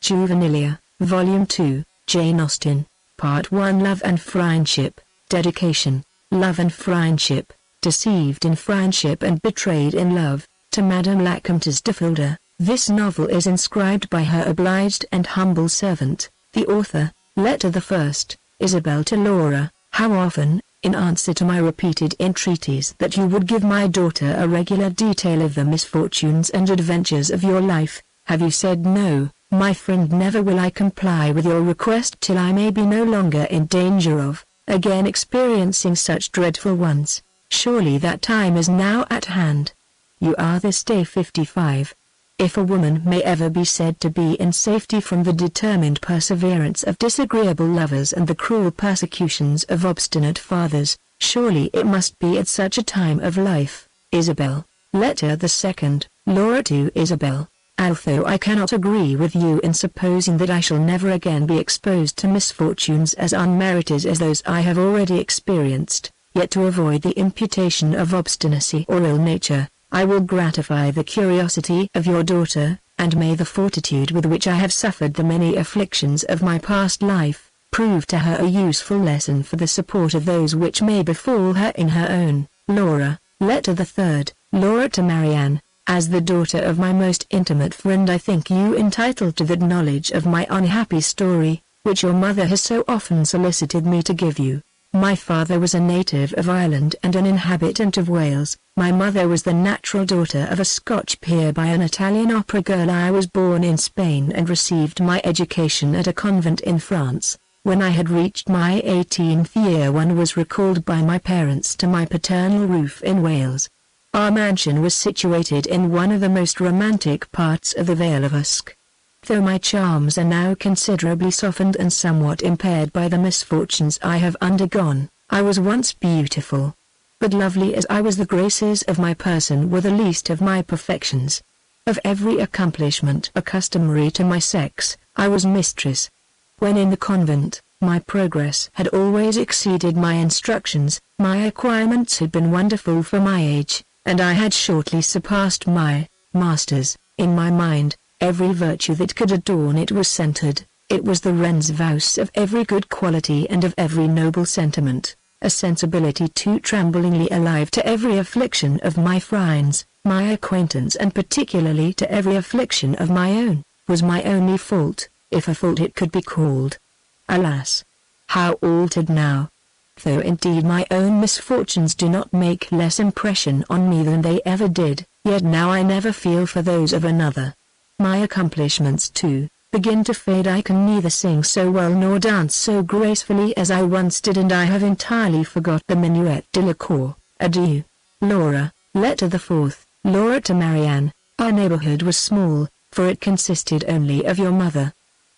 Juvenilia, Volume 2, Jane Austen, Part 1. Love and Friendship, Dedication. Love and Friendship, Deceived in Friendship and Betrayed in Love, to Madame la Comtesse de Fulda. This novel is inscribed by her obliged and humble servant, the author. Letter the First, Isabel to Laura. How often, in answer to my repeated entreaties that you would give my daughter a regular detail of the misfortunes and adventures of your life, have you said no, my friend? Never will I comply with your request till I may be no longer in danger of, again experiencing such dreadful ones. Surely that time is now at hand. You are this day 55. If a woman may ever be said to be in safety from the determined perseverance of disagreeable lovers and the cruel persecutions of obstinate fathers, surely it must be at such a time of life. Isabel. Letter the Second, Laura to Isabel. Although I cannot agree with you in supposing that I shall never again be exposed to misfortunes as unmerited as those I have already experienced, yet to avoid the imputation of obstinacy or ill nature, I will gratify the curiosity of your daughter, and may the fortitude with which I have suffered the many afflictions of my past life, prove to her a useful lesson for the support of those which may befall her in her own. Laura. Letter the Third, Laura to Marianne. As the daughter of my most intimate friend, I think you entitled to that knowledge of my unhappy story, which your mother has so often solicited me to give you. My father was a native of Ireland and an inhabitant of Wales. My mother was the natural daughter of a Scotch peer by an Italian opera girl. I was born in Spain and received my education at a convent in France. When I had reached my 18th year, one was recalled by my parents to my paternal roof in Wales. Our mansion was situated in one of the most romantic parts of the Vale of Usk. Though my charms are now considerably softened and somewhat impaired by the misfortunes I have undergone, I was once beautiful. But lovely as I was, the graces of my person were the least of my perfections. Of every accomplishment accustomary to my sex, I was mistress. When in the convent, my progress had always exceeded my instructions, my acquirements had been wonderful for my age, and I had shortly surpassed my masters. In my mind, every virtue that could adorn it was centered. It was the Rensvaus of every good quality and of every noble sentiment, a sensibility too tremblingly alive to every affliction of my friends, my acquaintance, and particularly to every affliction of my own, was my only fault, if a fault it could be called. Alas! How altered now! Though indeed my own misfortunes do not make less impression on me than they ever did, yet now I never feel for those of another. My accomplishments too, begin to fade. I can neither sing so well nor dance so gracefully as I once did, and I have entirely forgot the minuet de la cour. Adieu. Laura. Letter the Fourth, Laura to Marianne. Our neighborhood was small, for it consisted only of your mother.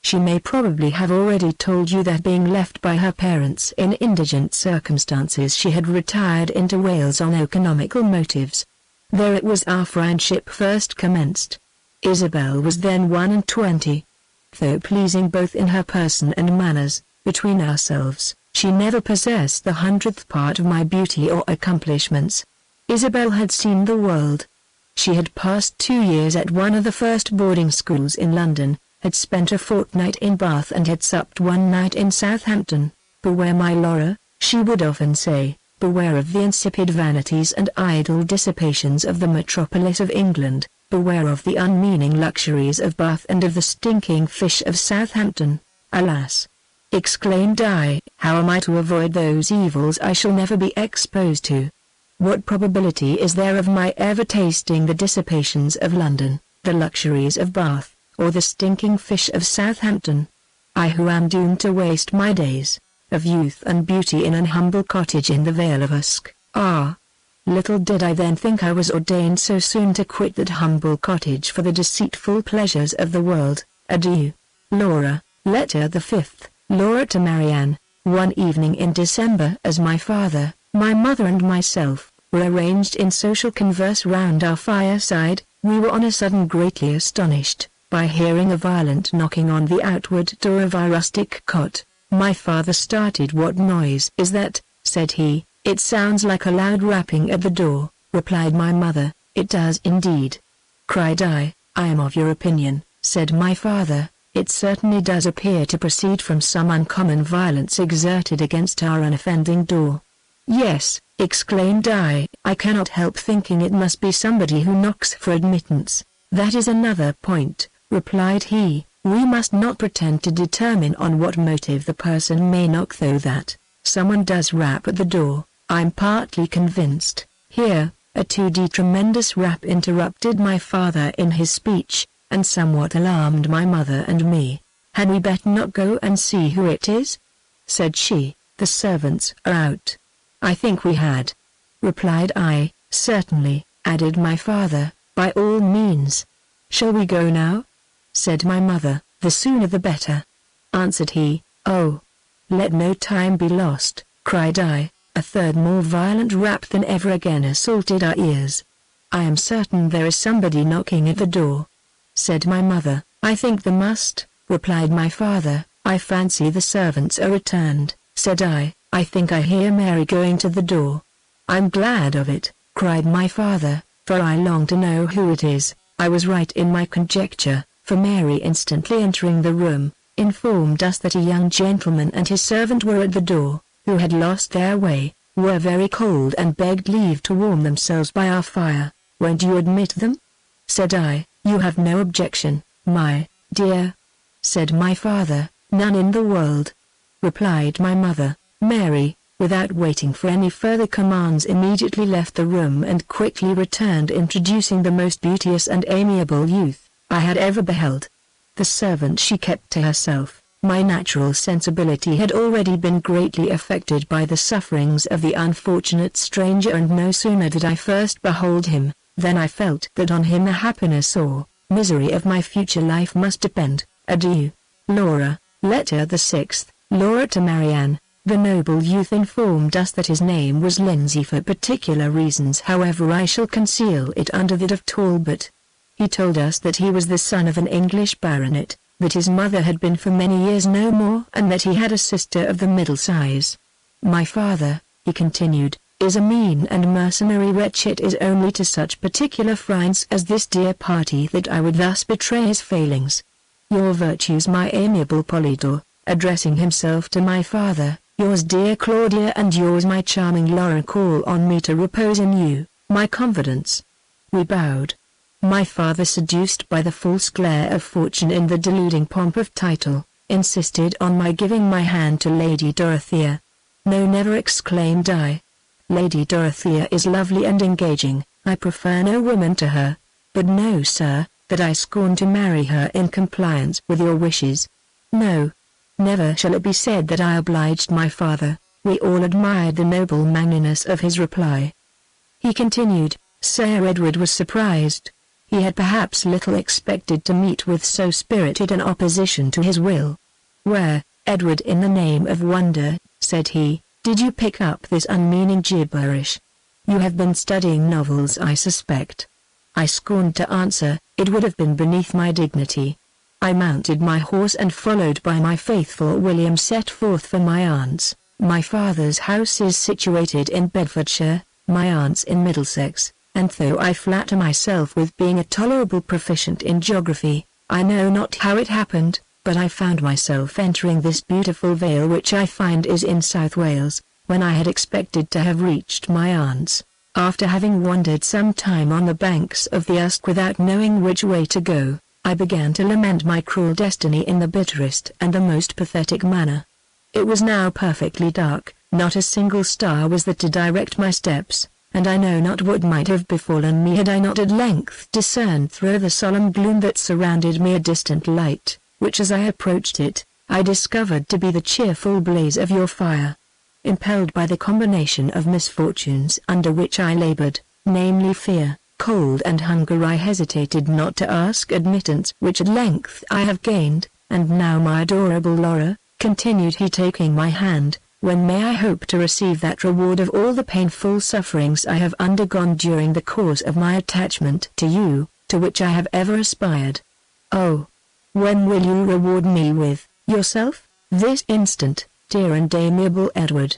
She may probably have already told you that, being left by her parents in indigent circumstances, she had retired into Wales on economical motives. There it was our friendship first commenced. Isabel was then 21. Though pleasing both in her person and manners, between ourselves, she never possessed the 100th part of my beauty or accomplishments. Isabel had seen the world. She had passed 2 years at one of the first boarding schools in London, had spent a fortnight in Bath, and had supped one night in Southampton. Beware, my Laura, she would often say, beware of the insipid vanities and idle dissipations of the metropolis of England, beware of the unmeaning luxuries of Bath and of the stinking fish of Southampton. Alas! Exclaimed I, how am I to avoid those evils I shall never be exposed to? What probability is there of my ever tasting the dissipations of London, the luxuries of Bath, or the stinking fish of Southampton? I who am doomed to waste my days of youth and beauty in an humble cottage in the Vale of Usk. Ah! Little did I then think I was ordained so soon to quit that humble cottage for the deceitful pleasures of the world. Adieu. Laura. Letter the Fifth, Laura to Marianne. One evening in December, as my father, my mother and myself were arranged in social converse round our fireside, we were on a sudden greatly astonished by hearing a violent knocking on the outward door of our rustic cot. My father started. What noise is that? Said he. It sounds like a loud rapping at the door, replied my mother. It does indeed. Cried I am of your opinion, said my father. It certainly does appear to proceed from some uncommon violence exerted against our unoffending door." "Yes," exclaimed I cannot help thinking it must be somebody who knocks for admittance." "That is another point," replied he. "We must not pretend to determine on what motive the person may knock, though that someone does rap at the door, I'm partly convinced." Here, a 2D tremendous rap interrupted my father in his speech, and somewhat alarmed my mother and me. "Had we better not go and see who it is?" said she. "The servants are out." "I think we had," replied I. "Certainly," added my father, "by all means." "Shall we go now?" said my mother. "The sooner the better," answered he. "Oh, let no time be lost," cried I. A third more violent rap than ever again assaulted our ears. "I am certain there is somebody knocking at the door," said my mother. "I think there must," replied my father. "I fancy the servants are returned," said I. "I think I hear Mary going to the door." "I'm glad of it," cried my father, "for I long to know who it is." I was right in my conjecture, for Mary instantly entering the room, informed us that a young gentleman and his servant were at the door, who had lost their way, were very cold and begged leave to warm themselves by our fire. "Won't you admit them?" said I. "You have no objection, my dear?" said my father. "None in the world," replied my mother. Mary, without waiting for any further commands, immediately left the room and quickly returned introducing the most beauteous and amiable youth I had ever beheld. The servant she kept to herself. My natural sensibility had already been greatly affected by the sufferings of the unfortunate stranger, and no sooner did I first behold him, than I felt that on him the happiness or misery of my future life must depend. Adieu, Laura. Letter the 6th, Laura to Marianne. The noble youth informed us that his name was Lindsay. For particular reasons, however, I shall conceal it under that of Talbot. He told us that he was the son of an English baronet, that his mother had been for many years no more, and that he had a sister of the middle size. "My father," he continued, "is a mean and mercenary wretch. It is only to such particular friends as this dear party that I would thus betray his failings. Your virtues, my amiable Polydore," addressing himself to my father, "yours, dear Claudia, and yours, my charming Laura, call on me to repose in you, my confidence." We bowed. My father, seduced by the false glare of fortune and the deluding pomp of title, insisted on my giving my hand to Lady Dorothea. "No, never," exclaimed I. "Lady Dorothea is lovely and engaging, I prefer no woman to her. But no, sir, that I scorn to marry her in compliance with your wishes. No, never shall it be said that I obliged my father." We all admired the noble manliness of his reply. He continued. Sir Edward was surprised. He had perhaps little expected to meet with so spirited an opposition to his will. "Where, Edward, in the name of wonder," said he, "did you pick up this unmeaning gibberish? You have been studying novels, I suspect." I scorned to answer. It would have been beneath my dignity. I mounted my horse and, followed by my faithful William, set forth for my aunt's. My father's house is situated in Bedfordshire, my aunt's in Middlesex, and though I flatter myself with being a tolerable proficient in geography, I know not how it happened, but I found myself entering this beautiful vale, which I find is in South Wales, when I had expected to have reached my aunt's. After having wandered some time on the banks of the Usk without knowing which way to go, I began to lament my cruel destiny in the bitterest and the most pathetic manner. It was now perfectly dark, not a single star was there to direct my steps, and I know not what might have befallen me had I not at length discerned through the solemn gloom that surrounded me a distant light, which as I approached it, I discovered to be the cheerful blaze of your fire. Impelled by the combination of misfortunes under which I labored, namely fear, cold and hunger, I hesitated not to ask admittance, which at length I have gained. And now, my adorable Laura, continued he, taking my hand, when may I hope to receive that reward of all the painful sufferings I have undergone during the course of my attachment to you, to which I have ever aspired? Oh, when will you reward me with yourself? This instant, dear and amiable Edward,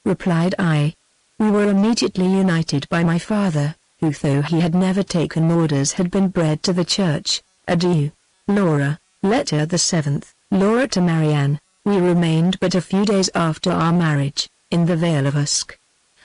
replied I. We were immediately united by my father, who, though he had never taken orders, had been bred to the church. Adieu, Laura. Letter the 7th, Laura to Marianne. We remained but a few days after our marriage, in the Vale of Usk.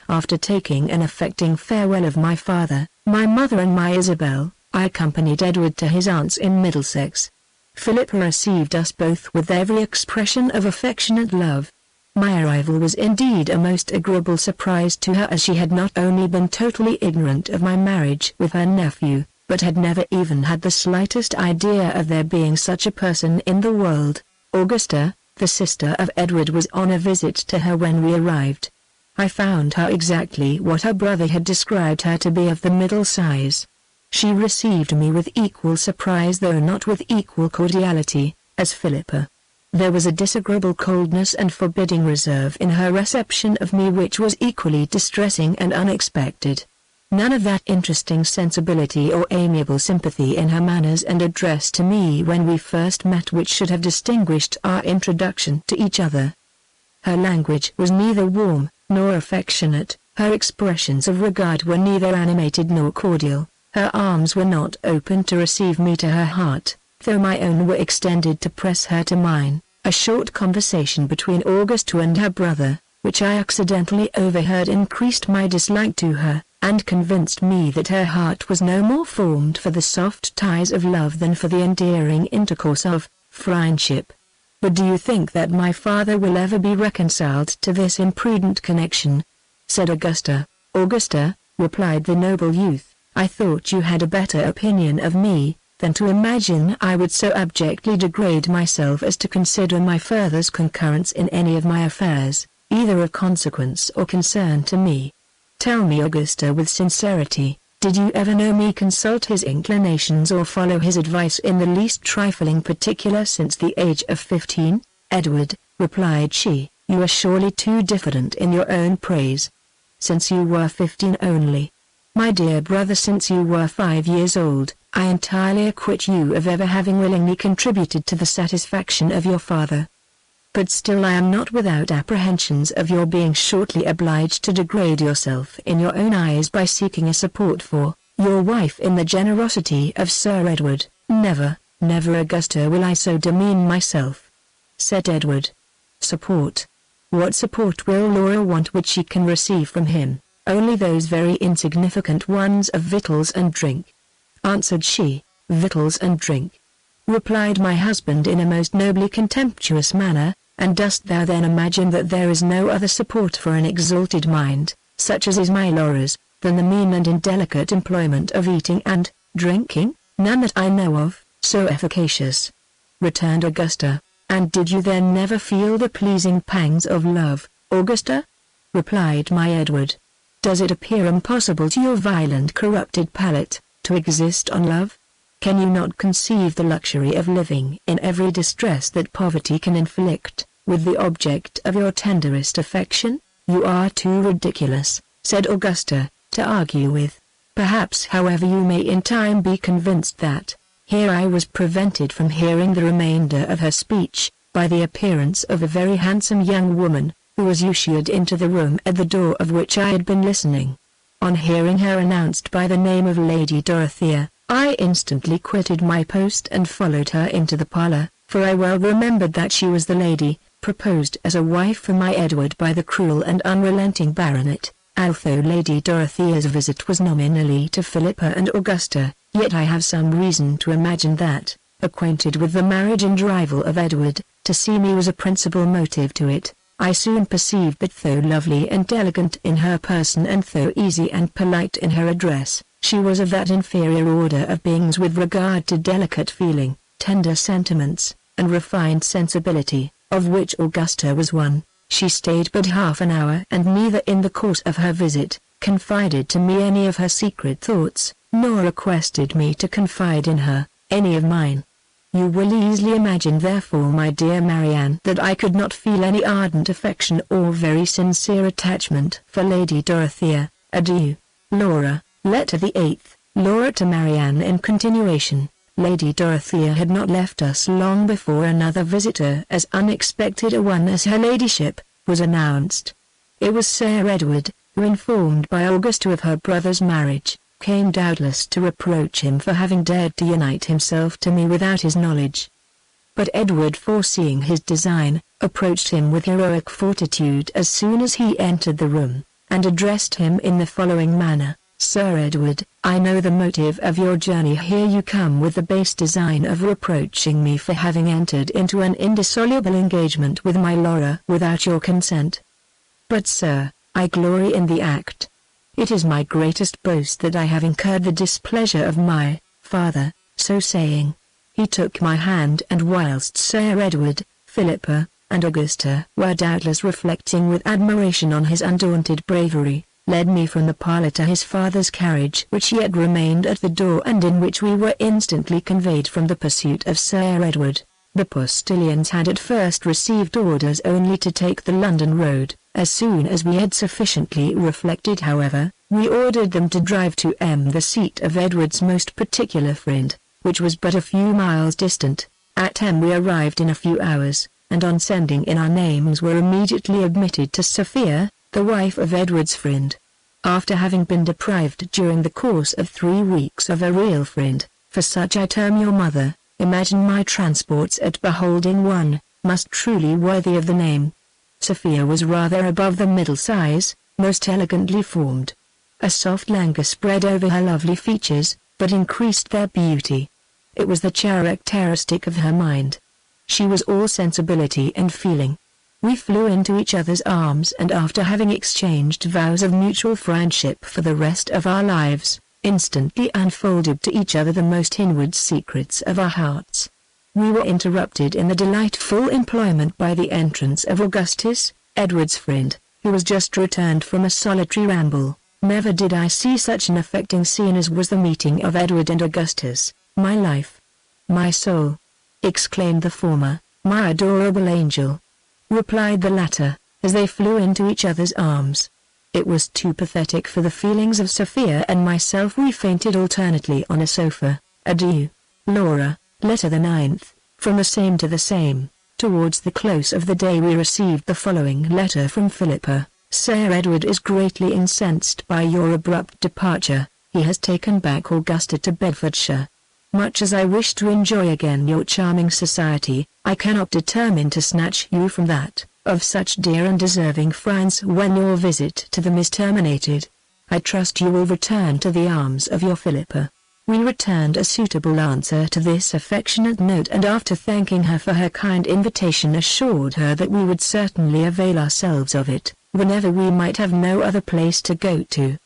After taking an affecting farewell of my father, my mother and my Isabel, I accompanied Edward to his aunt's in Middlesex. Philippa received us both with every expression of affectionate love. My arrival was indeed a most agreeable surprise to her, as she had not only been totally ignorant of my marriage with her nephew, but had never even had the slightest idea of there being such a person in the world. Augusta, the sister of Edward, was on a visit to her when we arrived. I found her exactly what her brother had described her to be, of the middle size. She received me with equal surprise, though not with equal cordiality, as Philippa. There was a disagreeable coldness and forbidding reserve in her reception of me which was equally distressing and unexpected. None of that interesting sensibility or amiable sympathy in her manners and address to me when we first met which should have distinguished our introduction to each other. Her language was neither warm nor affectionate, her expressions of regard were neither animated nor cordial, her arms were not open to receive me to her heart, though my own were extended to press her to mine. A short conversation between Augusta and her brother, which I accidentally overheard, increased my dislike to her, and convinced me that her heart was no more formed for the soft ties of love than for the endearing intercourse of friendship. But do you think that my father will ever be reconciled to this imprudent connection? Said Augusta. Augusta, replied the noble youth, I thought you had a better opinion of me, than to imagine I would so abjectly degrade myself as to consider my father's concurrence in any of my affairs, either of consequence or concern to me. Tell me, Augusta, with sincerity, did you ever know me consult his inclinations or follow his advice in the least trifling particular since the age of 15? Edward, replied she, you are surely too diffident in your own praise. Since you were 15 only. My dear brother, since you were 5 years old, I entirely acquit you of ever having willingly contributed to the satisfaction of your father. But still I am not without apprehensions of your being shortly obliged to degrade yourself in your own eyes by seeking a support for your wife in the generosity of Sir Edward. Never, never, Augusta, will I so demean myself, said Edward. Support? What support will Laura want which she can receive from him? Only those very insignificant ones of victuals and drink, answered she. Victuals and drink, replied my husband in a most nobly contemptuous manner, and dost thou then imagine that there is no other support for an exalted mind, such as is my Laura's, than the mean and indelicate employment of eating and drinking? None that I know of, so efficacious, returned Augusta. And did you then never feel the pleasing pangs of love, Augusta? Replied my Edward. Does it appear impossible to your violent corrupted palate, to exist on love? Can you not conceive the luxury of living in every distress that poverty can inflict, with the object of your tenderest affection? You are too ridiculous, said Augusta, to argue with. Perhaps, however, you may in time be convinced that. Here I was prevented from hearing the remainder of her speech, by the appearance of a very handsome young woman, who was ushered into the room at the door of which I had been listening. On hearing her announced by the name of Lady Dorothea, I instantly quitted my post and followed her into the parlour, for I well remembered that she was the lady proposed as a wife for my Edward by the cruel and unrelenting baronet. Although Lady Dorothea's visit was nominally to Philippa and Augusta, yet I have some reason to imagine that, acquainted with the marriage and rival of Edward, to see me was a principal motive to it. I soon perceived that though lovely and elegant in her person and though easy and polite in her address, she was of that inferior order of beings with regard to delicate feeling, tender sentiments, and refined sensibility, of which Augusta was one. She stayed but half an hour, and neither in the course of her visit confided to me any of her secret thoughts, nor requested me to confide in her any of mine. You will easily imagine therefore, my dear Marianne, that I could not feel any ardent affection or very sincere attachment for Lady Dorothea. Adieu, Laura. Letter the 8th, Laura to Marianne. In continuation. Lady Dorothea had not left us long before another visitor, as unexpected a one as her ladyship, was announced. It was Sir Edward, who, informed by Augusta of her brother's marriage, came doubtless to reproach him for having dared to unite himself to me without his knowledge. But Edward, foreseeing his design, approached him with heroic fortitude as soon as he entered the room, and addressed him in the following manner: "Sir Edward, I know the motive of your journey here. You come with the base design of reproaching me for having entered into an indissoluble engagement with my Laura without your consent. But sir, I glory in the act. It is my greatest boast that I have incurred the displeasure of my father." So saying, he took my hand, and whilst Sir Edward, Philippa, and Augusta were doubtless reflecting with admiration on his undaunted bravery, led me from the parlour to his father's carriage, which yet remained at the door and in which we were instantly conveyed from the pursuit of Sir Edward. The postilions had at first received orders only to take the London road. As soon as we had sufficiently reflected, however, we ordered them to drive to the seat of Edward's most particular friend, which was but a few miles distant. At we arrived in a few hours, and on sending in our names were immediately admitted to Sophia, the wife of Edward's friend. After having been deprived during the course of 3 weeks of a real friend, for such I term your mother, imagine my transports at beholding one, most truly worthy of the name. Sophia was rather above the middle size, most elegantly formed. A soft languor spread over her lovely features, but increased their beauty. It was the characteristic of her mind. She was all sensibility and feeling. We flew into each other's arms, and after having exchanged vows of mutual friendship for the rest of our lives, instantly unfolded to each other the most inward secrets of our hearts. We were interrupted in the delightful employment by the entrance of Augustus, Edward's friend, who was just returned from a solitary ramble. Never did I see such an affecting scene as was the meeting of Edward and Augustus. "My life, my soul!" exclaimed the former. "My adorable angel!" replied the latter, as they flew into each other's arms. It was too pathetic for the feelings of Sophia and myself. We fainted alternately on a sofa. Adieu, Laura. Letter the 9th, from the same to the same. Towards the close of the day we received the following letter from Philippa. "Sir Edward is greatly incensed by your abrupt departure. He has taken back Augusta to Bedfordshire. Much as I wish to enjoy again your charming society, I cannot determine to snatch you from that of such dear and deserving friends when your visit to them is terminated. I trust you will return to the arms of your Philippa." We returned a suitable answer to this affectionate note, and after thanking her for her kind invitation assured her that we would certainly avail ourselves of it, whenever we might have no other place to go to.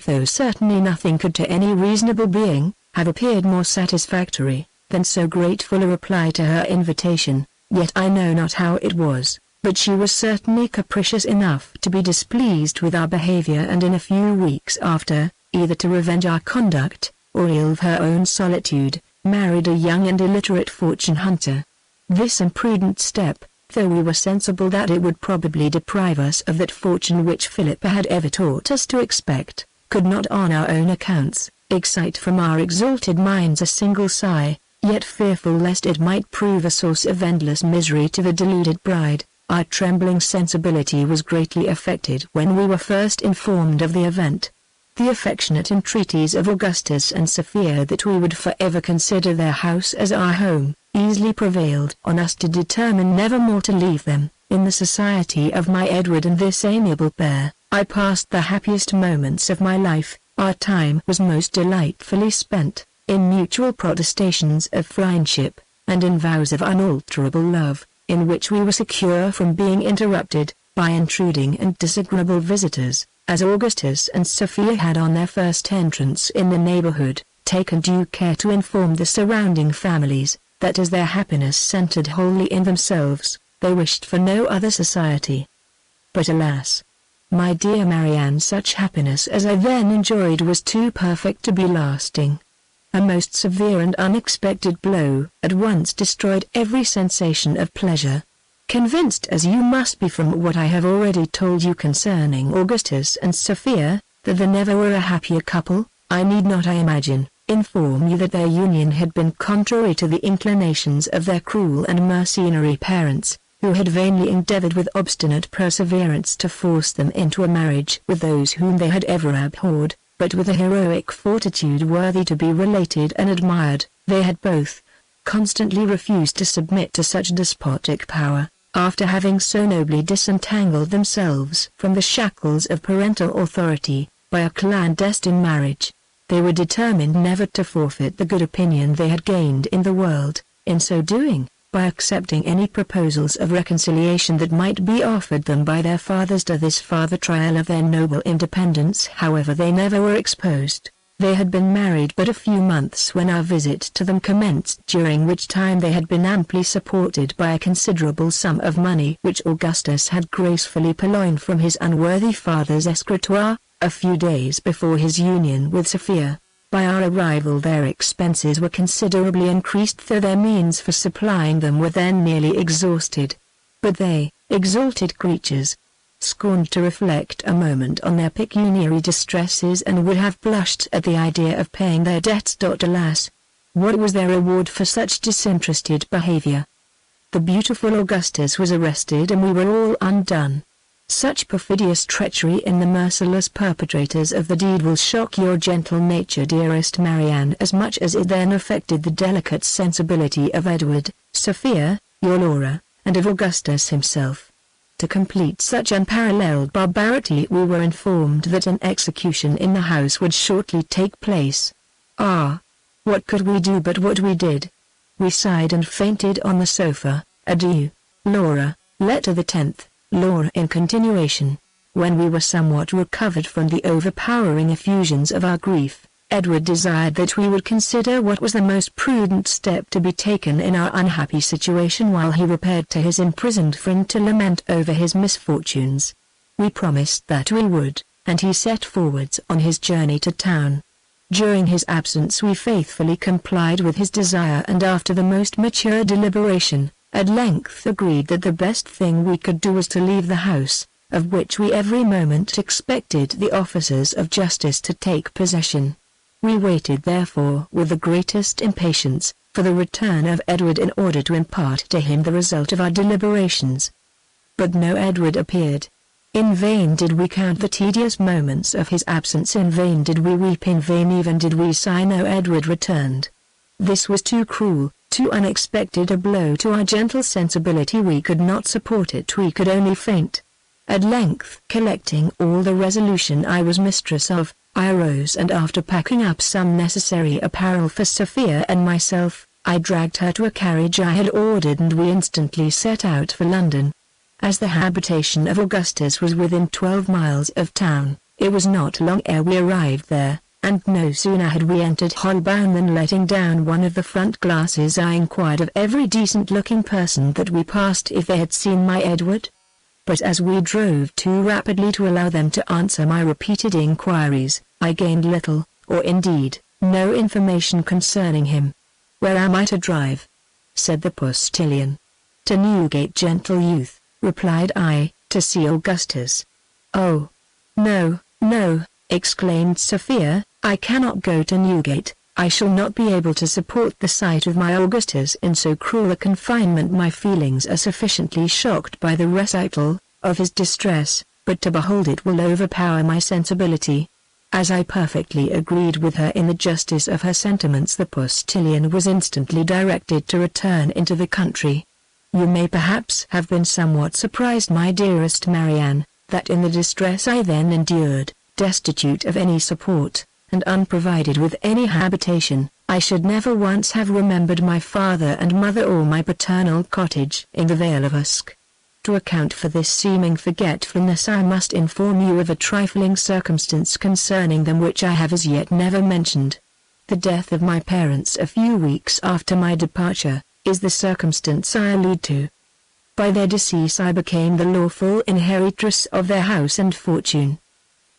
Though certainly nothing could to any reasonable being have appeared more satisfactory than so grateful a reply to her invitation, yet I know not how it was, but she was certainly capricious enough to be displeased with our behavior, and in a few weeks after, either to revenge our conduct, or ill of her own solitude, married a young and illiterate fortune hunter. This imprudent step, though we were sensible that it would probably deprive us of that fortune which Philippa had ever taught us to expect, could not on our own accounts excite from our exalted minds a single sigh, yet fearful lest it might prove a source of endless misery to the deluded bride, our trembling sensibility was greatly affected when we were first informed of the event. The affectionate entreaties of Augustus and Sophia that we would forever consider their house as our home, easily prevailed on us to determine never more to leave them. In the society of my Edward and this amiable pair, I passed the happiest moments of my life. Our time was most delightfully spent, in mutual protestations of friendship, and in vows of unalterable love, in which we were secure from being interrupted by intruding and disagreeable visitors, as Augustus and Sophia had on their first entrance in the neighborhood, taken due care to inform the surrounding families, that as their happiness centered wholly in themselves, they wished for no other society. But alas, my dear Marianne, such happiness as I then enjoyed was too perfect to be lasting. A most severe and unexpected blow at once destroyed every sensation of pleasure. Convinced as you must be from what I have already told you concerning Augustus and Sophia, that they never were a happier couple, I need not, I imagine, inform you that their union had been contrary to the inclinations of their cruel and mercenary parents, who had vainly endeavored with obstinate perseverance to force them into a marriage with those whom they had ever abhorred, but with a heroic fortitude worthy to be related and admired, they had both constantly refused to submit to such despotic power. After having so nobly disentangled themselves from the shackles of parental authority, by a clandestine marriage, they were determined never to forfeit the good opinion they had gained in the world. In so doing, by accepting any proposals of reconciliation that might be offered them by their fathers to this farther trial of their noble independence, however, they never were exposed. They had been married but a few months when our visit to them commenced, during which time they had been amply supported by a considerable sum of money which Augustus had gracefully purloined from his unworthy father's escritoire, a few days before his union with Sophia. By our arrival their expenses were considerably increased, though their means for supplying them were then nearly exhausted. But they, exalted creatures, scorned to reflect a moment on their pecuniary distresses and would have blushed at the idea of paying their debts. Alas, what was their reward for such disinterested behavior? The beautiful Augustus was arrested and we were all undone. Such perfidious treachery in the merciless perpetrators of the deed will shock your gentle nature, dearest Marianne, as much as it then affected the delicate sensibility of Edward, Sophia, your Laura, and of Augustus himself. To complete such unparalleled barbarity, we were informed that an execution in the house would shortly take place. Ah! What could we do but what we did? We sighed and fainted on the sofa. Adieu, Laura. Letter the 10th. Laura in continuation. When we were somewhat recovered from the overpowering effusions of our grief, Edward desired that we would consider what was the most prudent step to be taken in our unhappy situation while he repaired to his imprisoned friend to lament over his misfortunes. We promised that we would, and he set forwards on his journey to town. During his absence we faithfully complied with his desire, and after the most mature deliberation, at length agreed that the best thing we could do was to leave the house, of which we every moment expected the officers of justice to take possession. We waited therefore with the greatest impatience for the return of Edward in order to impart to him the result of our deliberations. But no Edward appeared. In vain did we count the tedious moments of his absence, in vain did we weep, in vain even did we sigh, no Edward returned. This was too cruel, too unexpected a blow to our gentle sensibility. We could not support it, we could only faint. At length, collecting all the resolution I was mistress of, I arose, and after packing up some necessary apparel for Sophia and myself, I dragged her to a carriage I had ordered, and we instantly set out for London. As the habitation of Augustus was within 12 miles of town, it was not long ere we arrived there, and no sooner had we entered Holborn than, letting down one of the front glasses, I inquired of every decent-looking person that we passed if they had seen my Edward. But as we drove too rapidly to allow them to answer my repeated inquiries, I gained little, or indeed, no information concerning him. "Where am I to drive?" said the postilion. "To Newgate, gentle youth," replied I, "to see Augustus." "Oh! No, no," exclaimed Sophia, "I cannot go to Newgate. I shall not be able to support the sight of my Augustus in so cruel a confinement. My feelings are sufficiently shocked by the recital of his distress, but to behold it will overpower my sensibility." As I perfectly agreed with her in the justice of her sentiments, the postilion was instantly directed to return into the country. You may perhaps have been somewhat surprised, my dearest Marianne, that in the distress I then endured, destitute of any support, and unprovided with any habitation, I should never once have remembered my father and mother or my paternal cottage in the Vale of Usk. To account for this seeming forgetfulness, I must inform you of a trifling circumstance concerning them which I have as yet never mentioned. The death of my parents a few weeks after my departure is the circumstance I allude to. By their decease I became the lawful inheritress of their house and fortune.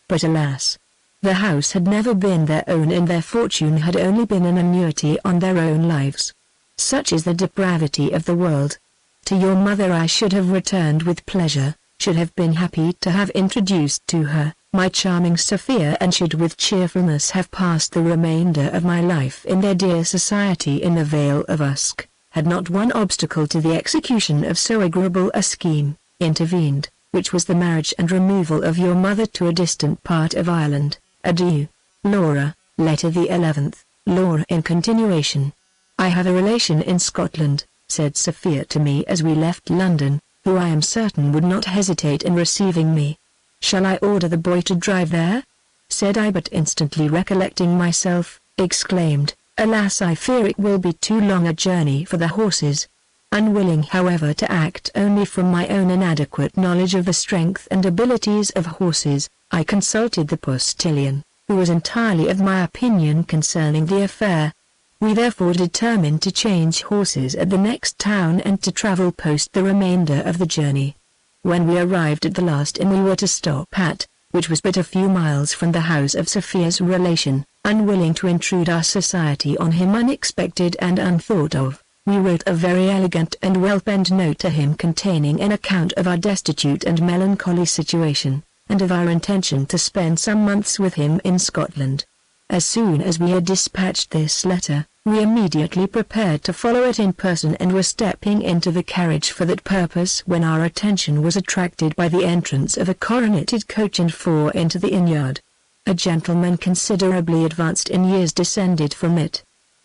But alas! The house had never been their own, and their fortune had only been an annuity on their own lives. Such is the depravity of the world. To your mother I should have returned with pleasure, should have been happy to have introduced to her my charming Sophia, and should with cheerfulness have passed the remainder of my life in their dear society in the Vale of Usk, had not one obstacle to the execution of so agreeable a scheme intervened, which was the marriage and removal of your mother to a distant part of Ireland. Adieu, Laura. Letter the 11th. Laura in continuation. "I have a relation in Scotland," said Sophia to me as we left London, "who I am certain would not hesitate in receiving me. Shall I order the boy to drive there?" said I, but instantly recollecting myself, exclaimed, "Alas, I fear it will be too long a journey for the horses." Unwilling however to act only from my own inadequate knowledge of the strength and abilities of horses, I consulted the postilion, who was entirely of my opinion concerning the affair. We therefore determined to change horses at the next town and to travel post the remainder of the journey. When we arrived at the last inn we were to stop at, which was but a few miles from the house of Sophia's relation, unwilling to intrude our society on him unexpected and unthought of, we wrote a very elegant and well-penned note to him containing an account of our destitute and melancholy situation, and of our intention to spend some months with him in Scotland. As soon as we had dispatched this letter, we immediately prepared to follow it in person and were stepping into the carriage for that purpose when our attention was attracted by the entrance of a coroneted coach and four into the inn-yard. A gentleman considerably advanced in years descended from it.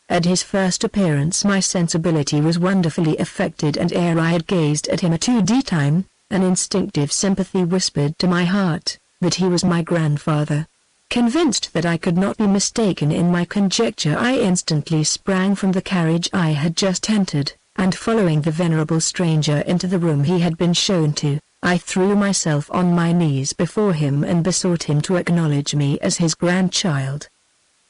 At his first appearance my sensibility was wonderfully affected, and ere I had gazed at him a 2D time, an instinctive sympathy whispered to my heart that he was my grandfather. Convinced that I could not be mistaken in my conjecture, I instantly sprang from the carriage I had just entered, and following the venerable stranger into the room he had been shown to, I threw myself on my knees before him and besought him to acknowledge me as his grandchild.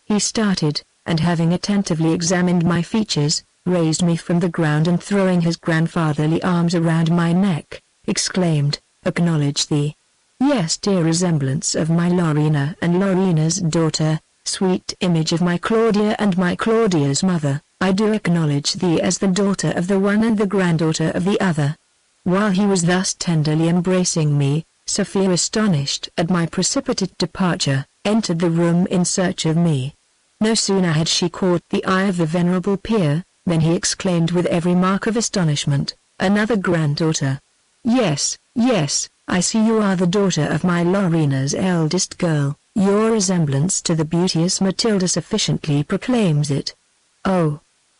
He started, and having attentively examined my features, raised me from the ground and throwing his grandfatherly arms around my neck, exclaimed, "Acknowledge thee? Yes, dear resemblance of my Lorena and Lorena's daughter, sweet image of my Claudia and my Claudia's mother, I do acknowledge thee as the daughter of the one and the granddaughter of the other." While he was thus tenderly embracing me, Sophia, astonished at my precipitate departure, entered the room in search of me. No sooner had she caught the eye of the venerable peer, than he exclaimed with every mark of astonishment, "Another granddaughter? Yes, yes, I see you are the daughter of my Lorena's eldest girl. Your resemblance to the beauteous Matilda sufficiently proclaims it." "Oh,"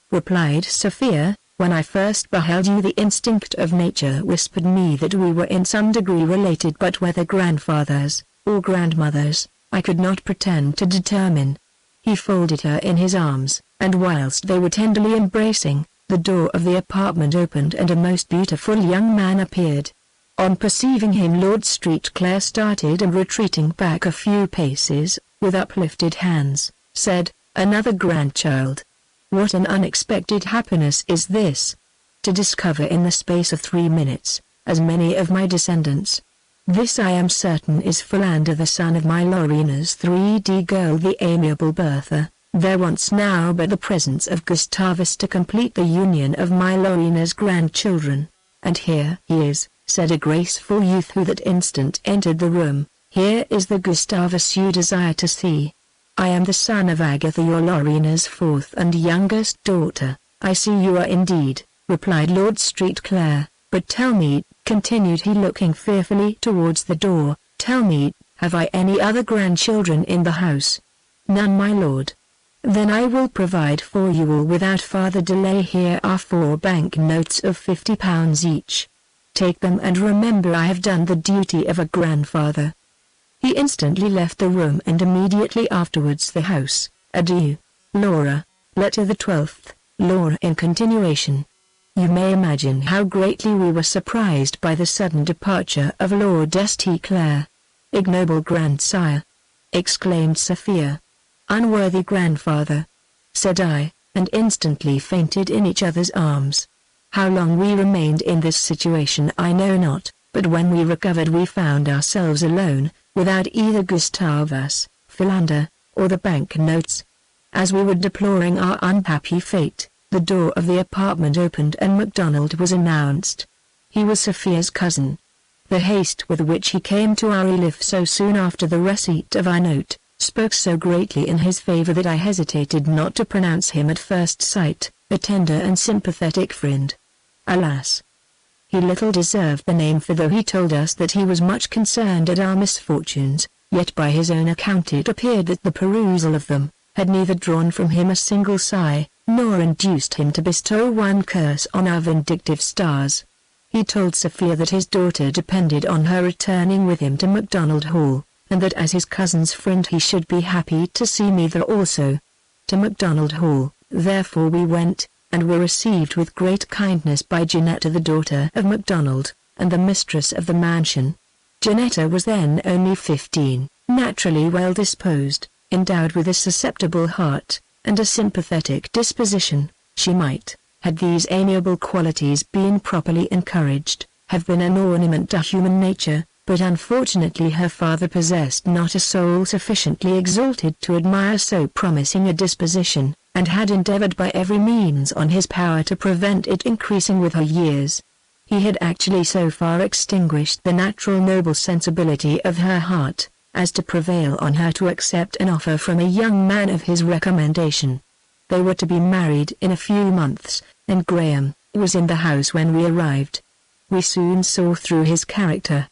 replied Sophia, "when I first beheld you the instinct of nature whispered me that we were in some degree related, but whether grandfathers, or grandmothers, I could not pretend to determine." He folded her in his arms, and whilst they were tenderly embracing, the door of the apartment opened and a most beautiful young man appeared. On perceiving him Lord Streatclare started and retreating back a few paces, with uplifted hands, said, "Another grandchild! What an unexpected happiness is this! To discover in the space of 3 minutes, as many of my descendants. This I am certain is Philander, the son of my Lorena's 3D girl, the amiable Bertha. There wants now but the presence of Gustavus to complete the union of my Lorena's grandchildren. And here he is," said a graceful youth who that instant entered the room. "Here is the Gustavus you desire to see. I am the son of Agatha, your Lorena's 4th and youngest daughter." "I see you are indeed," replied Lord Streatclare, "but tell me," continued he looking fearfully towards the door, "tell me, have I any other grandchildren in the house?" "None, my lord." "Then I will provide for you all without farther delay. Here are 4 bank notes of £50 each. Take them, and remember I have done the duty of a grandfather." He instantly left the room and immediately afterwards the house. Adieu, Laura. Letter the 12th, Laura in continuation. You may imagine how greatly we were surprised by the sudden departure of Lord Streatclare. "Ignoble grandsire!" exclaimed Sophia. "Unworthy grandfather!" said I, and instantly fainted in each other's arms. How long we remained in this situation I know not, but when we recovered we found ourselves alone, without either Gustavus, Philander, or the bank notes. As we were deploring our unhappy fate, the door of the apartment opened and MacDonald was announced. He was Sophia's cousin. The haste with which he came to our relief so soon after the receipt of our note, spoke so greatly in his favor that I hesitated not to pronounce him at first sight a tender and sympathetic friend. Alas! He little deserved the name, for though he told us that he was much concerned at our misfortunes, yet by his own account it appeared that the perusal of them had neither drawn from him a single sigh, nor induced him to bestow one curse on our vindictive stars. He told Sophia that his daughter depended on her returning with him to MacDonald Hall, and that as his cousin's friend he should be happy to see me there also. To MacDonald Hall, therefore we went, and were received with great kindness by Janetta the daughter of MacDonald, and the mistress of the mansion. Janetta was then only 15, naturally well disposed, endowed with a susceptible heart, and a sympathetic disposition. She might, had these amiable qualities been properly encouraged, have been an ornament to human nature, but unfortunately her father possessed not a soul sufficiently exalted to admire so promising a disposition, and had endeavored by every means on his power to prevent it increasing with her years. He had actually so far extinguished the natural noble sensibility of her heart, as to prevail on her to accept an offer from a young man of his recommendation. They were to be married in a few months, and Graham was in the house when we arrived. We soon saw through his character.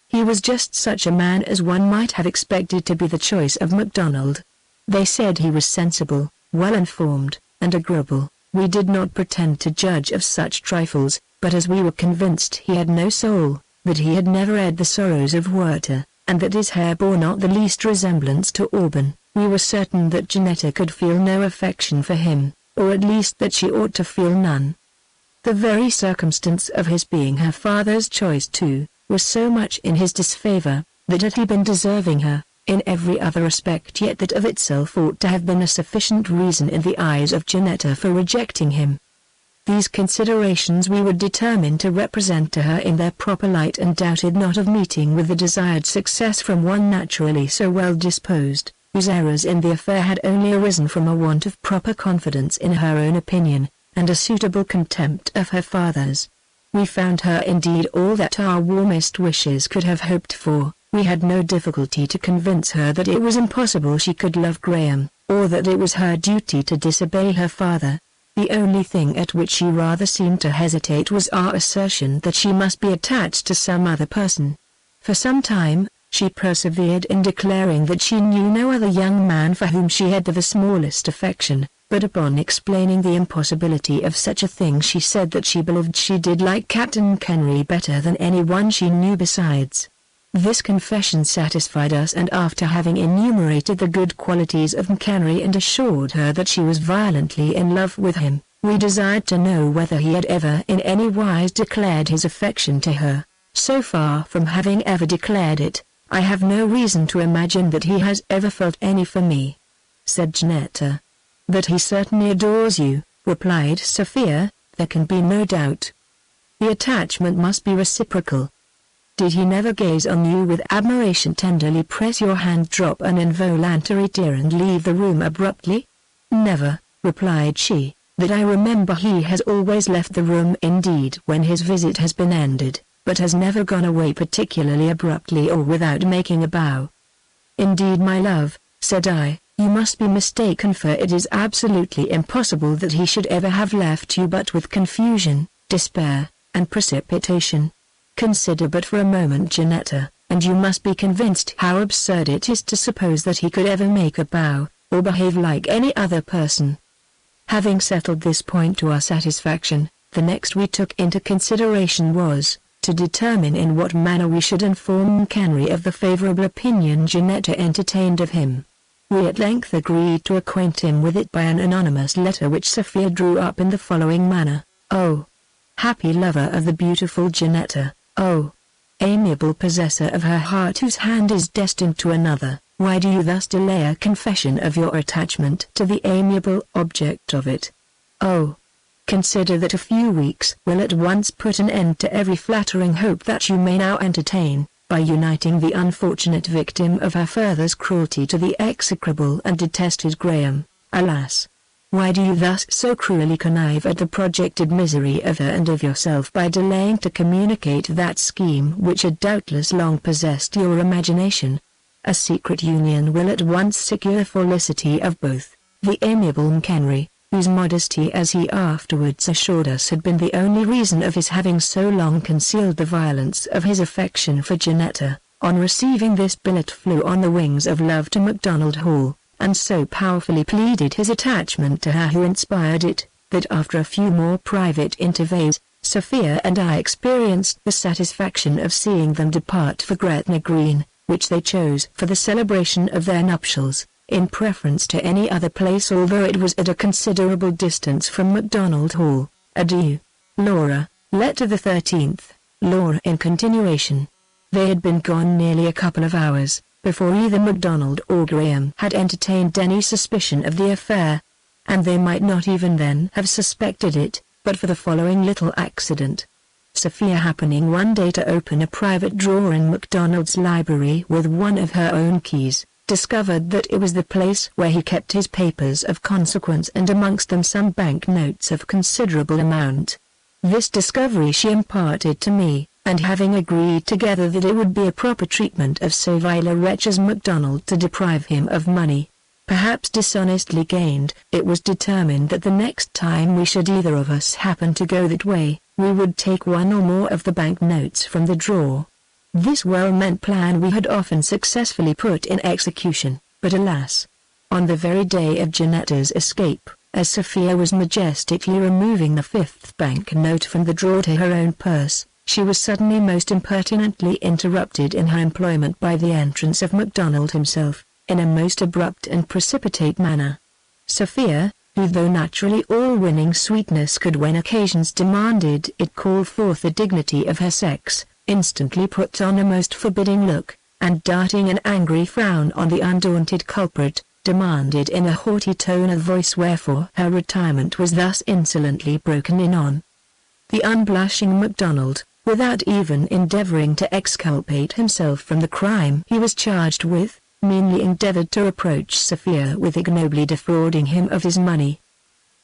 He was just such a man as one might have expected to be the choice of MacDonald. They said he was sensible, well-informed, and agreeable. We did not pretend to judge of such trifles, but as we were convinced he had no soul, that he had never read the Sorrows of Werter, and that his hair bore not the least resemblance to auburn, we were certain that Janetta could feel no affection for him, or at least that she ought to feel none. The very circumstance of his being her father's choice too, was so much in his disfavor, that had he been deserving her, in every other respect yet that of itself ought to have been a sufficient reason in the eyes of Janetta for rejecting him. These considerations we were determined to represent to her in their proper light, and doubted not of meeting with the desired success from one naturally so well disposed, whose errors in the affair had only arisen from a want of proper confidence in her own opinion, and a suitable contempt of her father's. We found her indeed all that our warmest wishes could have hoped for. We had no difficulty to convince her that it was impossible she could love Graham, or that it was her duty to disobey her father. The only thing at which she rather seemed to hesitate was our assertion that she must be attached to some other person. For some time, she persevered in declaring that she knew no other young man for whom she had the smallest affection, but upon explaining the impossibility of such a thing she said that she believed she did like Captain Kenry better than any one she knew besides. This confession satisfied us, and after having enumerated the good qualities of Kenry and assured her that she was violently in love with him, we desired to know whether he had ever in any wise declared his affection to her. So far from having ever declared it, I have no reason to imagine that he has ever felt any for me," said Janetta. "That he certainly adores you," replied Sophia, "there can be no doubt. The attachment must be reciprocal. Did he never gaze on you with admiration, tenderly press your hand, drop an involuntary tear and leave the room abruptly?" "Never," replied she, "that I remember. He has always left the room indeed when his visit has been ended, but has never gone away particularly abruptly or without making a bow." "Indeed, my love," said I, "you must be mistaken, for it is absolutely impossible that he should ever have left you but with confusion, despair, and precipitation. Consider but for a moment, Janetta, and you must be convinced how absurd it is to suppose that he could ever make a bow, or behave like any other person." Having settled this point to our satisfaction, the next we took into consideration was, to determine in what manner we should inform Kenry of the favorable opinion Janetta entertained of him. We at length agreed to acquaint him with it by an anonymous letter which Sophia drew up in the following manner: "Oh, happy lover of the beautiful Janetta! Oh, amiable possessor of her heart whose hand is destined to another, why do you thus delay a confession of your attachment to the amiable object of it? Oh, consider that a few weeks will at once put an end to every flattering hope that you may now entertain, by uniting the unfortunate victim of her father's cruelty to the execrable and detested Graham. Alas! Why do you thus so cruelly connive at the projected misery of her and of yourself by delaying to communicate that scheme which had doubtless long possessed your imagination? A secret union will at once secure the felicity of both. The amiable Kenry, whose modesty as he afterwards assured us had been the only reason of his having so long concealed the violence of his affection for Janetta, on receiving this billet flew on the wings of love to MacDonald Hall, and so powerfully pleaded his attachment to her who inspired it, that after a few more private interviews, Sophia and I experienced the satisfaction of seeing them depart for Gretna Green, which they chose for the celebration of their nuptials, in preference to any other place although it was at a considerable distance from MacDonald Hall. Adieu, Laura. Letter the 13th, Laura in continuation. They had been gone nearly a couple of hours, before either MacDonald or Graham had entertained any suspicion of the affair. And they might not even then have suspected it, but for the following little accident. Sophia happening one day to open a private drawer in MacDonald's library with one of her own keys, discovered that it was the place where he kept his papers of consequence and amongst them some bank notes of considerable amount. This discovery she imparted to me, and having agreed together that it would be a proper treatment of so vile a wretch as MacDonald to deprive him of money, perhaps dishonestly gained, it was determined that the next time we should either of us happen to go that way, we would take one or more of the bank notes from the drawer. This well-meant plan we had often successfully put in execution, but alas! On the very day of Janetta's escape, as Sophia was majestically removing the fifth bank note from the drawer to her own purse, she was suddenly most impertinently interrupted in her employment by the entrance of MacDonald himself, in a most abrupt and precipitate manner. Sophia, who though naturally all-winning sweetness could when occasions demanded it call forth the dignity of her sex, instantly put on a most forbidding look, and darting an angry frown on the undaunted culprit, demanded in a haughty tone of voice wherefore her retirement was thus insolently broken in on. The unblushing MacDonald, without even endeavoring to exculpate himself from the crime he was charged with, meanly endeavored to reproach Sophia with ignobly defrauding him of his money.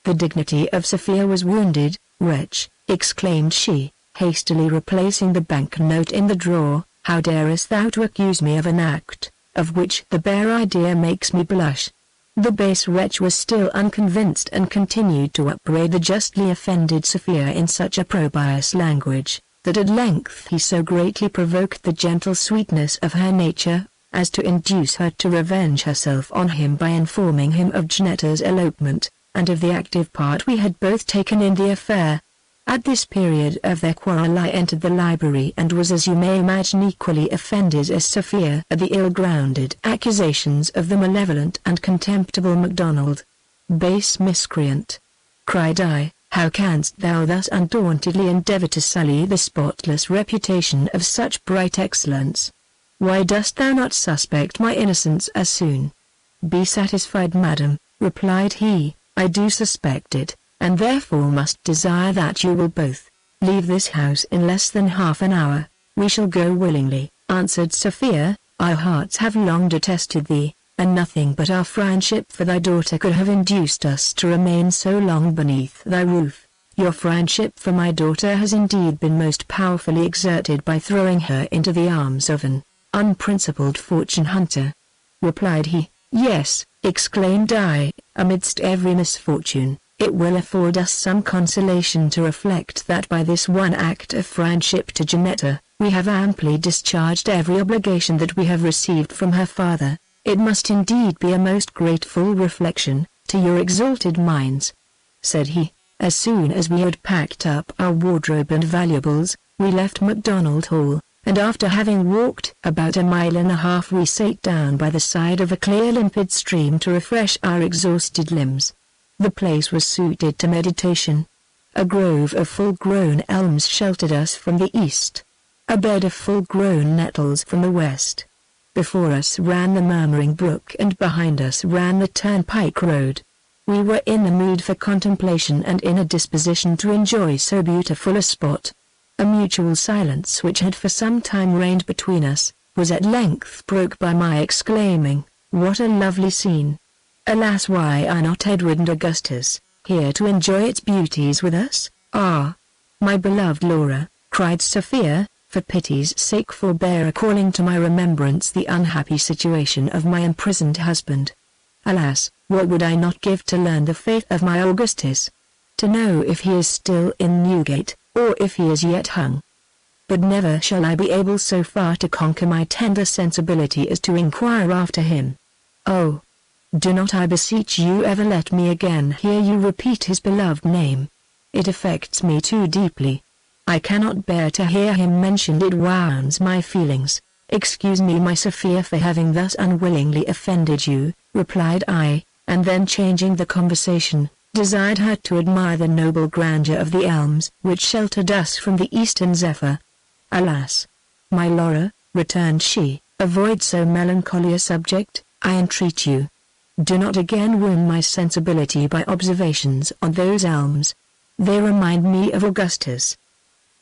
The dignity of Sophia was wounded. "Wretch," exclaimed she, hastily replacing the bank note in the drawer, "how darest thou to accuse me of an act, of which the bare idea makes me blush?" The base wretch was still unconvinced and continued to upbraid the justly offended Sophia in such opprobrious language, that at length he so greatly provoked the gentle sweetness of her nature, as to induce her to revenge herself on him by informing him of Janetta's elopement, and of the active part we had both taken in the affair. At this period of their quarrel I entered the library and was as you may imagine equally offended as Sophia at the ill-grounded accusations of the malevolent and contemptible MacDonald. "Base miscreant!" cried I, "how canst thou thus undauntedly endeavour to sully the spotless reputation of such bright excellence? Why dost thou not suspect my innocence as soon?" "Be satisfied, madam," replied he, "I do suspect it, and therefore must desire that you will both leave this house in less than half an hour." "We shall go willingly," answered Sophia, "our hearts have long detested thee, and nothing but our friendship for thy daughter could have induced us to remain so long beneath thy roof. Your friendship for my daughter has indeed been most powerfully exerted by throwing her into the arms of an unprincipled fortune-hunter," replied he. "Yes," exclaimed I, "amidst every misfortune, it will afford us some consolation to reflect that by this one act of friendship to Janetta, we have amply discharged every obligation that we have received from her father. It must indeed be a most grateful reflection, to your exalted minds," said he. As soon as we had packed up our wardrobe and valuables, we left MacDonald Hall, and after having walked about a mile and a half we sat down by the side of a clear limpid stream to refresh our exhausted limbs. The place was suited to meditation. A grove of full-grown elms sheltered us from the east, a bed of full-grown nettles from the west. Before us ran the murmuring brook and behind us ran the turnpike road. We were in the mood for contemplation and in a disposition to enjoy so beautiful a spot. A mutual silence which had for some time reigned between us, was at length broke by my exclaiming, "What a lovely scene! Alas, why are not Edward and Augustus here to enjoy its beauties with us?" "Ah, my beloved Laura," cried Sophia, "for pity's sake forbear recalling to my remembrance the unhappy situation of my imprisoned husband. Alas, what would I not give to learn the fate of my Augustus! To know if he is still in Newgate, or if he is yet hung. But never shall I be able so far to conquer my tender sensibility as to inquire after him. Oh, Do not, I beseech you, ever let me again hear you repeat his beloved name. It affects me too deeply. I cannot bear to hear him mentioned. It wounds my feelings. Excuse me, my Sophia, for having thus unwillingly offended you," replied I, and then changing the conversation, desired her to admire the noble grandeur of the elms which sheltered us from the eastern zephyr. "Alas, my Laura," returned she, "avoid so melancholy a subject, I entreat you. Do not again wound my sensibility by observations on those elms. They remind me of Augustus.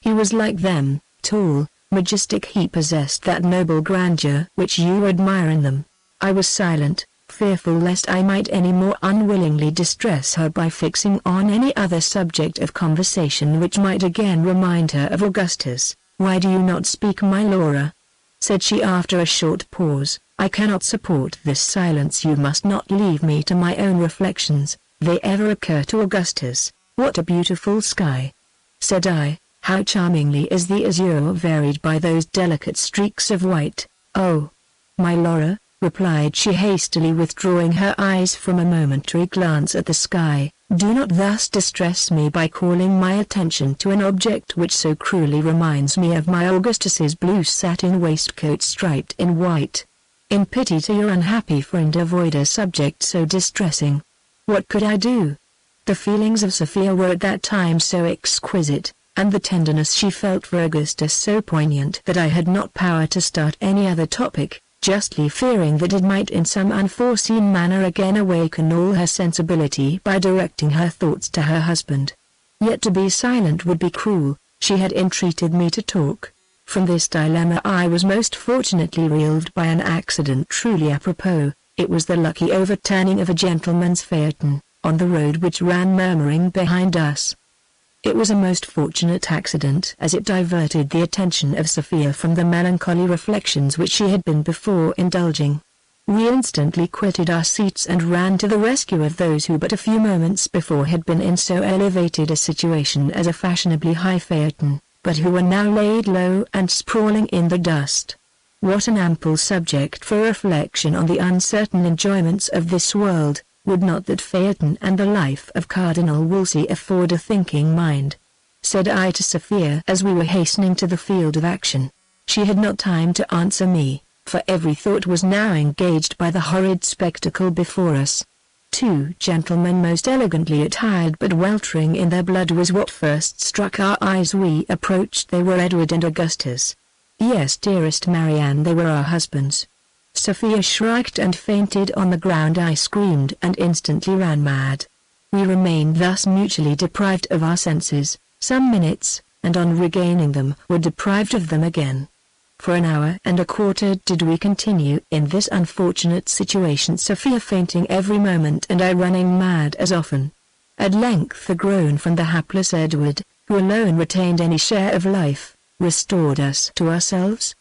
He was like them, tall, majestic. He possessed that noble grandeur which you admire in them." I was silent, fearful lest I might any more unwillingly distress her by fixing on any other subject of conversation which might again remind her of Augustus. "Why do you not speak, my Laura?" said she after a short pause. "I cannot support this silence. You must not leave me to my own reflections. They ever occur to Augustus. What a beautiful sky!" said I. "How charmingly is the azure varied by those delicate streaks of white." "Oh, my Laura," replied she hastily, withdrawing her eyes from a momentary glance at the sky, "do not thus distress me by calling my attention to an object which so cruelly reminds me of my Augustus's blue satin waistcoat striped in white. In pity to your unhappy friend, avoid a subject so distressing." What could I do? The feelings of Sophia were at that time so exquisite, and the tenderness she felt for Augustus so poignant, that I had not power to start any other topic, justly fearing that it might in some unforeseen manner again awaken all her sensibility by directing her thoughts to her husband. Yet to be silent would be cruel. She had entreated me to talk. From this dilemma I was most fortunately relieved by an accident truly apropos. It was the lucky overturning of a gentleman's phaeton, on the road which ran murmuring behind us. It was a most fortunate accident, as it diverted the attention of Sophia from the melancholy reflections which she had been before indulging. We instantly quitted our seats and ran to the rescue of those who but a few moments before had been in so elevated a situation as a fashionably high phaeton, but who were now laid low and sprawling in the dust. What an ample subject for reflection on the uncertain enjoyments of this world! Would not that phaeton and the life of Cardinal Wolsey afford a thinking mind? Said I to Sophia as we were hastening to the field of action. She had not time to answer me, for every thought was now engaged by the horrid spectacle before us. Two gentlemen most elegantly attired but weltering in their blood was what first struck our eyes. We approached. They were Edward and Augustus. "Yes, dearest Marianne, they were our husbands." Sophia shrieked and fainted on the ground. I screamed and instantly ran mad. We remained thus mutually deprived of our senses, some minutes, and on regaining them were deprived of them again. For an hour and a quarter did we continue in this unfortunate situation, Sophia fainting every moment and I running mad as often. At length a groan from the hapless Edward, who alone retained any share of life, restored us to ourselves.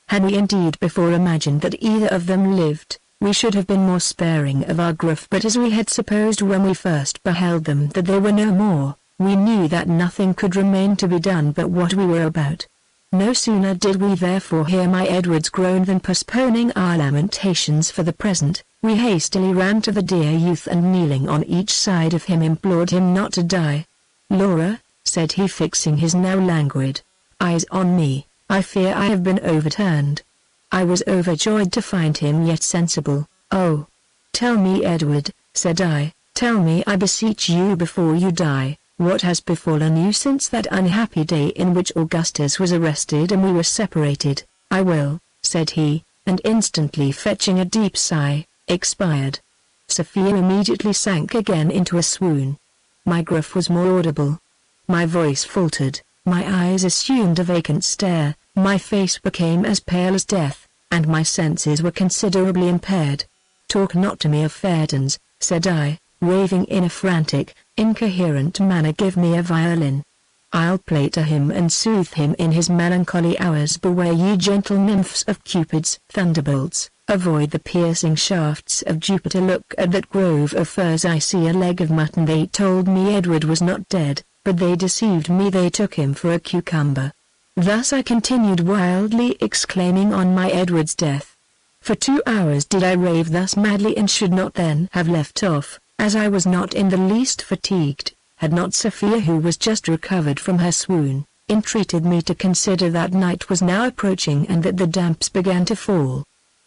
Had we indeed before imagined that either of them lived, we should have been more sparing of our grief, but as we had supposed when we first beheld them that they were no more, we knew that nothing could remain to be done but what we were about. No sooner did we therefore hear my Edward's groan than, postponing our lamentations for the present, we hastily ran to the dear youth and kneeling on each side of him implored him not to die. "Laura," said he, fixing his now languid eyes on me, "I fear I have been overturned." I was overjoyed to find him yet sensible. "Oh, tell me, Edward," said I, "tell me, I beseech you, before you die, what has befallen you since that unhappy day in which Augustus was arrested and we were separated." "I will," said he, and instantly fetching a deep sigh, expired. Sophia immediately sank again into a swoon. My grief was more audible. My voice faltered, my eyes assumed a vacant stare, my face became as pale as death, and my senses were considerably impaired. "Talk not to me of phaetons," said I, raving in a frantic, incoherent manner. "Give me a violin. I'll play to him and soothe him in his melancholy hours. Beware, ye gentle nymphs of Cupid's thunderbolts, avoid the piercing shafts of Jupiter. Look at that grove of firs. I see a leg of mutton. They told me Edward was not dead, but they deceived me. They took him for a cucumber." Thus I continued wildly exclaiming on my Edward's death. For 2 hours did I rave thus madly, and should not then have left off, as I was not in the least fatigued, had not Sophia, who was just recovered from her swoon, entreated me to consider that night was now approaching and that the damps began to fall.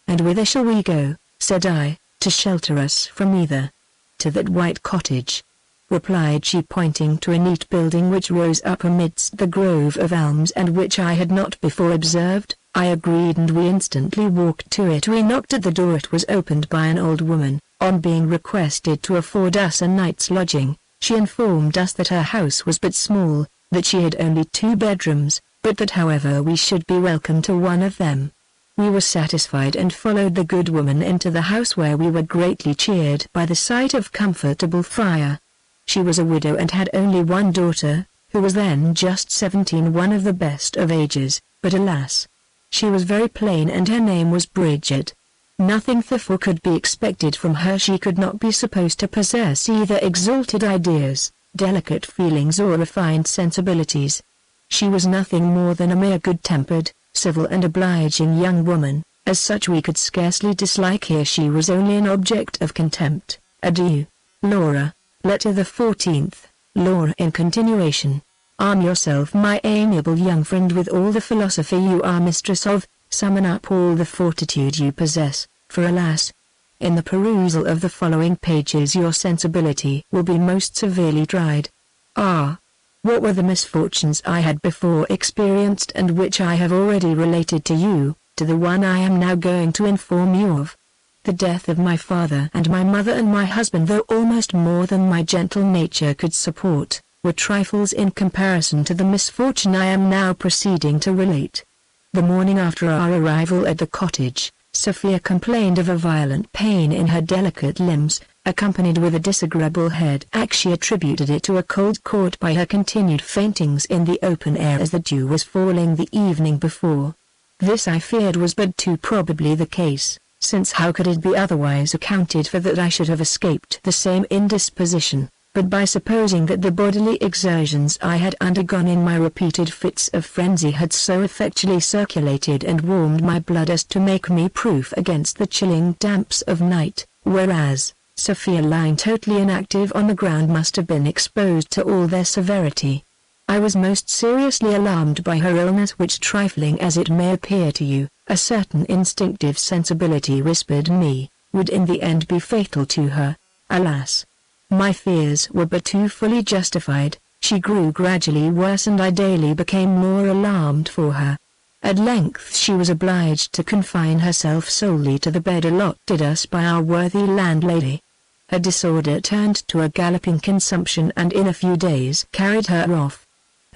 "And whither shall we go?" said I, "to shelter us from either?" "To that white cottage," replied she, pointing to a neat building which rose up amidst the grove of elms and which I had not before observed. I agreed, and we instantly walked to it. We knocked at the door. It was opened by an old woman. On being requested to afford us a night's lodging, she informed us that her house was but small, that she had only 2 bedrooms, but that however we should be welcome to one of them. We were satisfied and followed the good woman into the house, where we were greatly cheered by the sight of comfortable fire. She was a widow and had only one daughter, who was then just 17, one of the best of ages, but alas! She was very plain, and her name was Bridget. Nothing therefore could be expected from her. She could not be supposed to possess either exalted ideas, delicate feelings, or refined sensibilities. She was nothing more than a mere good-tempered, civil and obliging young woman. As such we could scarcely dislike her. She was only an object of contempt. Adieu, Laura. Letter the 14th. Laura, in continuation. Arm yourself, my amiable young friend, with all the philosophy you are mistress of. Summon up all the fortitude you possess, for alas! in the perusal of the following pages your sensibility will be most severely tried. Ah! what were the misfortunes I had before experienced, and which I have already related to you, to the one I am now going to inform you of. The death of my father and my mother and my husband, though almost more than my gentle nature could support, were trifles in comparison to the misfortune I am now proceeding to relate. The morning after our arrival at the cottage, Sophia complained of a violent pain in her delicate limbs, accompanied with a disagreeable headache. She attributed it to a cold caught by her continued faintings in the open air as the dew was falling the evening before. This I feared was but too probably the case, since how could it be otherwise accounted for that I should have escaped the same indisposition, but by supposing that the bodily exertions I had undergone in my repeated fits of frenzy had so effectually circulated and warmed my blood as to make me proof against the chilling damps of night, whereas Sophia, lying totally inactive on the ground, must have been exposed to all their severity. I was most seriously alarmed by her illness, which, trifling as it may appear to you, a certain instinctive sensibility whispered me, would in the end be fatal to her. Alas! my fears were but too fully justified. She grew gradually worse, and I daily became more alarmed for her. At length she was obliged to confine herself solely to the bed allotted us by our worthy landlady. Her disorder turned to a galloping consumption, and in a few days carried her off.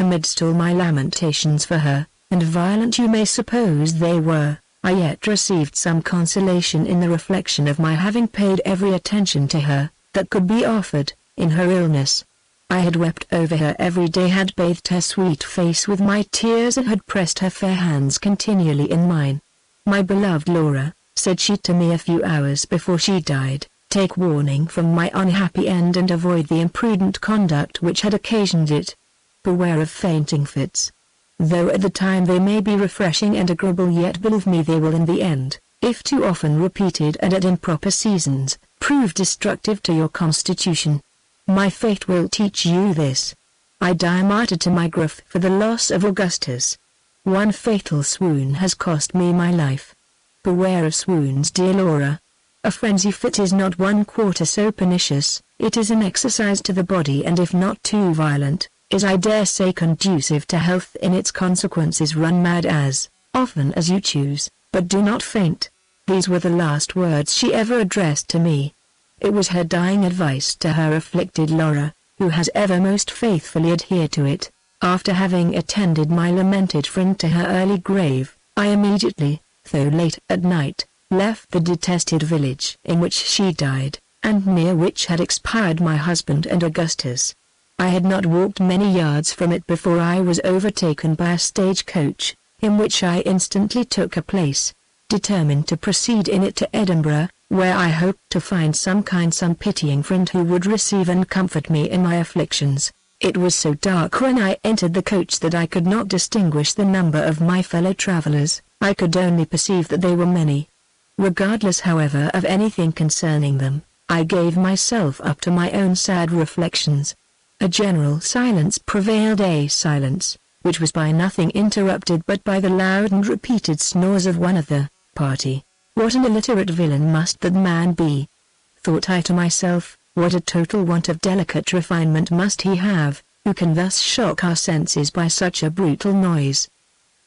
Amidst all my lamentations for her, and violent you may suppose they were, I yet received some consolation in the reflection of my having paid every attention to her that could be offered, in her illness. I had wept over her every day, had bathed her sweet face with my tears, and had pressed her fair hands continually in mine. "My beloved Laura," said she to me a few hours before she died, "take warning from my unhappy end and avoid the imprudent conduct which had occasioned it. Beware of fainting fits. Though at the time they may be refreshing and agreeable, yet believe me they will in the end, if too often repeated and at improper seasons, prove destructive to your constitution. My fate will teach you this. I die martyred to my grief for the loss of Augustus. One fatal swoon has cost me my life. Beware of swoons, dear Laura. A frenzy fit is not 1/4 so pernicious. It is an exercise to the body, and if not too violent, is I dare say conducive to health in its consequences. Run mad as often as you choose, but do not faint." These were the last words she ever addressed to me. It was her dying advice to her afflicted Laura, who has ever most faithfully adhered to it. After having attended my lamented friend to her early grave, I immediately, though late at night, left the detested village in which she died, and near which had expired my husband and Augustus. I had not walked many yards from it before I was overtaken by a stage-coach, in which I instantly took a place, determined to proceed in it to Edinburgh, where I hoped to find some kind, some pitying friend who would receive and comfort me in my afflictions. It was so dark when I entered the coach that I could not distinguish the number of my fellow travelers. I could only perceive that they were many. Regardless however of anything concerning them, I gave myself up to my own sad reflections. A general silence prevailed, a silence which was by nothing interrupted but by the loud and repeated snores of one of the party. What an illiterate villain must that man be! Thought I to myself, what a total want of delicate refinement must he have, who can thus shock our senses by such a brutal noise.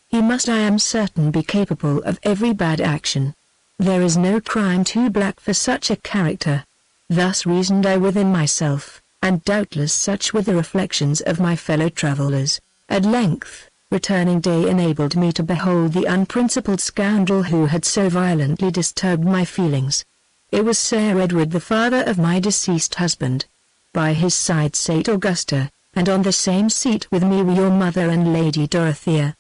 He must, I am certain, be capable of every bad action. There is no crime too black for such a character. Thus reasoned I within myself, and doubtless such were the reflections of my fellow travellers. At length, returning day enabled me to behold the unprincipled scoundrel who had so violently disturbed my feelings. It was Sir Edward, the father of my deceased husband. By his side sate Augusta, and on the same seat with me were your mother and Lady Dorothea.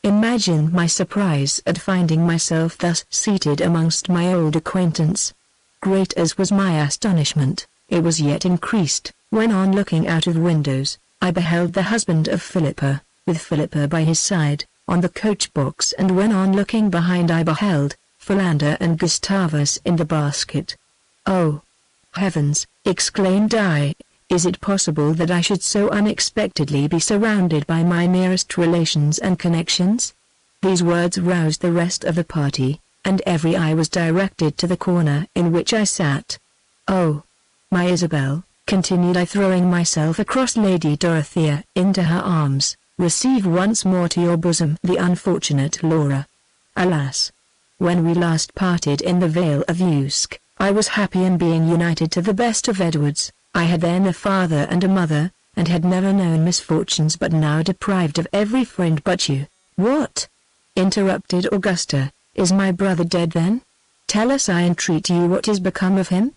Imagine my surprise at finding myself thus seated amongst my old acquaintance. Great as was my astonishment, it was yet increased, when on looking out of windows, I beheld the husband of Philippa, with Philippa by his side, on the coach-box, and when on looking behind I beheld Philander and Gustavus in the basket. "Oh, heavens!" exclaimed I, "is it possible that I should so unexpectedly be surrounded by my nearest relations and connections?" These words roused the rest of the party, and every eye was directed to the corner in which I sat. "Oh, my Isabel," continued I, throwing myself across Lady Dorothea into her arms, "receive once more to your bosom the unfortunate Laura. Alas! When we last parted in the Vale of Usk, I was happy in being united to the best of Edwards. I had then a father and a mother, and had never known misfortunes, but now deprived of every friend but you." "What?" interrupted Augusta, "is my brother dead then? Tell us, I entreat you, what is become of him?"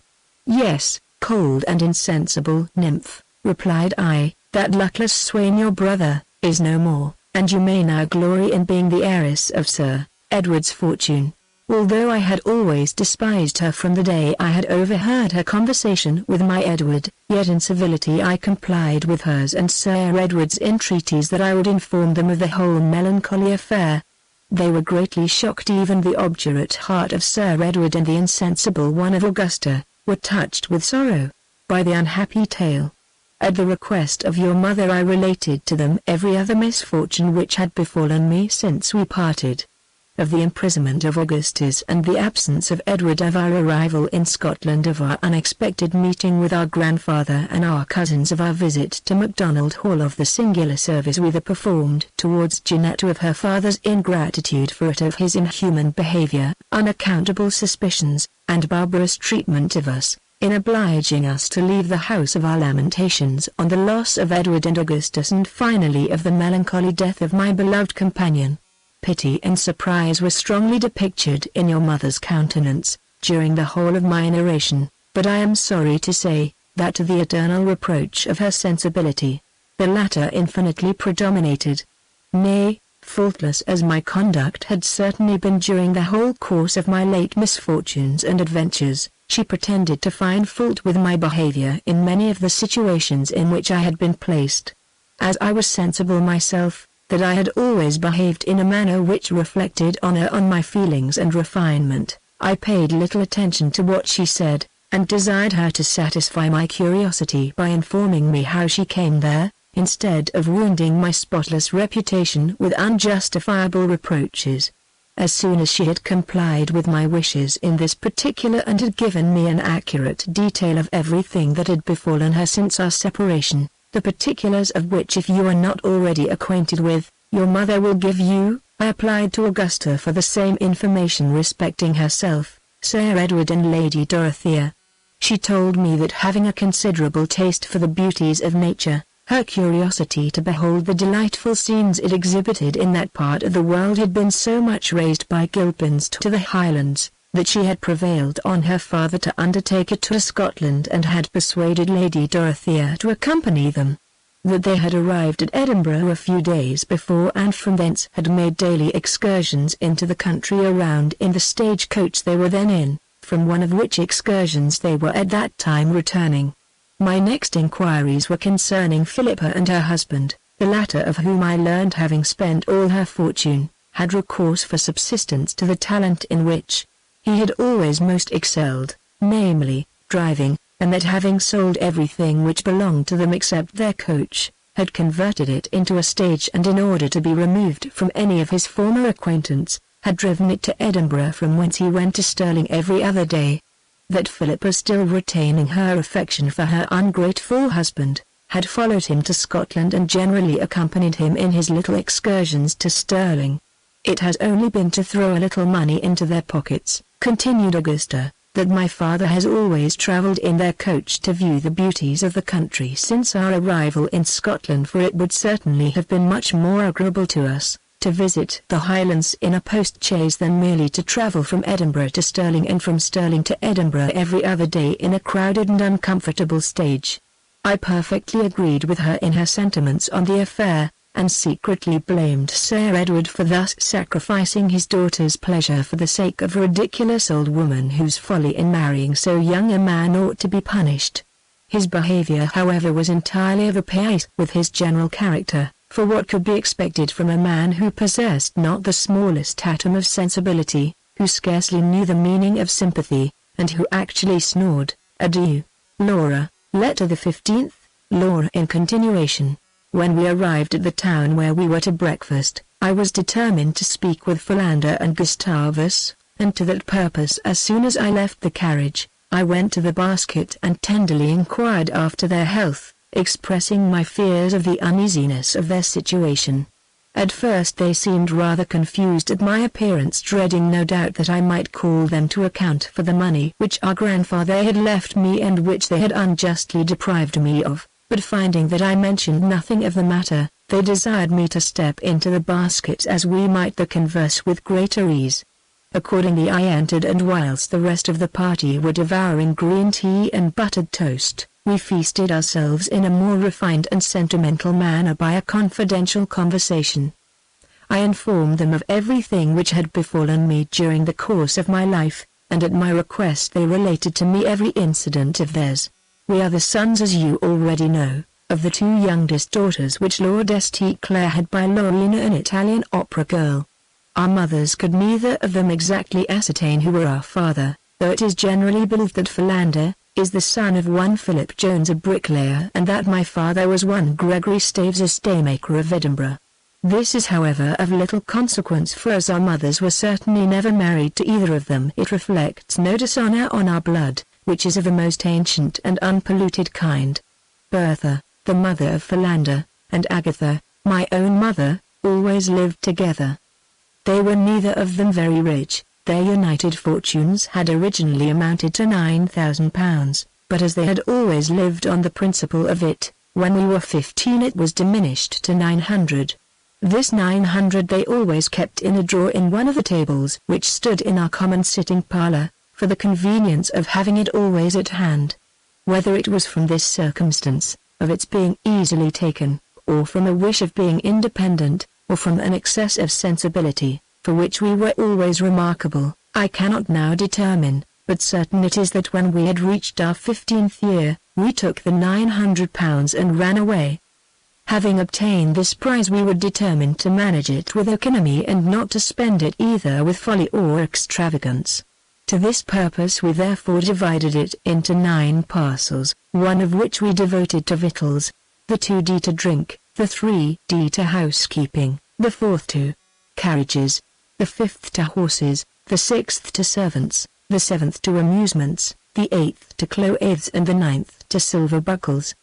"Yes, cold and insensible nymph," replied I, "that luckless swain your brother is no more, and you may now glory in being the heiress of Sir Edward's fortune." Although I had always despised her from the day I had overheard her conversation with my Edward, yet in civility I complied with hers and Sir Edward's entreaties that I would inform them of the whole melancholy affair. They were greatly shocked. Even the obdurate heart of Sir Edward and the insensible one of Augusta were touched with sorrow by the unhappy tale. At the request of your mother I related to them every other misfortune which had befallen me since we parted. Of the imprisonment of Augustus and the absence of Edward, of our arrival in Scotland, of our unexpected meeting with our grandfather and our cousins, of our visit to Macdonald Hall, of the singular service we there performed towards Jeanette, of her father's ingratitude for it, of his inhuman behavior, unaccountable suspicions, and barbarous treatment of us, in obliging us to leave the house, of our lamentations on the loss of Edward and Augustus, and finally of the melancholy death of my beloved companion. Pity and surprise were strongly depictured in your mother's countenance during the whole of my narration, but I am sorry to say that to the eternal reproach of her sensibility, the latter infinitely predominated. Nay, faultless as my conduct had certainly been during the whole course of my late misfortunes and adventures, she pretended to find fault with my behavior in many of the situations in which I had been placed. As I was sensible myself that I had always behaved in a manner which reflected honor on my feelings and refinement, I paid little attention to what she said, and desired her to satisfy my curiosity by informing me how she came there, instead of wounding my spotless reputation with unjustifiable reproaches. As soon as she had complied with my wishes in this particular and had given me an accurate detail of everything that had befallen her since our separation, the particulars of which, if you are not already acquainted with, your mother will give you, I applied to Augusta for the same information respecting herself, Sir Edward and Lady Dorothea. She told me that, having a considerable taste for the beauties of nature, her curiosity to behold the delightful scenes it exhibited in that part of the world had been so much raised by Gilpin's to the Highlands, that she had prevailed on her father to undertake a tour to Scotland and had persuaded Lady Dorothea to accompany them. That they had arrived at Edinburgh a few days before, and from thence had made daily excursions into the country around in the stage-coach they were then in, from one of which excursions they were at that time returning. My next inquiries were concerning Philippa and her husband, the latter of whom I learned, having spent all her fortune, had recourse for subsistence to the talent in which he had always most excelled, namely, driving, and that having sold everything which belonged to them except their coach, had converted it into a stage, and in order to be removed from any of his former acquaintance, had driven it to Edinburgh, from whence he went to Stirling every other day. That Philippa, still retaining her affection for her ungrateful husband, had followed him to Scotland and generally accompanied him in his little excursions to Stirling. It has only been to throw a little money into their pockets, continued Augusta, that my father has always travelled in their coach to view the beauties of the country since our arrival in Scotland, for it would certainly have been much more agreeable to us to visit the Highlands in a post-chaise than merely to travel from Edinburgh to Stirling and from Stirling to Edinburgh every other day in a crowded and uncomfortable stage. I perfectly agreed with her in her sentiments on the affair, and secretly blamed Sir Edward for thus sacrificing his daughter's pleasure for the sake of a ridiculous old woman whose folly in marrying so young a man ought to be punished. His behaviour, however, was entirely of a piece with his general character, for what could be expected from a man who possessed not the smallest atom of sensibility, who scarcely knew the meaning of sympathy, and who actually snored, "Adieu, Laura." Letter the 15th, Laura in continuation. When we arrived at the town where we were to breakfast, I was determined to speak with Philander and Gustavus, and to that purpose as soon as I left the carriage, I went to the basket and tenderly inquired after their health, expressing my fears of the uneasiness of their situation. At first they seemed rather confused at my appearance, dreading no doubt that I might call them to account for the money which our grandfather had left me and which they had unjustly deprived me of, but finding that I mentioned nothing of the matter, they desired me to step into the basket as we might converse with greater ease. Accordingly I entered, and whilst the rest of the party were devouring green tea and buttered toast, we feasted ourselves in a more refined and sentimental manner by a confidential conversation. I informed them of everything which had befallen me during the course of my life, and at my request they related to me every incident of theirs. We are the sons, as you already know, of the two youngest daughters which Lord St. Clair had by Lorena, an Italian opera girl. Our mothers could neither of them exactly ascertain who were our father, though it is generally believed that Philander is the son of one Philip Jones, a bricklayer, and that my father was one Gregory Staves, a staymaker of Edinburgh. This is, however, of little consequence, for as our mothers were certainly never married to either of them, it reflects no dishonour on our blood, which is of the most ancient and unpolluted kind. Bertha, the mother of Philander, and Agatha, my own mother, always lived together. They were neither of them very rich. Their united fortunes had originally amounted to £9,000, but as they had always lived on the principal of it, when we were 15 it was diminished to 900. This 900 they always kept in a drawer in one of the tables which stood in our common sitting parlour, for the convenience of having it always at hand. Whether it was from this circumstance, of its being easily taken, or from a wish of being independent, or from an excess of sensibility, for which we were always remarkable, I cannot now determine, but certain it is that when we had reached our 15th year, we took the £900 and ran away. Having obtained this prize, we were determined to manage it with economy and not to spend it either with folly or extravagance. To this purpose we therefore divided it into 9 parcels, one of which we devoted to victuals, the 2d to drink, the 3d to housekeeping, the 4th to carriages, the 5th to horses, the 6th to servants, the 7th to amusements, the 8th to clothes, and the 9th to silver buckles.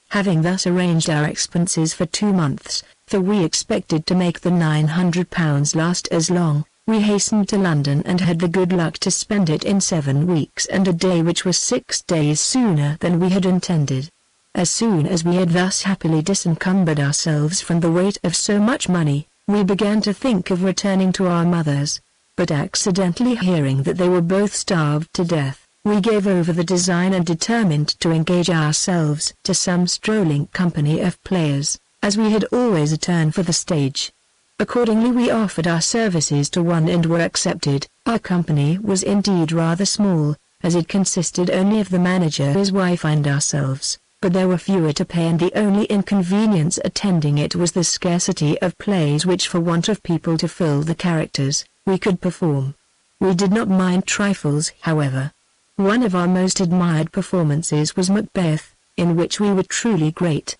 Having thus arranged our expenses for 2 months, for we expected to make the £900 last as long, we hastened to London and had the good luck to spend it in 7 weeks and a day, which was 6 days sooner than we had intended. As soon as we had thus happily disencumbered ourselves from the weight of so much money, we began to think of returning to our mothers, but accidentally hearing that they were both starved to death, we gave over the design and determined to engage ourselves to some strolling company of players, as we had always a turn for the stage. Accordingly we offered our services to one and were accepted. Our company was indeed rather small, as it consisted only of the manager, his wife, and ourselves, but there were fewer to pay, and the only inconvenience attending it was the scarcity of plays which, for want of people to fill the characters, we could perform. We did not mind trifles, however. One of our most admired performances was Macbeth, in which we were truly great.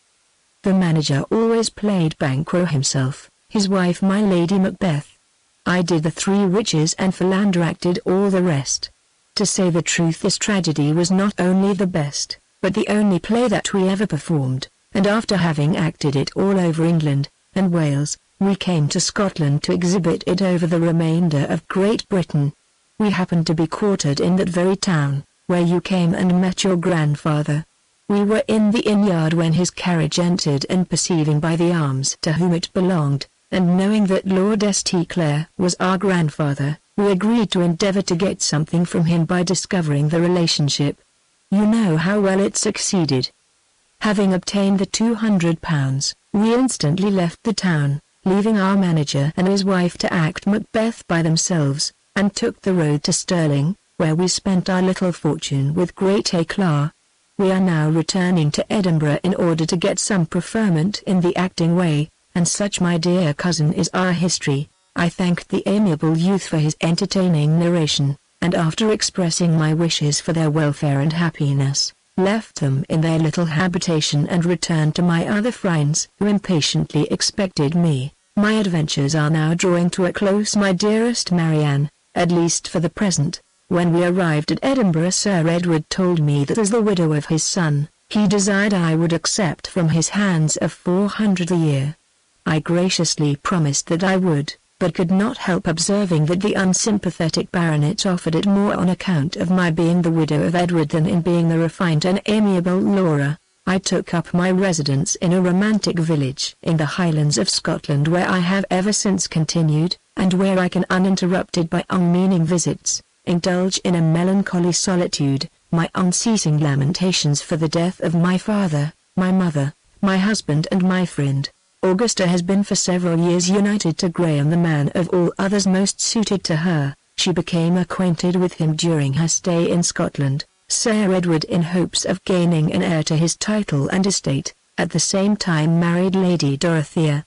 The manager always played Banquo himself, his wife my Lady Macbeth. I did the three witches and Philander acted all the rest. To say the truth, this tragedy was not only the best, but the only play that we ever performed, and after having acted it all over England and Wales, we came to Scotland to exhibit it over the remainder of Great Britain. We happened to be quartered in that very town, where you came and met your grandfather. We were in the inn-yard when his carriage entered, and perceiving by the arms to whom it belonged, and knowing that Lord St. Clair was our grandfather, we agreed to endeavour to get something from him by discovering the relationship. You know how well it succeeded. Having obtained the £200, we instantly left the town, leaving our manager and his wife to act Macbeth by themselves, and took the road to Stirling, where we spent our little fortune with great éclat. We are now returning to Edinburgh in order to get some preferment in the acting way, and such, my dear cousin, is our history. I thanked the amiable youth for his entertaining narration, and after expressing my wishes for their welfare and happiness, left them in their little habitation and returned to my other friends, who impatiently expected me. My adventures are now drawing to a close, my dearest Marianne, at least for the present. When we arrived at Edinburgh, Sir Edward told me that as the widow of his son, he desired I would accept from his hands of 400 a year. I graciously promised that I would, but could not help observing that the unsympathetic baronet offered it more on account of my being the widow of Edward than in being the refined and amiable Laura. I took up my residence in a romantic village in the Highlands of Scotland, where I have ever since continued, and where I can, uninterrupted by unmeaning visits, indulge in a melancholy solitude, my unceasing lamentations for the death of my father, my mother, my husband and my friend. Augusta has been for several years united to Graham, the man of all others most suited to her. She became acquainted with him during her stay in Scotland, Sir Edward, in hopes of gaining an heir to his title and estate, at the same time married Lady Dorothea.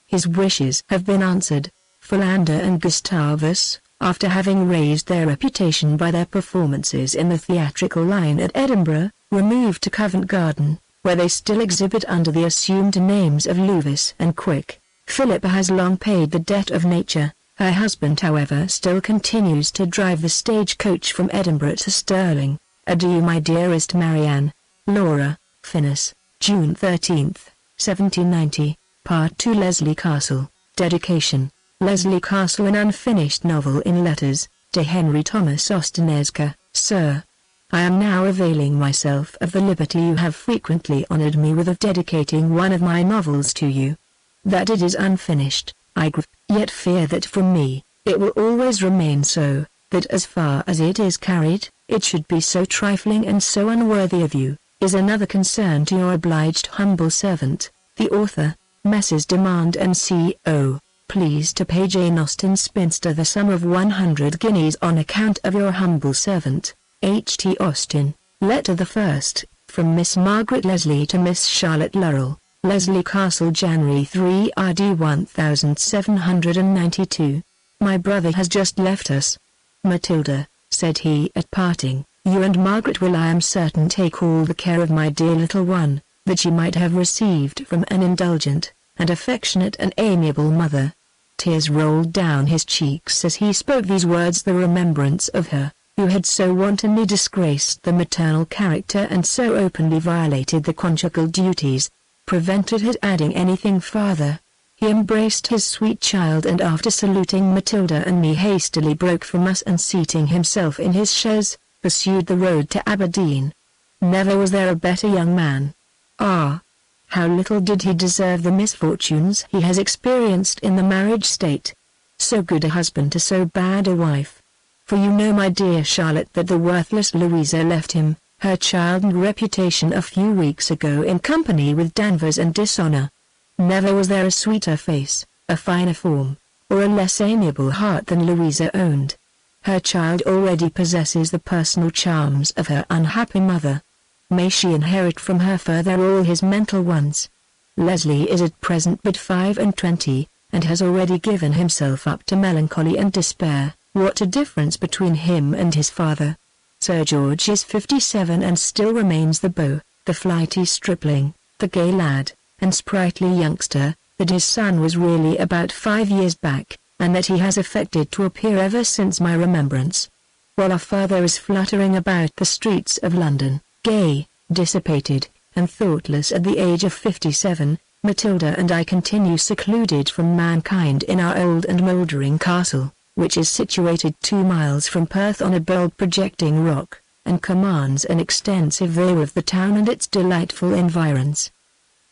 His wishes have been answered. Philander and Gustavus, after having raised their reputation by their performances in the theatrical line at Edinburgh, removed to Covent Garden, where they still exhibit under the assumed names of Luvis and Quick. Philippa has long paid the debt of nature. Her husband, however, still continues to drive the stage-coach from Edinburgh to Stirling. Adieu, my dearest Marianne. Laura, Finnis, June 13, 1790. Part 2. Leslie Castle. Dedication. Leslie Castle, an unfinished novel in letters, to Henry Thomas Austen, Esq., Sir. I am now availing myself of the liberty you have frequently honoured me with of dedicating one of my novels to you. That it is unfinished, I grieve, yet fear that from me, it will always remain so, that as far as it is carried, it should be so trifling and so unworthy of you, is another concern to your obliged humble servant, the author, Messrs. Demand and C.O. Please to pay Jane Austen spinster the sum of 100 guineas on account of your humble servant, H.T. Austen. Letter the first, from Miss Margaret Leslie to Miss Charlotte Lurrell. Leslie Castle, January 3 RD 1792. My brother has just left us. Matilda, said he at parting, you and Margaret will, I am certain, take all the care of my dear little one, that she might have received from an indulgent, and affectionate and amiable mother. Tears rolled down his cheeks as he spoke these words. The remembrance of her, who had so wantonly disgraced the maternal character and so openly violated the conjugal duties, prevented his adding anything farther. He embraced his sweet child, and after saluting Matilda and me, hastily broke from us, and seating himself in his chaise, pursued the road to Aberdeen. Never was there a better young man. Ah! How little did he deserve the misfortunes he has experienced in the marriage state. So good a husband to so bad a wife. For you know, my dear Charlotte, that the worthless Louisa left him, her child and reputation, a few weeks ago in company with Danvers and dishonour. Never was there a sweeter face, a finer form, or a less amiable heart than Louisa owned. Her child already possesses the personal charms of her unhappy mother. May she inherit from her further all his mental ones. Leslie is at present but 25, and has already given himself up to melancholy and despair. What a difference between him and his father. Sir George is 57 and still remains the beau, the flighty stripling, the gay lad, and sprightly youngster, that his son was really about 5 years back, and that he has affected to appear ever since my remembrance. While our father is fluttering about the streets of London, gay, dissipated, and thoughtless at the age of 57, Matilda and I continue secluded from mankind in our old and mouldering castle, which is situated 2 miles from Perth on a bold projecting rock, and commands an extensive view of the town and its delightful environs.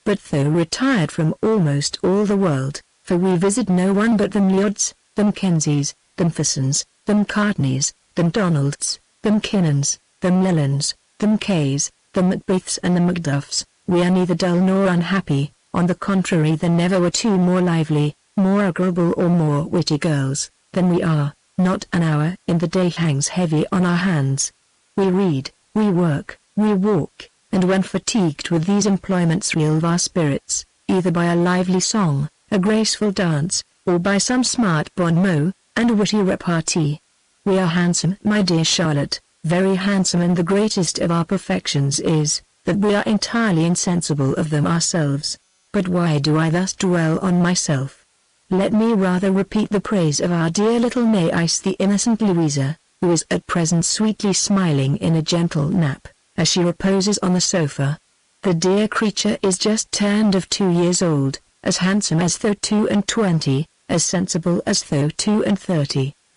But though retired from almost all the world, for we visit no one but them Lloyds, them Kensies, them Thissons, them Cartneys, them Donalds, them Kinnans, them Lellans, them Kays, them Macbeths and the Macduffs, we are neither dull nor unhappy. On the contrary, there never were 2 more lively, more agreeable or more witty girls, than we are. Not an hour in the day hangs heavy on our hands. We read, we work, we walk, and when fatigued with these employments relieve our spirits, either by a lively song, a graceful dance, or by some smart bon mot, and a witty repartee. We are handsome, my dear Charlotte, very handsome, and the greatest of our perfections is, that we are entirely insensible of them ourselves. But why do I thus dwell on myself? Let me rather repeat the praise of our dear little Nais, the innocent Louisa, who is at present sweetly smiling in a gentle nap, as she reposes on the sofa. The dear creature is just turned of 2 years old, as handsome as though 22, as sensible as though 32,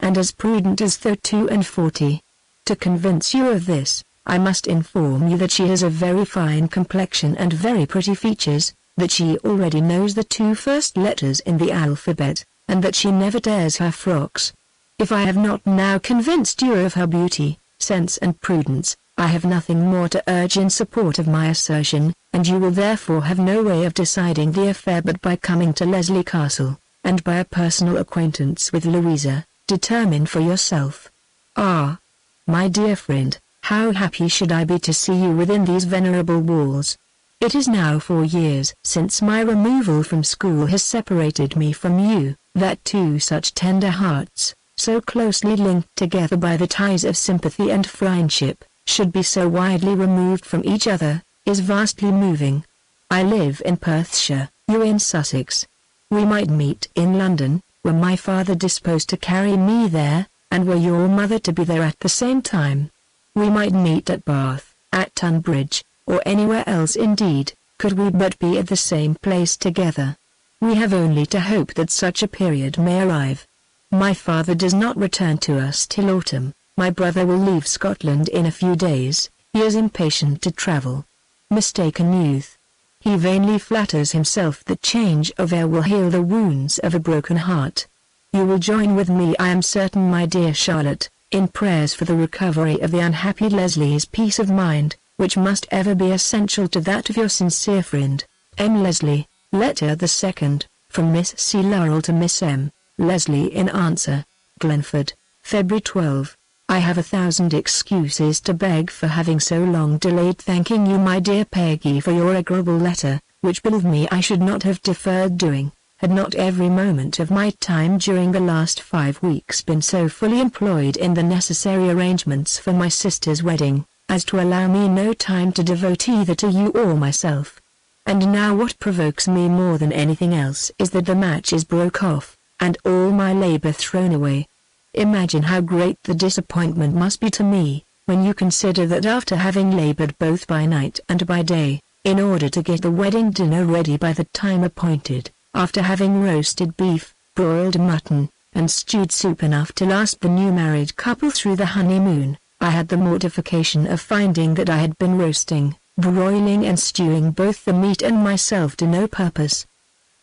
and as prudent as though 42. To convince you of this, I must inform you that she has a very fine complexion and very pretty features, that she already knows the 2 first letters in the alphabet, and that she never tears her frocks. If I have not now convinced you of her beauty, sense and prudence, I have nothing more to urge in support of my assertion, and you will therefore have no way of deciding the affair but by coming to Leslie Castle, and by a personal acquaintance with Louisa, determine for yourself. Ah, my dear friend, how happy should I be to see you within these venerable walls. It is now 4 years since my removal from school has separated me from you, that 2 such tender hearts, so closely linked together by the ties of sympathy and friendship, should be so widely removed from each other, is vastly moving. I live in Perthshire, you in Sussex. We might meet in London, were my father disposed to carry me there, and were your mother to be there at the same time. We might meet at Bath, at Tunbridge, or anywhere else indeed, could we but be at the same place together. We have only to hope that such a period may arrive. My father does not return to us till autumn, my brother will leave Scotland in a few days, he is impatient to travel. Mistaken youth. He vainly flatters himself that change of air will heal the wounds of a broken heart. You will join with me, I am certain, my dear Charlotte, in prayers for the recovery of the unhappy Leslie's peace of mind, which must ever be essential to that of your sincere friend, M. Leslie. Letter the 2nd, from Miss C. Laurel to Miss M. Leslie in answer. Glenford, February 12. I have 1,000 excuses to beg for having so long delayed thanking you, my dear Peggy, for your agreeable letter, which believe me I should not have deferred doing, had not every moment of my time during the last 5 weeks been so fully employed in the necessary arrangements for my sister's wedding, as to allow me no time to devote either to you or myself. And now what provokes me more than anything else is that the match is broke off, and all my labor thrown away. Imagine how great the disappointment must be to me, when you consider that after having labored both by night and by day, in order to get the wedding dinner ready by the time appointed, after having roasted beef, broiled mutton, and stewed soup enough to last the new married couple through the honeymoon, I had the mortification of finding that I had been roasting, broiling and stewing both the meat and myself to no purpose.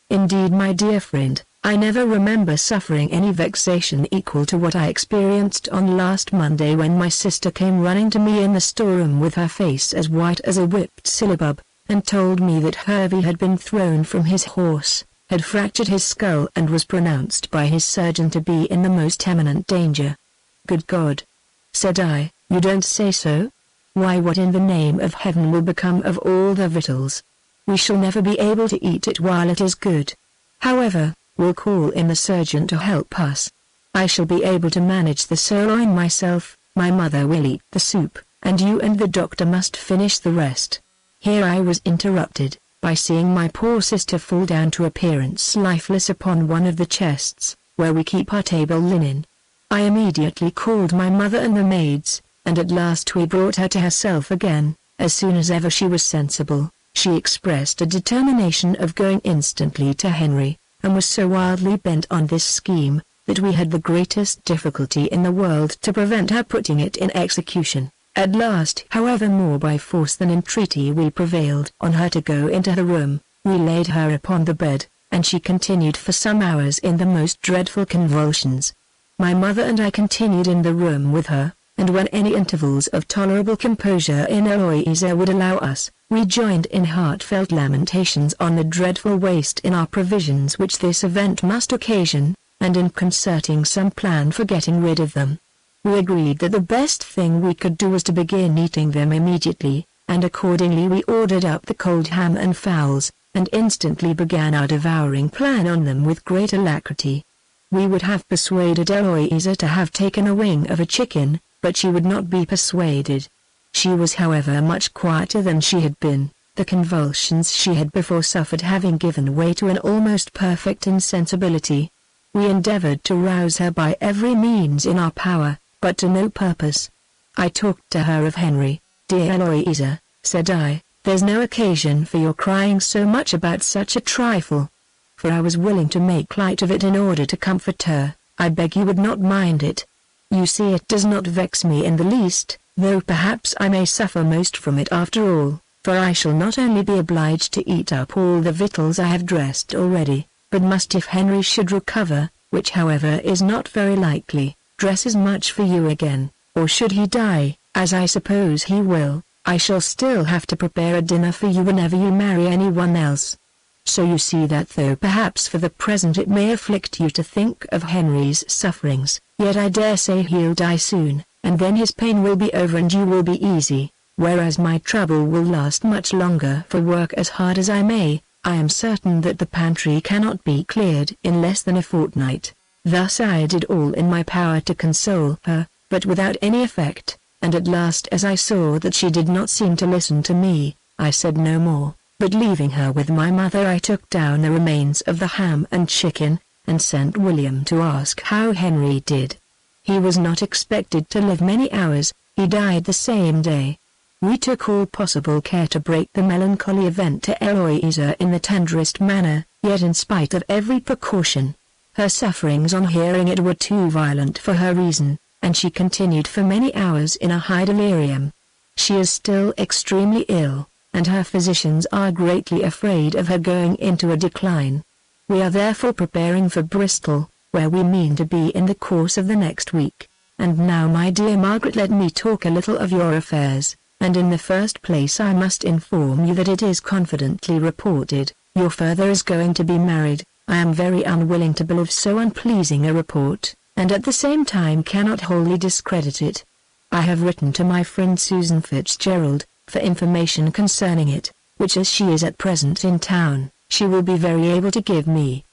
Indeed, my dear friend, I never remember suffering any vexation equal to what I experienced on last Monday when my sister came running to me in the storeroom with her face as white as a whipped syllabub, and told me that Hervey had been thrown from his horse, had fractured his skull and was pronounced by his surgeon to be in the most imminent danger. Good God! Said I, you don't say so? Why, what in the name of heaven will become of all the victuals? We shall never be able to eat it while it is good. However, we'll call in the surgeon to help us. I shall be able to manage the sirloin myself, my mother will eat the soup, and you and the doctor must finish the rest." Here I was interrupted by seeing my poor sister fall down to appearance lifeless upon one of the chests, where we keep our table linen. I immediately called my mother and the maids, and at last we brought her to herself again. As soon as ever she was sensible, she expressed a determination of going instantly to Henry, and was so wildly bent on this scheme, that we had the greatest difficulty in the world to prevent her putting it in execution. At last, however, more by force than entreaty, we prevailed on her to go into her room. We laid her upon the bed, and she continued for some hours in the most dreadful convulsions. My mother and I continued in the room with her, and when any intervals of tolerable composure in Eloisa would allow us, we joined in heartfelt lamentations on the dreadful waste in our provisions which this event must occasion, and in concerting some plan for getting rid of them. We agreed that the best thing we could do was to begin eating them immediately, and accordingly we ordered up the cold ham and fowls, and instantly began our devouring plan on them with great alacrity. We would have persuaded Eloisa to have taken a wing of a chicken, but she would not be persuaded. She was however much quieter than she had been, the convulsions she had before suffered having given way to an almost perfect insensibility. We endeavored to rouse her by every means in our power, but to no purpose. I talked to her of Henry. "Dear Eloisa," said I, "there's no occasion for your crying so much about such a trifle." For I was willing to make light of it in order to comfort her. "I beg you would not mind it. You see it does not vex me in the least, though perhaps I may suffer most from it after all, for I shall not only be obliged to eat up all the victuals I have dressed already, but must, if Henry should recover, which however is not very likely, dress as much for you again, or should he die, as I suppose he will, I shall still have to prepare a dinner for you whenever you marry anyone else. So you see that though perhaps for the present it may afflict you to think of Henry's sufferings, yet I dare say he'll die soon, and then his pain will be over and you will be easy, whereas my trouble will last much longer, for work as hard as I may, I am certain that the pantry cannot be cleared in less than a fortnight." Thus I did all in my power to console her, but without any effect, and at last as I saw that she did not seem to listen to me, I said no more, but leaving her with my mother I took down the remains of the ham and chicken, and sent William to ask how Henry did. He was not expected to live many hours, he died the same day. We took all possible care to break the melancholy event to Eloisa in the tenderest manner, yet in spite of every precaution, her sufferings on hearing it were too violent for her reason, and she continued for many hours in a high delirium. She is still extremely ill, and her physicians are greatly afraid of her going into a decline. We are therefore preparing for Bristol, where we mean to be in the course of the next week. And now, my dear Margaret, let me talk a little of your affairs, and in the first place I must inform you that it is confidently reported, your father is going to be married. I am very unwilling to believe so unpleasing a report, and at the same time cannot wholly discredit it. I have written to my friend Susan Fitzgerald, for information concerning it, which as she is at present in town, she will be very able to give me.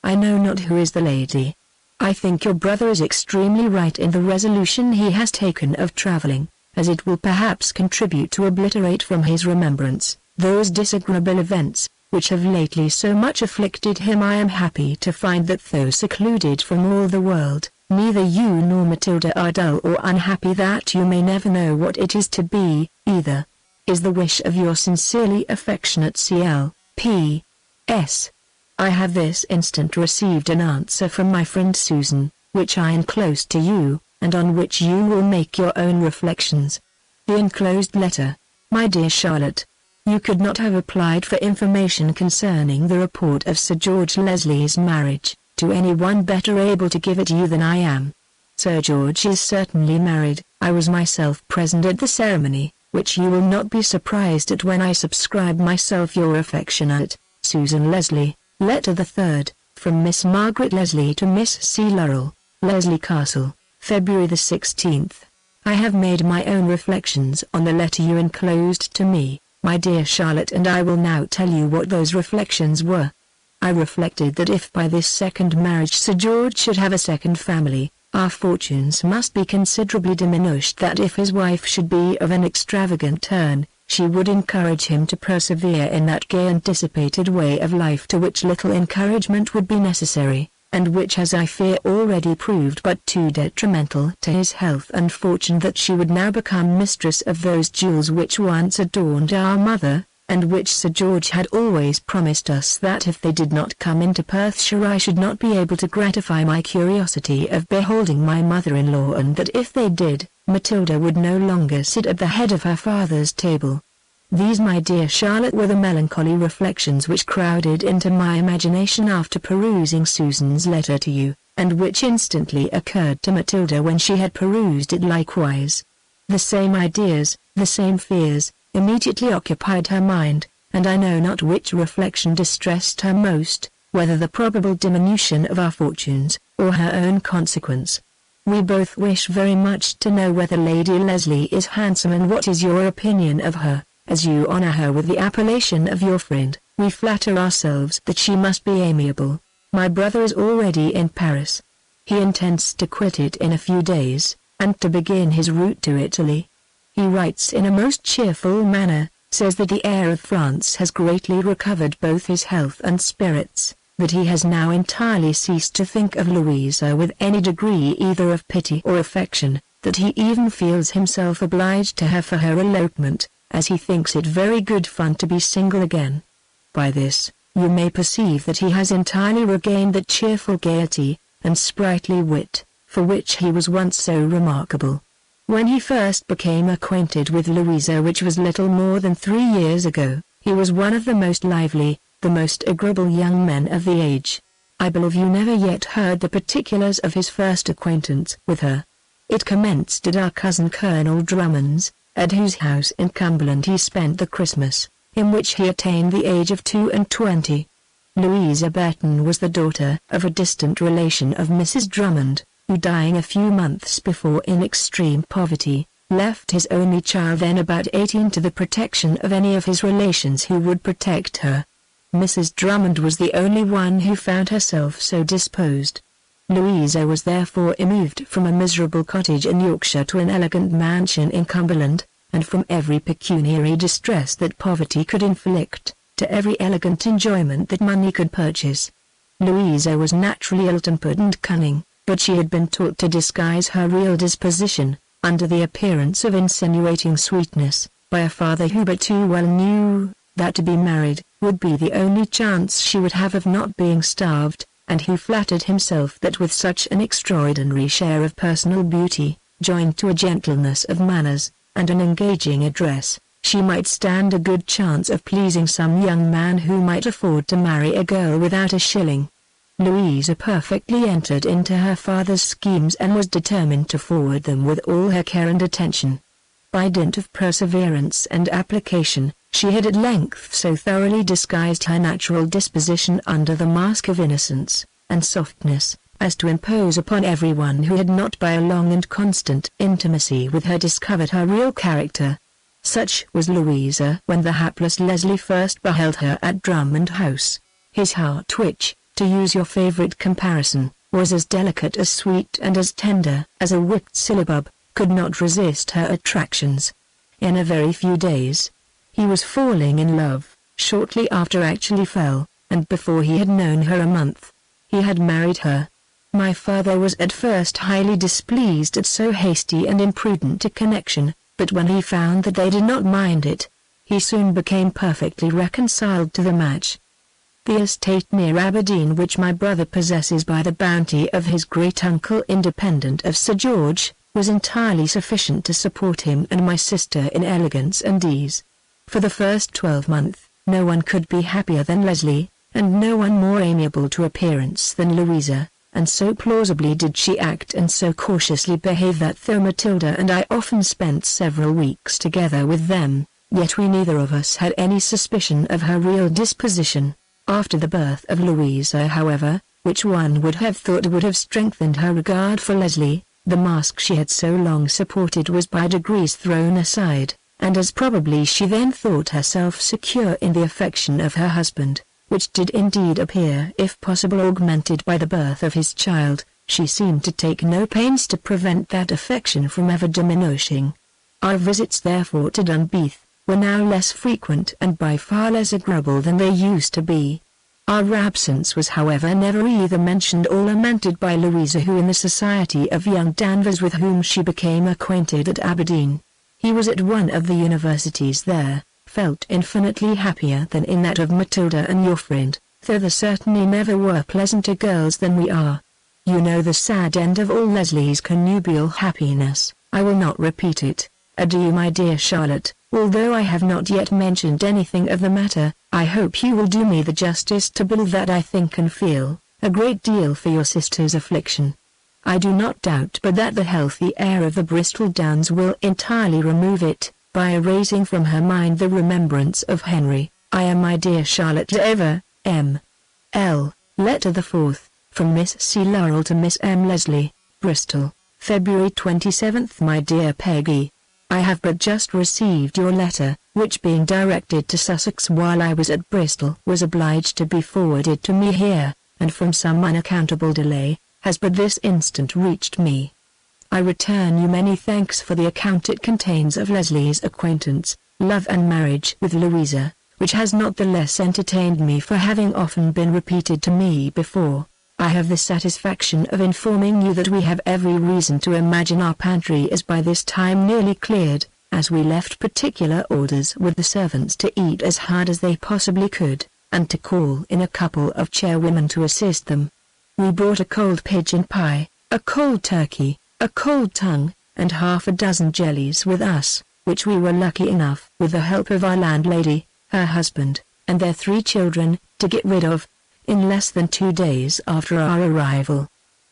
I know not who is the lady. I think your brother is extremely right in the resolution he has taken of travelling, as it will perhaps contribute to obliterate from his remembrance those disagreeable events, which have lately so much afflicted him. I am happy to find that though secluded from all the world, neither you nor Matilda are dull or unhappy. That you may never know what it is to be, either, is the wish of your sincerely affectionate C.L. P. S. I have this instant received an answer from my friend Susan, which I enclose to you, and on which you will make your own reflections. The enclosed letter. My dear Charlotte, you could not have applied for information concerning the report of Sir George Leslie's marriage, to any one better able to give it you than I am. Sir George is certainly married. I was myself present at the ceremony, which you will not be surprised at when I subscribe myself your affectionate, Susan Leslie. Letter the 3rd, from Miss Margaret Leslie to Miss C. Laurel, Leslie Castle, February the 16th. I have made my own reflections on the letter you enclosed to me, my dear Charlotte, and I will now tell you what those reflections were. I reflected that if by this second marriage Sir George should have a second family, our fortunes must be considerably diminished, that if his wife should be of an extravagant turn, she would encourage him to persevere in that gay and dissipated way of life to which little encouragement would be necessary, and which has I fear already proved but too detrimental to his health and fortune, that she would now become mistress of those jewels which once adorned our mother, and which Sir George had always promised us that if they did not come into Perthshire I should not be able to gratify my curiosity of beholding my mother-in-law, and that if they did, Matilda would no longer sit at the head of her father's table. These, my dear Charlotte, were the melancholy reflections which crowded into my imagination after perusing Susan's letter to you, and which instantly occurred to Matilda when she had perused it likewise. The same ideas, the same fears, immediately occupied her mind, and I know not which reflection distressed her most, whether the probable diminution of our fortunes, or her own consequence. We both wish very much to know whether Lady Leslie is handsome, and what is your opinion of her. As you honor her with the appellation of your friend, we flatter ourselves that she must be amiable. My brother is already in Paris. He intends to quit it in a few days, and to begin his route to Italy. He writes in a most cheerful manner, says that the air of France has greatly recovered both his health and spirits, that he has now entirely ceased to think of Louisa with any degree either of pity or affection, that he even feels himself obliged to her for her elopement, as he thinks it very good fun to be single again. By this, you may perceive that he has entirely regained that cheerful gaiety, and sprightly wit, for which he was once so remarkable. When he first became acquainted with Louisa, which was little more than 3 years ago, he was one of the most lively, the most agreeable young men of the age. I believe you never yet heard the particulars of his first acquaintance with her. It commenced at our cousin Colonel Drummond's, at whose house in Cumberland he spent the Christmas, in which he attained the age of 22. Louisa Burton was the daughter of a distant relation of Mrs. Drummond, who, dying a few months before in extreme poverty, left his only child, then about 18, to the protection of any of his relations who would protect her. Mrs. Drummond was the only one who found herself so disposed. Louisa was therefore removed from a miserable cottage in Yorkshire to an elegant mansion in Cumberland, and from every pecuniary distress that poverty could inflict, to every elegant enjoyment that money could purchase. Louisa was naturally ill-tempered and cunning, but she had been taught to disguise her real disposition, under the appearance of insinuating sweetness, by a father who but too well knew that to be married would be the only chance she would have of not being starved, and who flattered himself that with such an extraordinary share of personal beauty, joined to a gentleness of manners, and an engaging address, she might stand a good chance of pleasing some young man who might afford to marry a girl without a shilling. Louisa perfectly entered into her father's schemes and was determined to forward them with all her care and attention. By dint of perseverance and application, she had at length so thoroughly disguised her natural disposition under the mask of innocence and softness, as to impose upon everyone who had not by a long and constant intimacy with her discovered her real character. Such was Louisa when the hapless Leslie first beheld her at Drummond House. His heart, which, to use your favorite comparison, was as delicate, as sweet, and as tender as a whipped syllabub, could not resist her attractions. In a very few days, he was falling in love. Shortly after actually fell, and before he had known her a month, he had married her. My father was at first highly displeased at so hasty and imprudent a connection, but when he found that they did not mind it, he soon became perfectly reconciled to the match. The estate near Aberdeen, which my brother possesses by the bounty of his great-uncle independent of Sir George, was entirely sufficient to support him and my sister in elegance and ease. For the first 12 months, no one could be happier than Leslie, and no one more amiable to appearance than Louisa, and so plausibly did she act and so cautiously behave that though Matilda and I often spent several weeks together with them, yet we neither of us had any suspicion of her real disposition. After the birth of Louisa, however, which one would have thought would have strengthened her regard for Leslie, the mask she had so long supported was by degrees thrown aside, and as probably she then thought herself secure in the affection of her husband, which did indeed appear if possible augmented by the birth of his child, she seemed to take no pains to prevent that affection from ever diminishing. Our visits therefore to Dunbeath were now less frequent and by far less agreeable than they used to be. Our absence was however never either mentioned or lamented by Louisa, who in the society of young Danvers with whom she became acquainted at Aberdeen, he was at one of the universities there, felt infinitely happier than in that of Matilda and your friend, though there certainly never were pleasanter girls than we are. You know the sad end of all Leslie's connubial happiness. I will not repeat it. Adieu, my dear Charlotte. Although I have not yet mentioned anything of the matter, I hope you will do me the justice to believe that I think and feel a great deal for your sister's affliction. I do not doubt but that the healthy air of the Bristol Downs will entirely remove it, by erasing from her mind the remembrance of Henry. I am, my dear Charlotte, ever, M.L. Letter the 4th, from Miss C. Laurel to Miss M. Leslie, Bristol, February 27. My dear Peggy, I have but just received your letter, which being directed to Sussex while I was at Bristol was obliged to be forwarded to me here, and from some unaccountable delay, has but this instant reached me. I return you many thanks for the account it contains of Leslie's acquaintance, love and marriage with Louisa, which has not the less entertained me for having often been repeated to me before. I have the satisfaction of informing you that we have every reason to imagine our pantry is by this time nearly cleared, as we left particular orders with the servants to eat as hard as they possibly could, and to call in a couple of chairwomen to assist them. We brought a cold pigeon pie, a cold turkey, a cold tongue, and half a dozen jellies with us, which we were lucky enough, with the help of our landlady, her husband, and their 3 children, to get rid of, in less than 2 days after our arrival.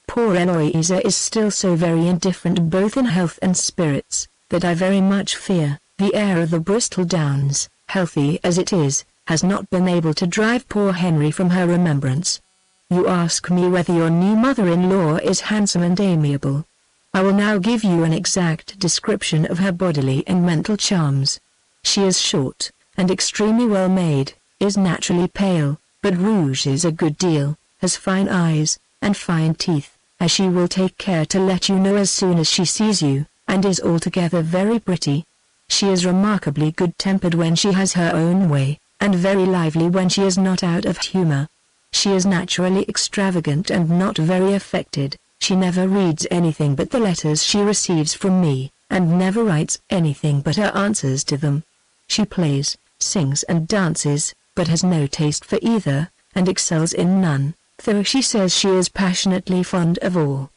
Poor Eloisa is still so very indifferent both in health and spirits, that I very much fear the air of the Bristol Downs, healthy as it is, has not been able to drive poor Henry from her remembrance. You ask me whether your new mother-in-law is handsome and amiable. I will now give you an exact description of her bodily and mental charms. She is short, and extremely well made, is naturally pale, but rouges a good deal, has fine eyes, and fine teeth, as she will take care to let you know as soon as she sees you, and is altogether very pretty. She is remarkably good-tempered when she has her own way, and very lively when she is not out of humour. She is naturally extravagant and not very affected. She never reads anything but the letters she receives from me, and never writes anything but her answers to them. She plays, sings and dances, but has no taste for either, and excels in none, though she says she is passionately fond of all.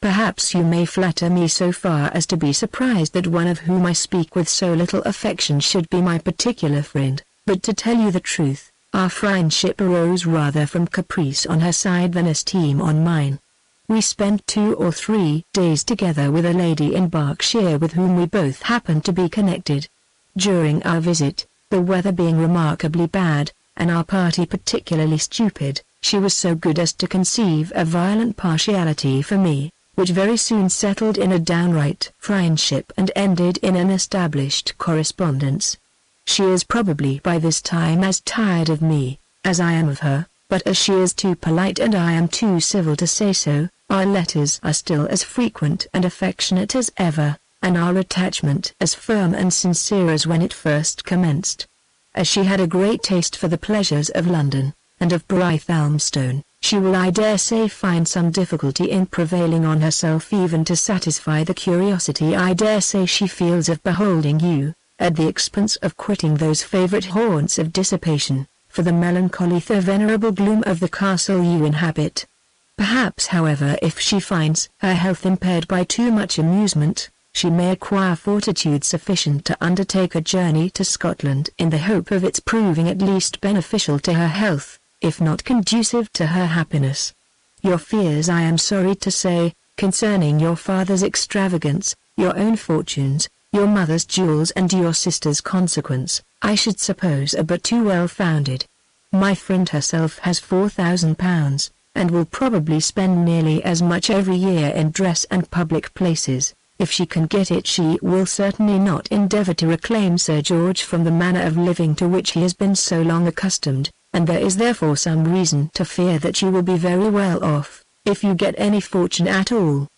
Perhaps you may flatter me so far as to be surprised that one of whom I speak with so little affection should be my particular friend, but to tell you the truth, our friendship arose rather from caprice on her side than esteem on mine. We spent 2 or 3 days together with a lady in Berkshire with whom we both happened to be connected. During our visit, the weather being remarkably bad, and our party particularly stupid, she was so good as to conceive a violent partiality for me, which very soon settled in a downright friendship and ended in an established correspondence. She is probably by this time as tired of me as I am of her, but as she is too polite and I am too civil to say so, our letters are still as frequent and affectionate as ever, and our attachment as firm and sincere as when it first commenced. As she had a great taste for the pleasures of London, and of Brighthelmstone, she will I dare say find some difficulty in prevailing on herself even to satisfy the curiosity I dare say she feels of beholding you, at the expense of quitting those favourite haunts of dissipation, for the melancholy though venerable gloom of the castle you inhabit. Perhaps however if she finds her health impaired by too much amusement, she may acquire fortitude sufficient to undertake a journey to Scotland in the hope of its proving at least beneficial to her health, if not conducive to her happiness. Your fears, I am sorry to say, concerning your father's extravagance, your own fortunes, your mother's jewels and your sister's consequence, I should suppose are but too well founded. My friend herself has £4,000, and will probably spend nearly as much every year in dress and public places. If she can get it she will certainly not endeavour to reclaim Sir George from the manner of living to which he has been so long accustomed, and there is therefore some reason to fear that you will be very well off, if you get any fortune at all.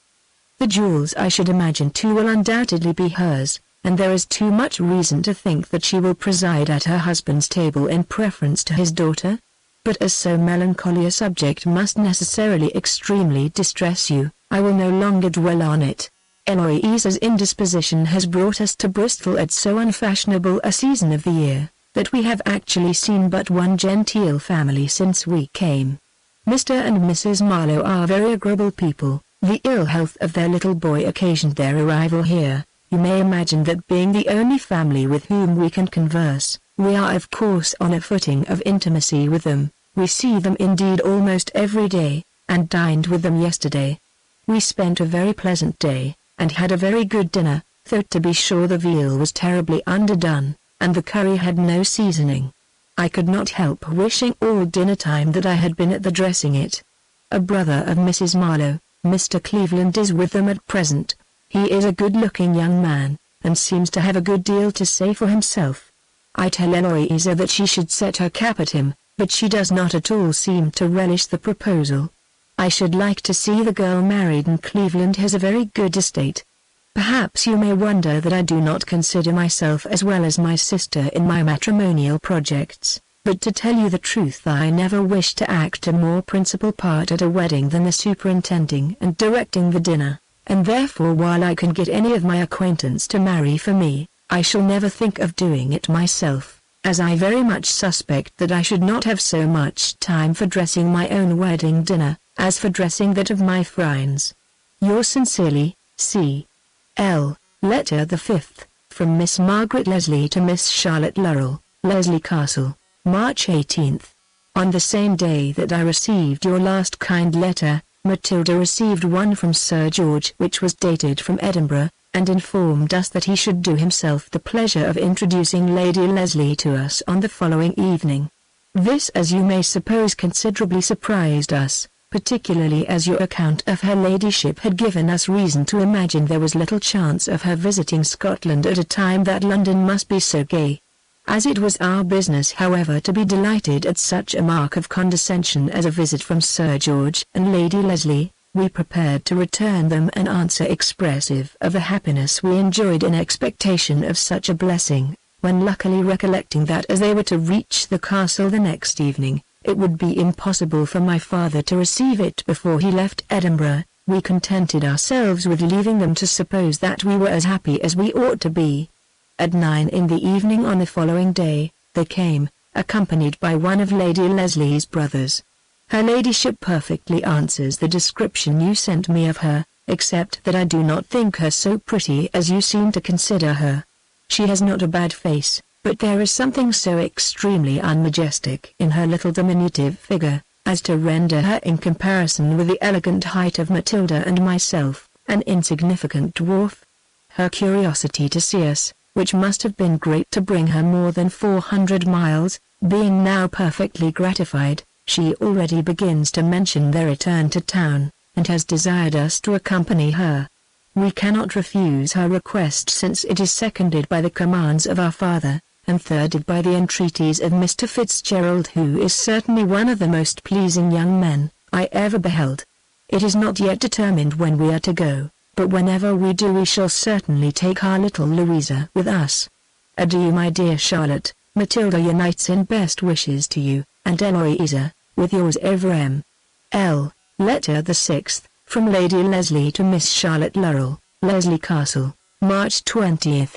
The jewels I should imagine too will undoubtedly be hers, and there is too much reason to think that she will preside at her husband's table in preference to his daughter. But as so melancholy a subject must necessarily extremely distress you, I will no longer dwell on it. Eloisa's indisposition has brought us to Bristol at so unfashionable a season of the year, that we have actually seen but one genteel family since we came. Mr. and Mrs. Marlowe are very agreeable people. The ill health of their little boy occasioned their arrival here. You may imagine that being the only family with whom we can converse, we are of course on a footing of intimacy with them. We see them indeed almost every day, and dined with them yesterday. We spent a very pleasant day, and had a very good dinner, though to be sure the veal was terribly underdone, and the curry had no seasoning. I could not help wishing all dinner time that I had been at the dressing it. A brother of Mrs. Marlowe, Mr. Cleveland, is with them at present. He is a good-looking young man, and seems to have a good deal to say for himself. I tell Eloisa that she should set her cap at him, but she does not at all seem to relish the proposal. I should like to see the girl married, and Cleveland has a very good estate. Perhaps you may wonder that I do not consider myself as well as my sister in my matrimonial projects, but to tell you the truth, I never wish to act a more principal part at a wedding than the superintending and directing the dinner, and therefore while I can get any of my acquaintance to marry for me, I shall never think of doing it myself, as I very much suspect that I should not have so much time for dressing my own wedding dinner, as for dressing that of my friends. Yours sincerely, C. L. Letter the 5th, from Miss Margaret Leslie to Miss Charlotte Lurrell, Leslie Castle, March 18th. On the same day that I received your last kind letter, Matilda received one from Sir George which was dated from Edinburgh, and informed us that he should do himself the pleasure of introducing Lady Leslie to us on the following evening. This, as you may suppose, considerably surprised us, particularly as your account of her ladyship had given us reason to imagine there was little chance of her visiting Scotland at a time that London must be so gay. As it was our business, however, to be delighted at such a mark of condescension as a visit from Sir George and Lady Leslie, we prepared to return them an answer expressive of the happiness we enjoyed in expectation of such a blessing, when luckily recollecting that as they were to reach the castle the next evening, it would be impossible for my father to receive it before he left Edinburgh, we contented ourselves with leaving them to suppose that we were as happy as we ought to be. At 9 in the evening on the following day, they came, accompanied by one of Lady Leslie's brothers. Her ladyship perfectly answers the description you sent me of her, except that I do not think her so pretty as you seem to consider her. She has not a bad face, but there is something so extremely unmajestic in her little diminutive figure, as to render her, in comparison with the elegant height of Matilda and myself, an insignificant dwarf. Her curiosity to see us, which must have been great to bring her more than 400 miles, being now perfectly gratified, she already begins to mention their return to town, and has desired us to accompany her. We cannot refuse her request, since it is seconded by the commands of our father, and thirded by the entreaties of Mr. Fitzgerald, who is certainly one of the most pleasing young men I ever beheld. It is not yet determined when we are to go, but whenever we do we shall certainly take our little Louisa with us. Adieu, my dear Charlotte. Matilda unites in best wishes to you, and Eloisa, with yours ever, M. L. Letter the 6th, from Lady Leslie to Miss Charlotte Lurrell, Leslie Castle, March 20th.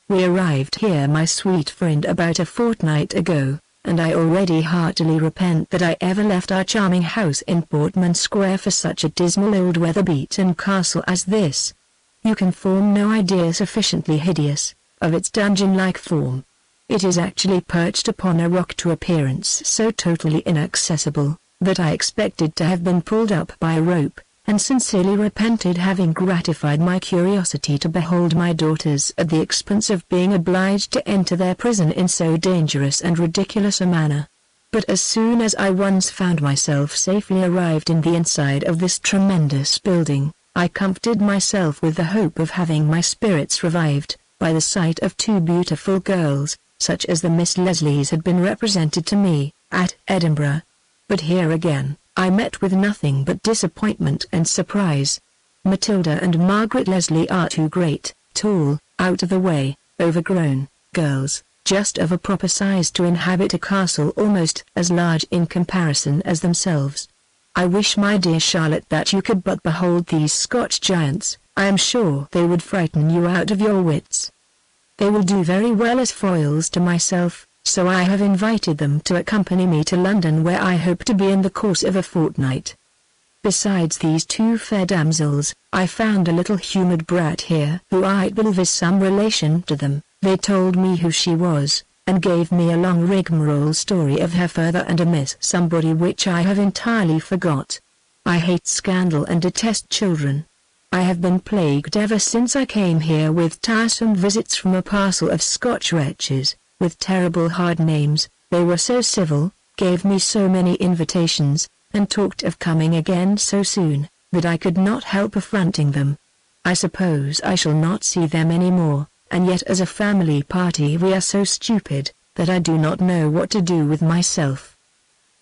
We arrived here, my sweet friend, about a fortnight ago, and I already heartily repent that I ever left our charming house in Portman Square for such a dismal old weather-beaten castle as this. You can form no idea sufficiently hideous of its dungeon-like form. It is actually perched upon a rock, to appearance so totally inaccessible, that I expected to have been pulled up by a rope, and sincerely repented having gratified my curiosity to behold my daughters at the expense of being obliged to enter their prison in so dangerous and ridiculous a manner. But as soon as I once found myself safely arrived in the inside of this tremendous building, I comforted myself with the hope of having my spirits revived by the sight of two beautiful girls, such as the Miss Leslies had been represented to me, at Edinburgh. But here again, I met with nothing but disappointment and surprise. Matilda and Margaret Leslie are two great, tall, out-of-the-way, overgrown girls, just of a proper size to inhabit a castle almost as large in comparison as themselves. I wish, my dear Charlotte, that you could but behold these Scotch giants. I am sure they would frighten you out of your wits. They will do very well as foils to myself, so I have invited them to accompany me to London, where I hope to be in the course of a fortnight. Besides these two fair damsels, I found a little humoured brat here who I believe is some relation to them. They told me who she was, and gave me a long rigmarole story of her father and a Miss Somebody which I have entirely forgot. I hate scandal and detest children. I have been plagued ever since I came here with tiresome visits from a parcel of Scotch wretches, with terrible hard names. They were so civil, gave me so many invitations, and talked of coming again so soon, that I could not help affronting them. I suppose I shall not see them any more, and yet as a family party we are so stupid, that I do not know what to do with myself.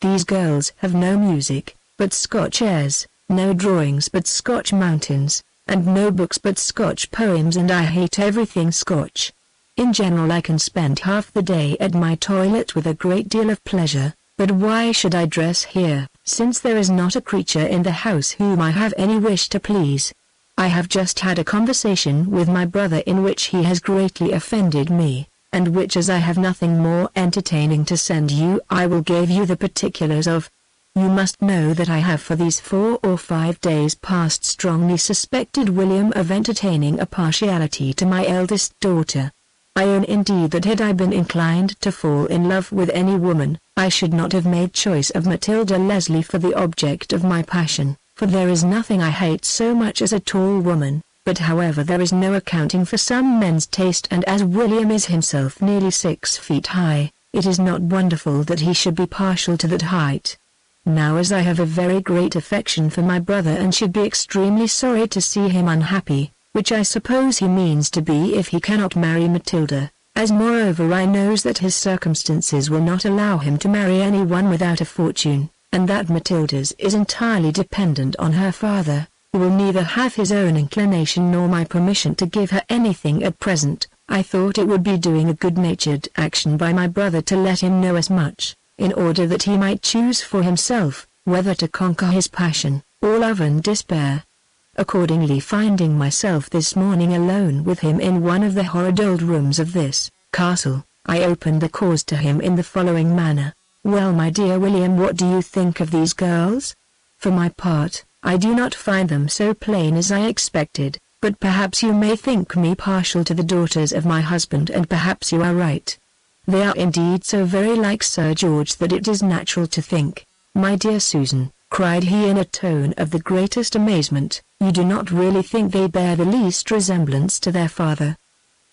These girls have no music, but Scotch airs, no drawings but Scotch mountains, and no books but Scotch poems, and I hate everything Scotch. In general I can spend half the day at my toilet with a great deal of pleasure, but why should I dress here, since there is not a creature in the house whom I have any wish to please? I have just had a conversation with my brother in which he has greatly offended me, and which, as I have nothing more entertaining to send you, I will give you the particulars of. You must know that I have for these 4 or 5 days past strongly suspected William of entertaining a partiality to my eldest daughter. I own indeed that had I been inclined to fall in love with any woman, I should not have made choice of Matilda Leslie for the object of my passion, for there is nothing I hate so much as a tall woman. But however, there is no accounting for some men's taste, and as William is himself nearly 6 feet high, it is not wonderful that he should be partial to that height. Now, as I have a very great affection for my brother and should be extremely sorry to see him unhappy, which I suppose he means to be if he cannot marry Matilda, as moreover I knows that his circumstances will not allow him to marry any one without a fortune, and that Matilda's is entirely dependent on her father, who will neither have his own inclination nor my permission to give her anything at present, I thought it would be doing a good-natured action by my brother to let him know as much, in order that he might choose for himself, whether to conquer his passion, or love and despair. Accordingly, finding myself this morning alone with him in one of the horrid old rooms of this castle, I opened the cause to him in the following manner. Well, my dear William, what do you think of these girls? For my part, I do not find them so plain as I expected, but perhaps you may think me partial to the daughters of my husband, and perhaps you are right. They are indeed so very like Sir George that it is natural to think. My dear Susan, cried he in a tone of the greatest amazement, you do not really think they bear the least resemblance to their father?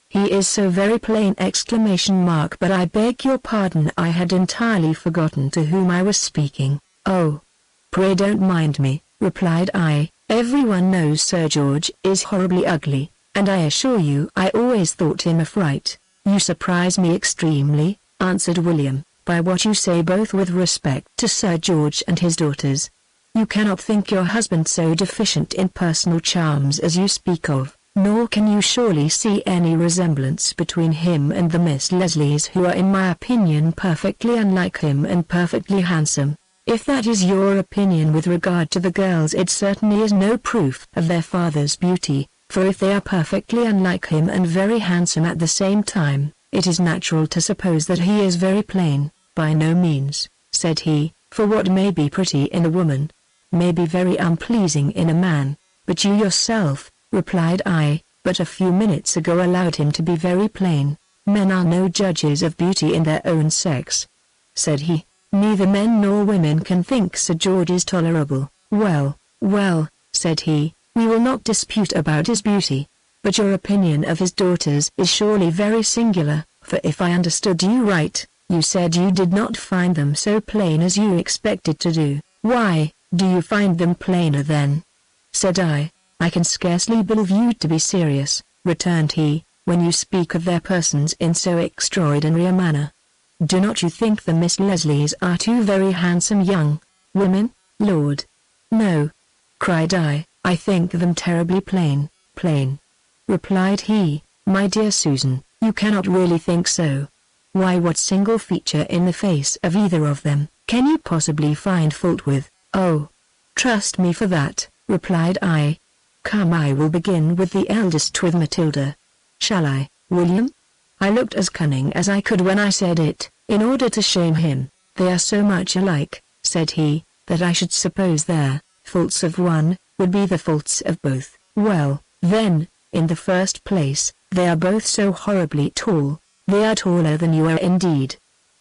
He is so very plain! But I beg your pardon, I had entirely forgotten to whom I was speaking. Oh, pray don't mind me, replied I. Everyone knows Sir George is horribly ugly, and I assure you I always thought him a fright. You surprise me extremely, answered William, by what you say both with respect to Sir George and his daughters. You cannot think your husband so deficient in personal charms as you speak of, nor can you surely see any resemblance between him and the Miss Leslies, who are in my opinion perfectly unlike him and perfectly handsome. If that is your opinion with regard to the girls, it certainly is no proof of their father's beauty, for if they are perfectly unlike him and very handsome at the same time, it is natural to suppose that he is very plain. By no means, said he, for what may be pretty in a woman, may be very unpleasing in a man. But you yourself, replied I, but a few minutes ago allowed him to be very plain. Men are no judges of beauty in their own sex, said he. Neither men nor women can think Sir George is tolerable. Well, well, said he, we will not dispute about his beauty, but your opinion of his daughters is surely very singular, for if I understood you right, you said you did not find them so plain as you expected to do. Why, do you find them plainer then? Said I. I can scarcely believe you to be serious, returned he, when you speak of their persons in so extraordinary a manner. Do not you think the Miss Leslies are two very handsome young women, Lord? No, cried I think them terribly plain. Replied he, my dear Susan, you cannot really think so. Why, what single feature in the face of either of them can you possibly find fault with? Oh, trust me for that, replied I. Come, I will begin with the eldest, with Matilda. Shall I, William? I looked as cunning as I could when I said it, in order to shame him. They are so much alike, said he, that I should suppose their faults of one would be the faults of both. Well, then, in the first place, they are both so horribly tall. They are taller than you are indeed,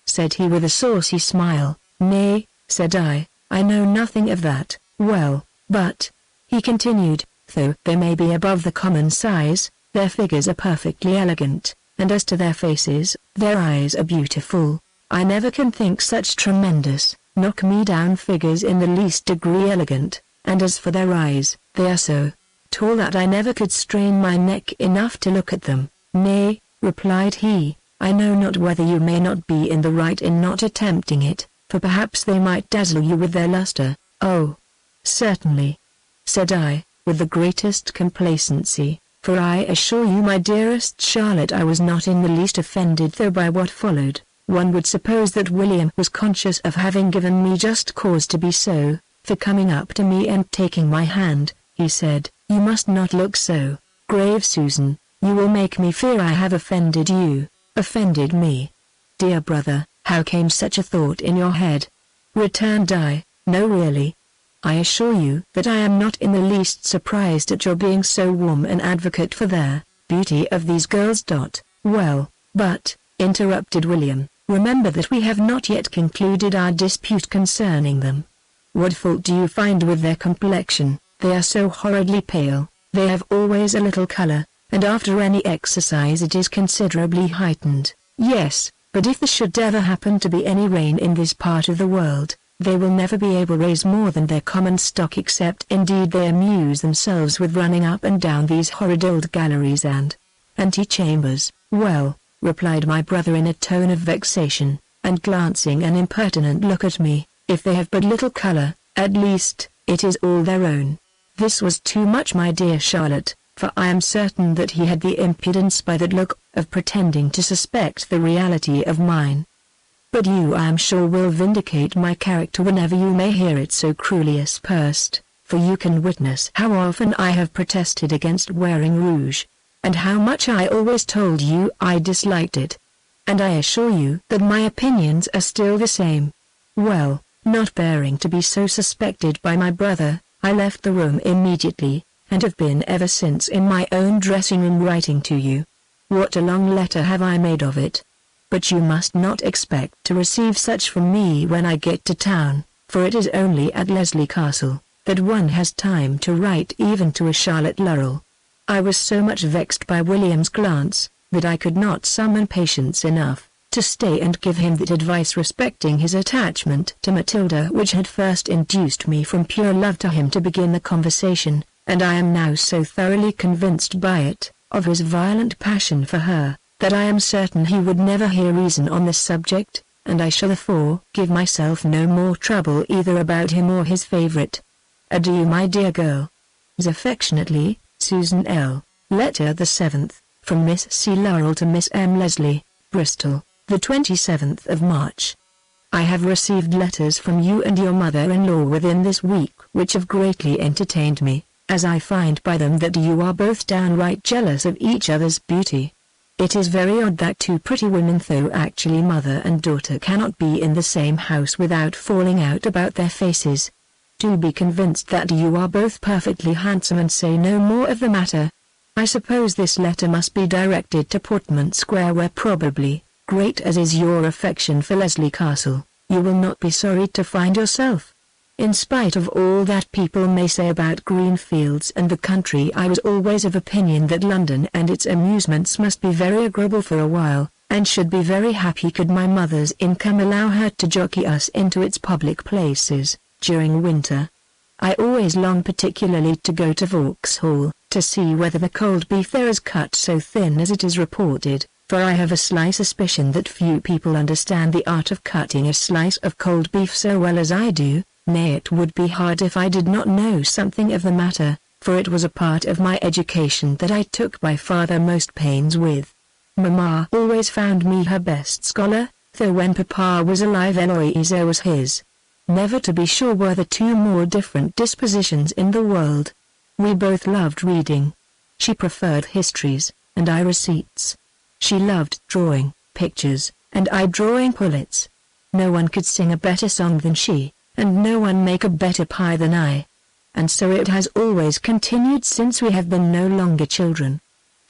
said he with a saucy smile. Nay, said I know nothing of that. Well, but, he continued, though they may be above the common size, their figures are perfectly elegant, and as to their faces, their eyes are beautiful. I never can think such tremendous, knock-me-down figures in the least degree elegant, and as for their eyes, they are so tall that I never could strain my neck enough to look at them. Nay, replied he, I know not whether you may not be in the right in not attempting it, for perhaps they might dazzle you with their luster. Oh, certainly, said I, with the greatest complacency, for I assure you, my dearest Charlotte, I was not in the least offended, though by what followed, one would suppose that William was conscious of having given me just cause to be so, for coming up to me and taking my hand, he said, you must not look so grave, Susan, you will make me fear I have offended you. Offended me? Dear brother, how came such a thought in your head? Returned I, no really. I assure you that I am not in the least surprised at your being so warm an advocate for the beauty of these girls. Well, but, interrupted William, remember that we have not yet concluded our dispute concerning them. What fault do you find with their complexion? They are so horridly pale, they have always a little color, and after any exercise it is considerably heightened. Yes, but if there should ever happen to be any rain in this part of the world, they will never be able to raise more than their common stock, except indeed they amuse themselves with running up and down these horrid old galleries and antechambers. Well, replied my brother in a tone of vexation, and glancing an impertinent look at me, if they have but little color, at least, it is all their own. This was too much, my dear Charlotte, for I am certain that he had the impudence by that look of pretending to suspect the reality of mine. But you, I am sure, will vindicate my character whenever you may hear it so cruelly aspersed, for you can witness how often I have protested against wearing rouge, and how much I always told you I disliked it. And I assure you that my opinions are still the same. Well, not bearing to be so suspected by my brother, I left the room immediately, and have been ever since in my own dressing-room writing to you. What a long letter have I made of it! But you must not expect to receive such from me when I get to town, for it is only at Leslie Castle that one has time to write even to a Charlotte Lurrell. I was so much vexed by William's glance, that I could not summon patience enough to stay and give him that advice respecting his attachment to Matilda which had first induced me from pure love to him to begin the conversation, and I am now so thoroughly convinced by it, of his violent passion for her, that I am certain he would never hear reason on this subject, and I shall therefore give myself no more trouble either about him or his favourite. Adieu, my dear girl. As affectionately, Susan L. Letter the 7th, from Miss C. Lurrell to Miss M. Leslie, Bristol, the 27th of March. I have received letters from you and your mother-in-law within this week which have greatly entertained me, as I find by them that you are both downright jealous of each other's beauty. It is very odd that two pretty women, though actually mother and daughter, cannot be in the same house without falling out about their faces. Do be convinced that you are both perfectly handsome and say no more of the matter. I suppose this letter must be directed to Portman Square, where probably, great as is your affection for Leslie Castle, you will not be sorry to find yourself. In spite of all that people may say about green fields and the country, I was always of opinion that London and its amusements must be very agreeable for a while, and should be very happy could my mother's income allow her to jockey us into its public places, during winter. I always long particularly to go to Vauxhall, to see whether the cold beef there is cut so thin as it is reported, for I have a slight suspicion that few people understand the art of cutting a slice of cold beef so well as I do. Nay, it would be hard if I did not know something of the matter, for it was a part of my education that I took by far the most pains with. Mamma always found me her best scholar, though when Papa was alive Eloisa was his. Never to be sure were the two more different dispositions in the world. We both loved reading. She preferred histories, and I receipts. She loved drawing pictures, and I drawing pullets. No one could sing a better song than she, and no one make a better pie than I. And so it has always continued since we have been no longer children.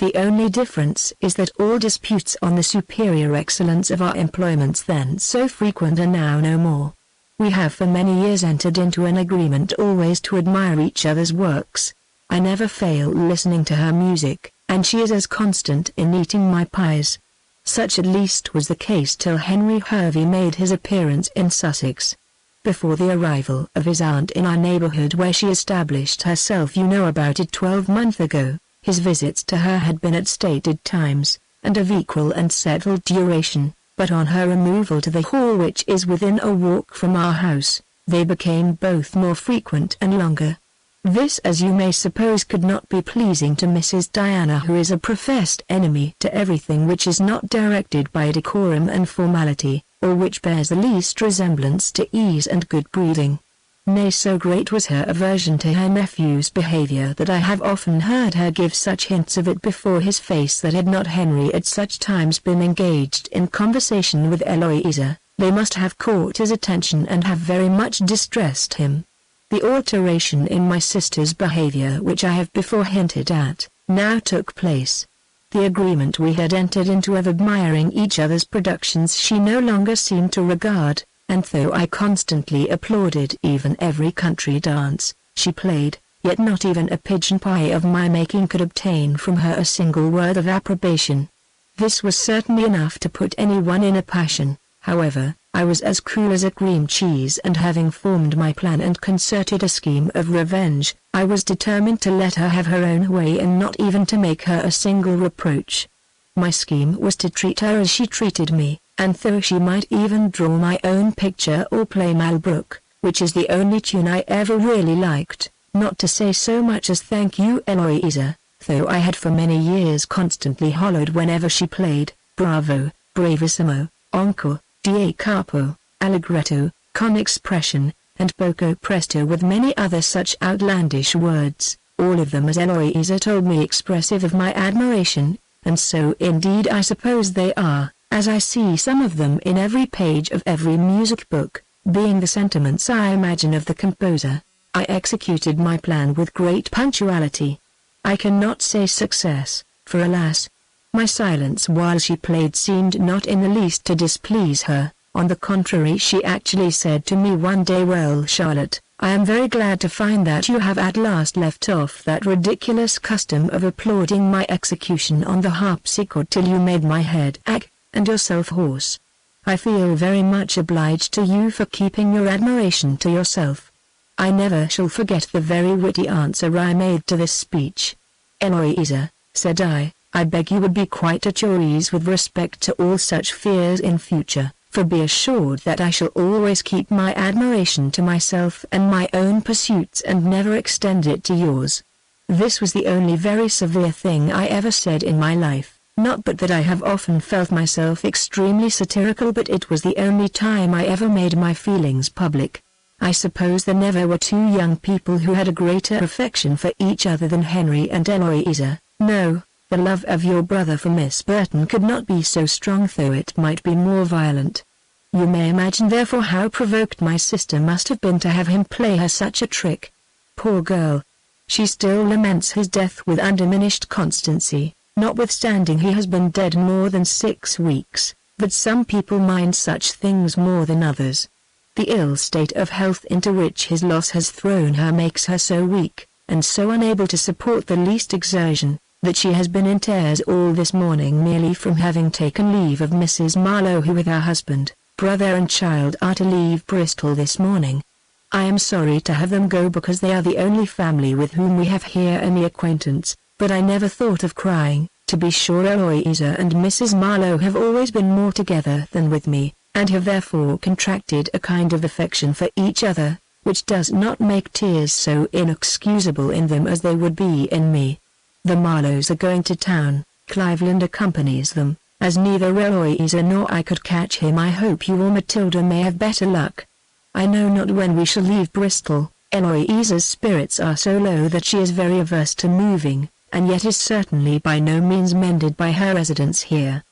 The only difference is that all disputes on the superior excellence of our employments then so frequent are now no more. We have for many years entered into an agreement always to admire each other's works. I never fail listening to her music, and she is as constant in eating my pies. Such at least was the case till Henry Hervey made his appearance in Sussex. Before the arrival of his aunt in our neighbourhood where she established herself, you know about it, 12 months ago, his visits to her had been at stated times, and of equal and settled duration, but on her removal to the hall which is within a walk from our house, they became both more frequent and longer. This, as you may suppose, could not be pleasing to Mrs. Diana, who is a professed enemy to everything which is not directed by decorum and formality, or which bears the least resemblance to ease and good breeding. Nay, so great was her aversion to her nephew's behavior that I have often heard her give such hints of it before his face that had not Henry at such times been engaged in conversation with Eloisa, they must have caught his attention and have very much distressed him. The alteration in my sister's behavior which I have before hinted at, now took place. The agreement we had entered into of admiring each other's productions she no longer seemed to regard, and though I constantly applauded even every country dance she played, yet not even a pigeon pie of my making could obtain from her a single word of approbation. This was certainly enough to put anyone in a passion. However, I was as cool as a cream cheese, and having formed my plan and concerted a scheme of revenge, I was determined to let her have her own way and not even to make her a single reproach. My scheme was to treat her as she treated me, and though she might even draw my own picture or play Malbrook, which is the only tune I ever really liked, not to say so much as "Thank you, Eloisa," though I had for many years constantly hollowed whenever she played "Bravo, Bravissimo, Encore, Da Capo, Allegretto, Con Expression, and Poco Presto," with many other such outlandish words, all of them, as Eloisa told me, expressive of my admiration, and so indeed I suppose they are, as I see some of them in every page of every music book, being the sentiments I imagine of the composer. I executed my plan with great punctuality. I cannot say success, for alas, my silence while she played seemed not in the least to displease her. On the contrary, she actually said to me one day, "Well, Charlotte, I am very glad to find that you have at last left off that ridiculous custom of applauding my execution on the harpsichord till you made my head ache, and yourself hoarse. I feel very much obliged to you for keeping your admiration to yourself." I never shall forget the very witty answer I made to this speech. "Eloisa," said I beg you would be quite at your ease with respect to all such fears in future, for be assured that I shall always keep my admiration to myself and my own pursuits and never extend it to yours." This was the only very severe thing I ever said in my life, not but that I have often felt myself extremely satirical, but it was the only time I ever made my feelings public. I suppose there never were two young people who had a greater affection for each other than Henry and Eloisa. No, the love of your brother for Miss Burton could not be so strong, though it might be more violent. You may imagine therefore how provoked my sister must have been to have him play her such a trick. Poor girl! She still laments his death with undiminished constancy, notwithstanding he has been dead more than 6 weeks, but some people mind such things more than others. The ill state of health into which his loss has thrown her makes her so weak, and so unable to support the least exertion, that she has been in tears all this morning merely from having taken leave of Mrs. Marlowe, who with her husband, brother and child are to leave Bristol this morning. I am sorry to have them go because they are the only family with whom we have here any acquaintance, but I never thought of crying, To be sure, Eloisa and Mrs. Marlowe have always been more together than with me, and have therefore contracted a kind of affection for each other, which does not make tears so inexcusable in them as they would be in me. The Marlowes are going to town. Cleveland accompanies them. As neither Eloisa nor I could catch him, I hope you or Matilda may have better luck. I know not when we shall leave Bristol. Eloisa's spirits are so low that she is very averse to moving, and yet is certainly by no means mended by her residence here.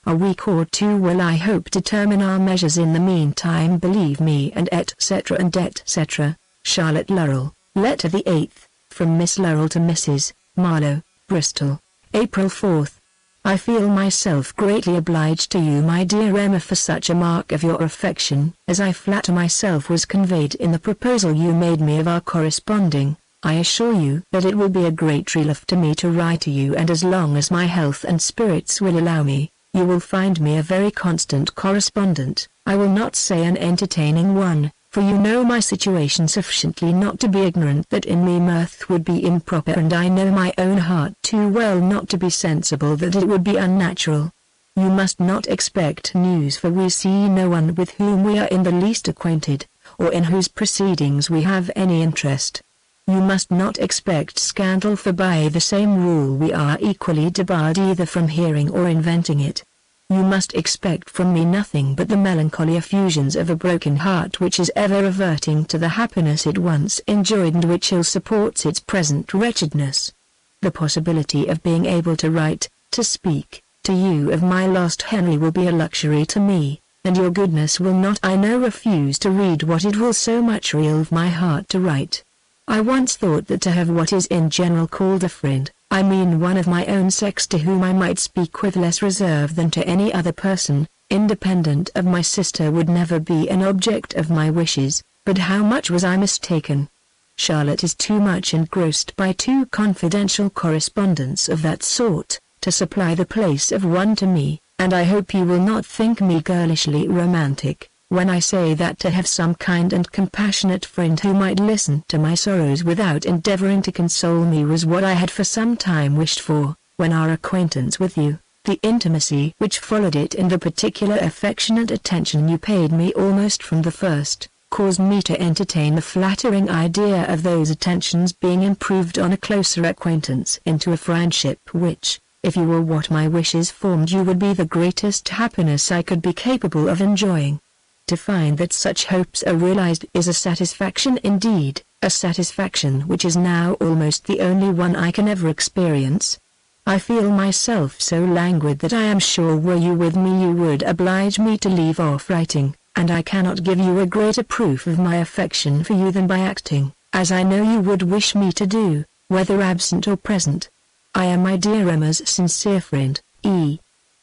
A week or two will, I hope, determine our measures. In the meantime, believe me, and etc. and etc. Charlotte Lurrell. Letter the 8th, from Miss Lurrell to Mrs. Marlowe, Bristol, April 4th. I feel myself greatly obliged to you, my dear Emma, for such a mark of your affection, as I flatter myself was conveyed in the proposal you made me of our corresponding. I assure you that it will be a great relief to me to write to you, and as long as my health and spirits will allow me, you will find me a very constant correspondent. I will not say an entertaining one, for you know my situation sufficiently not to be ignorant that in me mirth would be improper, and I know my own heart too well not to be sensible that it would be unnatural. You must not expect news, for we see no one with whom we are in the least acquainted, or in whose proceedings we have any interest. You must not expect scandal, for by the same rule we are equally debarred either from hearing or inventing it. You must expect from me nothing but the melancholy effusions of a broken heart which is ever reverting to the happiness it once enjoyed, and which ill supports its present wretchedness. The possibility of being able to write, to speak, to you of my lost Henry will be a luxury to me, and your goodness will not, I know, refuse to read what it will so much relieve my heart to write. I once thought that to have what is in general called a friend, I mean one of my own sex to whom I might speak with less reserve than to any other person, independent of my sister, would never be an object of my wishes, but how much was I mistaken! Charlotte is too much engrossed by too confidential correspondence of that sort, to supply the place of one to me, and I hope you will not think me girlishly romantic when I say that to have some kind and compassionate friend who might listen to my sorrows without endeavoring to console me was what I had for some time wished for. When our acquaintance with you, the intimacy which followed it, and the particular affectionate attention you paid me almost from the first, caused me to entertain the flattering idea of those attentions being improved on a closer acquaintance into a friendship which, if you were what my wishes formed you, would be the greatest happiness I could be capable of enjoying. To find that such hopes are realized is a satisfaction indeed, a satisfaction which is now almost the only one I can ever experience. I feel myself so languid that I am sure were you with me you would oblige me to leave off writing, and I cannot give you a greater proof of my affection for you than by acting, as I know you would wish me to do, whether absent or present. I am, my dear Emma's sincere friend, E.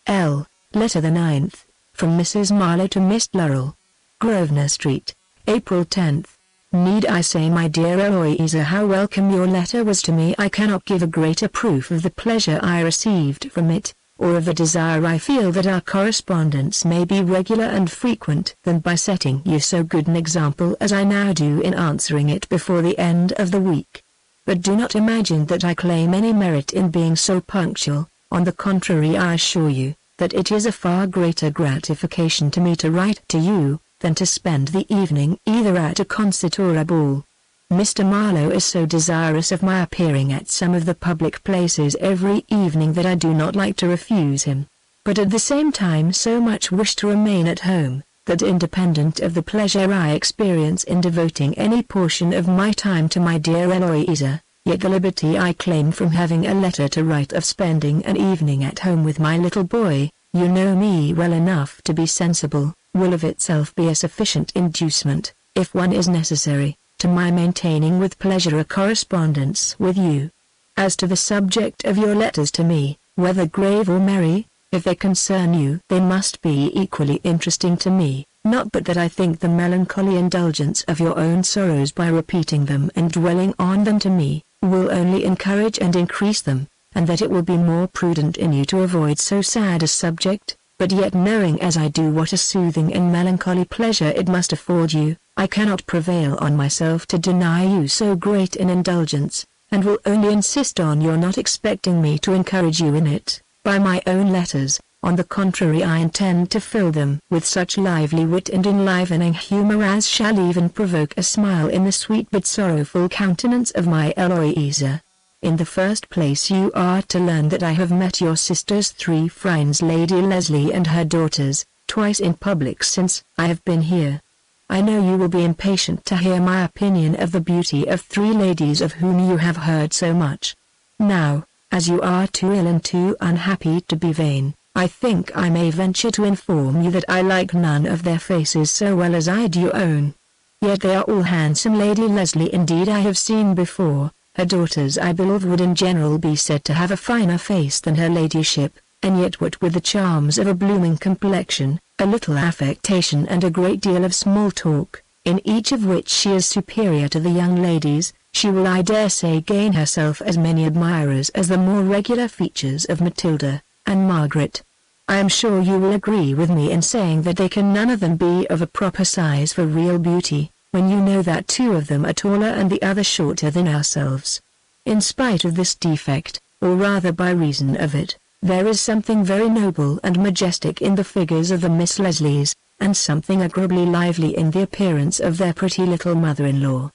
L. Letter the 9th. From Mrs. Marlowe to Miss Lurrell. Grosvenor Street, April 10th. Need I say, my dear Eloisa, how welcome your letter was to me? I cannot give a greater proof of the pleasure I received from it, or of the desire I feel that our correspondence may be regular and frequent, than by setting you so good an example as I now do in answering it before the end of the week. But do not imagine that I claim any merit in being so punctual. On the contrary, I assure you that it is a far greater gratification to me to write to you, than to spend the evening either at a concert or a ball. Mr. Marlowe is so desirous of my appearing at some of the public places every evening that I do not like to refuse him, but at the same time so much wish to remain at home, that independent of the pleasure I experience in devoting any portion of my time to my dear Eloisa, yet the liberty I claim from having a letter to write of spending an evening at home with my little boy, you know me well enough to be sensible, will of itself be a sufficient inducement, if one is necessary, to my maintaining with pleasure a correspondence with you. As to the subject of your letters to me, whether grave or merry, if they concern you, they must be equally interesting to me. Not but that I think the melancholy indulgence of your own sorrows by repeating them and dwelling on them to me, will only encourage and increase them, and that it will be more prudent in you to avoid so sad a subject, but yet knowing as I do what a soothing and melancholy pleasure it must afford you, I cannot prevail on myself to deny you so great an indulgence, and will only insist on your not expecting me to encourage you in it, by my own letters. On the contrary, I intend to fill them with such lively wit and enlivening humor as shall even provoke a smile in the sweet but sorrowful countenance of my Eloisa. In the first place, you are to learn that I have met your sister's 3 friends, Lady Leslie and her daughters, twice in public since I have been here. I know you will be impatient to hear my opinion of the beauty of 3 ladies of whom you have heard so much. Now, as you are too ill and too unhappy to be vain, I think I may venture to inform you that I like none of their faces so well as I do your own. Yet they are all handsome. Lady Leslie indeed I have seen before, her daughters I believe would in general be said to have a finer face than her ladyship, and yet what with the charms of a blooming complexion, a little affectation and a great deal of small talk, in each of which she is superior to the young ladies, she will I dare say gain herself as many admirers as the more regular features of Matilda and Margaret. I am sure you will agree with me in saying that they can none of them be of a proper size for real beauty, when you know that 2 of them are taller and the other shorter than ourselves. In spite of this defect, or rather by reason of it, there is something very noble and majestic in the figures of the Miss Leslies, and something agreeably lively in the appearance of their pretty little mother-in-law.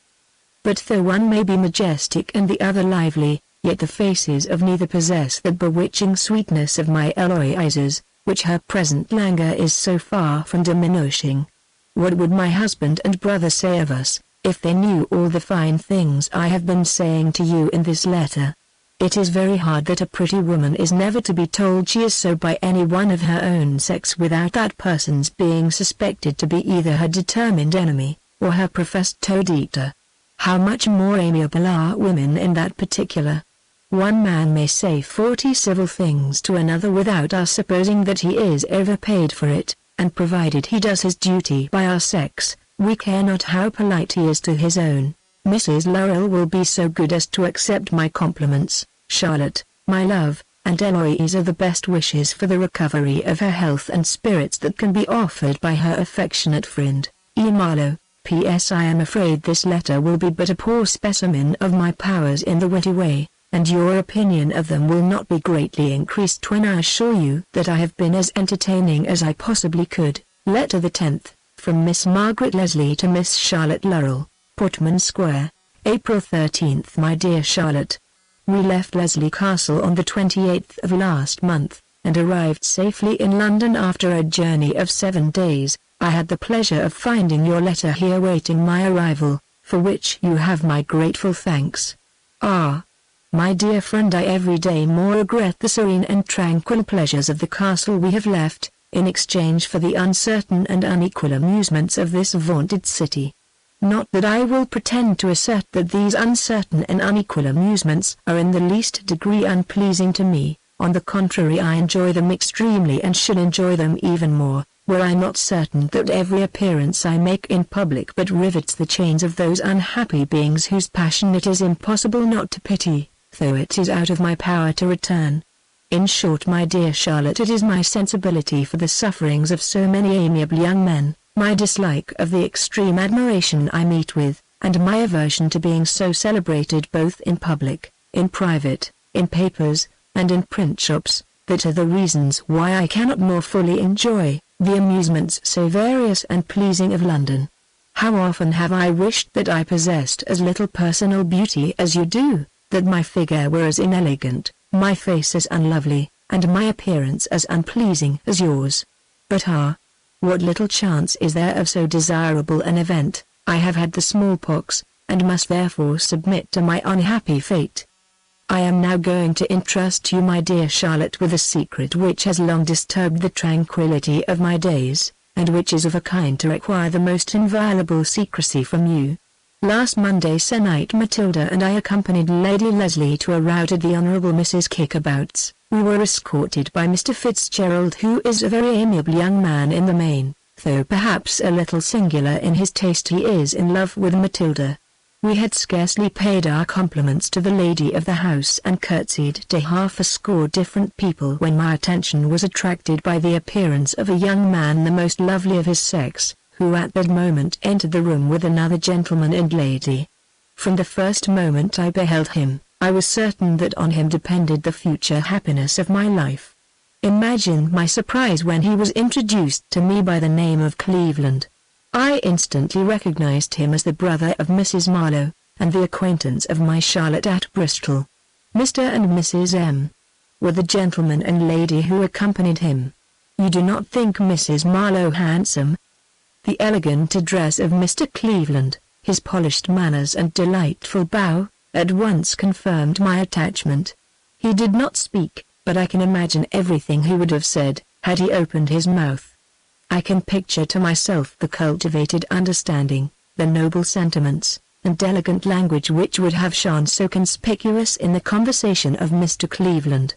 But though one may be majestic and the other lively, yet the faces of neither possess that bewitching sweetness of my Eloisa's, which her present languor is so far from diminishing. What would my husband and brother say of us, if they knew all the fine things I have been saying to you in this letter? It is very hard that a pretty woman is never to be told she is so by any one of her own sex without that person's being suspected to be either her determined enemy, or her professed tauditor. How much more amiable are women in that particular! One man may say 40 civil things to another without our supposing that he is ever paid for it, and provided he does his duty by our sex, we care not how polite he is to his own. Mrs. Laurel will be so good as to accept my compliments, Charlotte, my love, and Eloisa the best wishes for the recovery of her health and spirits that can be offered by her affectionate friend, E. Marlowe. P.S. I am afraid this letter will be but a poor specimen of my powers in the witty way, and your opinion of them will not be greatly increased when I assure you that I have been as entertaining as I possibly could. Letter the 10th, from Miss Margaret Leslie to Miss Charlotte Laurel, Portman Square, April 13th. My dear Charlotte, we left Leslie Castle on the 28th of last month, and arrived safely in London after a journey of 7 days. I had the pleasure of finding your letter here waiting my arrival, for which you have my grateful thanks. Ah, my dear friend, I every day more regret the serene and tranquil pleasures of the castle we have left, in exchange for the uncertain and unequal amusements of this vaunted city. Not that I will pretend to assert that these uncertain and unequal amusements are in the least degree unpleasing to me, on the contrary I enjoy them extremely and should enjoy them even more, were I not certain that every appearance I make in public but rivets the chains of those unhappy beings whose passion it is impossible not to pity, though it is out of my power to return. In short, my dear Charlotte, it is my sensibility for the sufferings of so many amiable young men, my dislike of the extreme admiration I meet with, and my aversion to being so celebrated both in public, in private, in papers, and in print shops, that are the reasons why I cannot more fully enjoy the amusements so various and pleasing of London. How often have I wished that I possessed as little personal beauty as you do, that my figure were as inelegant, my face as unlovely, and my appearance as unpleasing as yours. But what little chance is there of so desirable an event? I have had the smallpox, and must therefore submit to my unhappy fate. I am now going to entrust you, my dear Charlotte, with a secret which has long disturbed the tranquillity of my days, and which is of a kind to require the most inviolable secrecy from you. Last Monday se'nnight Matilda and I accompanied Lady Leslie to a rout at the Honourable Mrs. Kickabout's. We were escorted by Mr. Fitzgerald, who is a very amiable young man in the main, though perhaps a little singular in his taste. He is in love with Matilda. We had scarcely paid our compliments to the lady of the house and curtsied to half a score different people when my attention was attracted by the appearance of a young man, the most lovely of his sex, who at that moment entered the room with another gentleman and lady. From the first moment I beheld him, I was certain that on him depended the future happiness of my life. Imagine my surprise when he was introduced to me by the name of Cleveland. I instantly recognized him as the brother of Mrs. Marlowe, and the acquaintance of my Charlotte at Bristol. Mr. and Mrs. M. were the gentleman and lady who accompanied him. You do not think Mrs. Marlowe handsome? The elegant address of Mr. Cleveland, his polished manners and delightful bow, at once confirmed my attachment. He did not speak, but I can imagine everything he would have said, had he opened his mouth. I can picture to myself the cultivated understanding, the noble sentiments, and elegant language which would have shone so conspicuous in the conversation of Mr. Cleveland.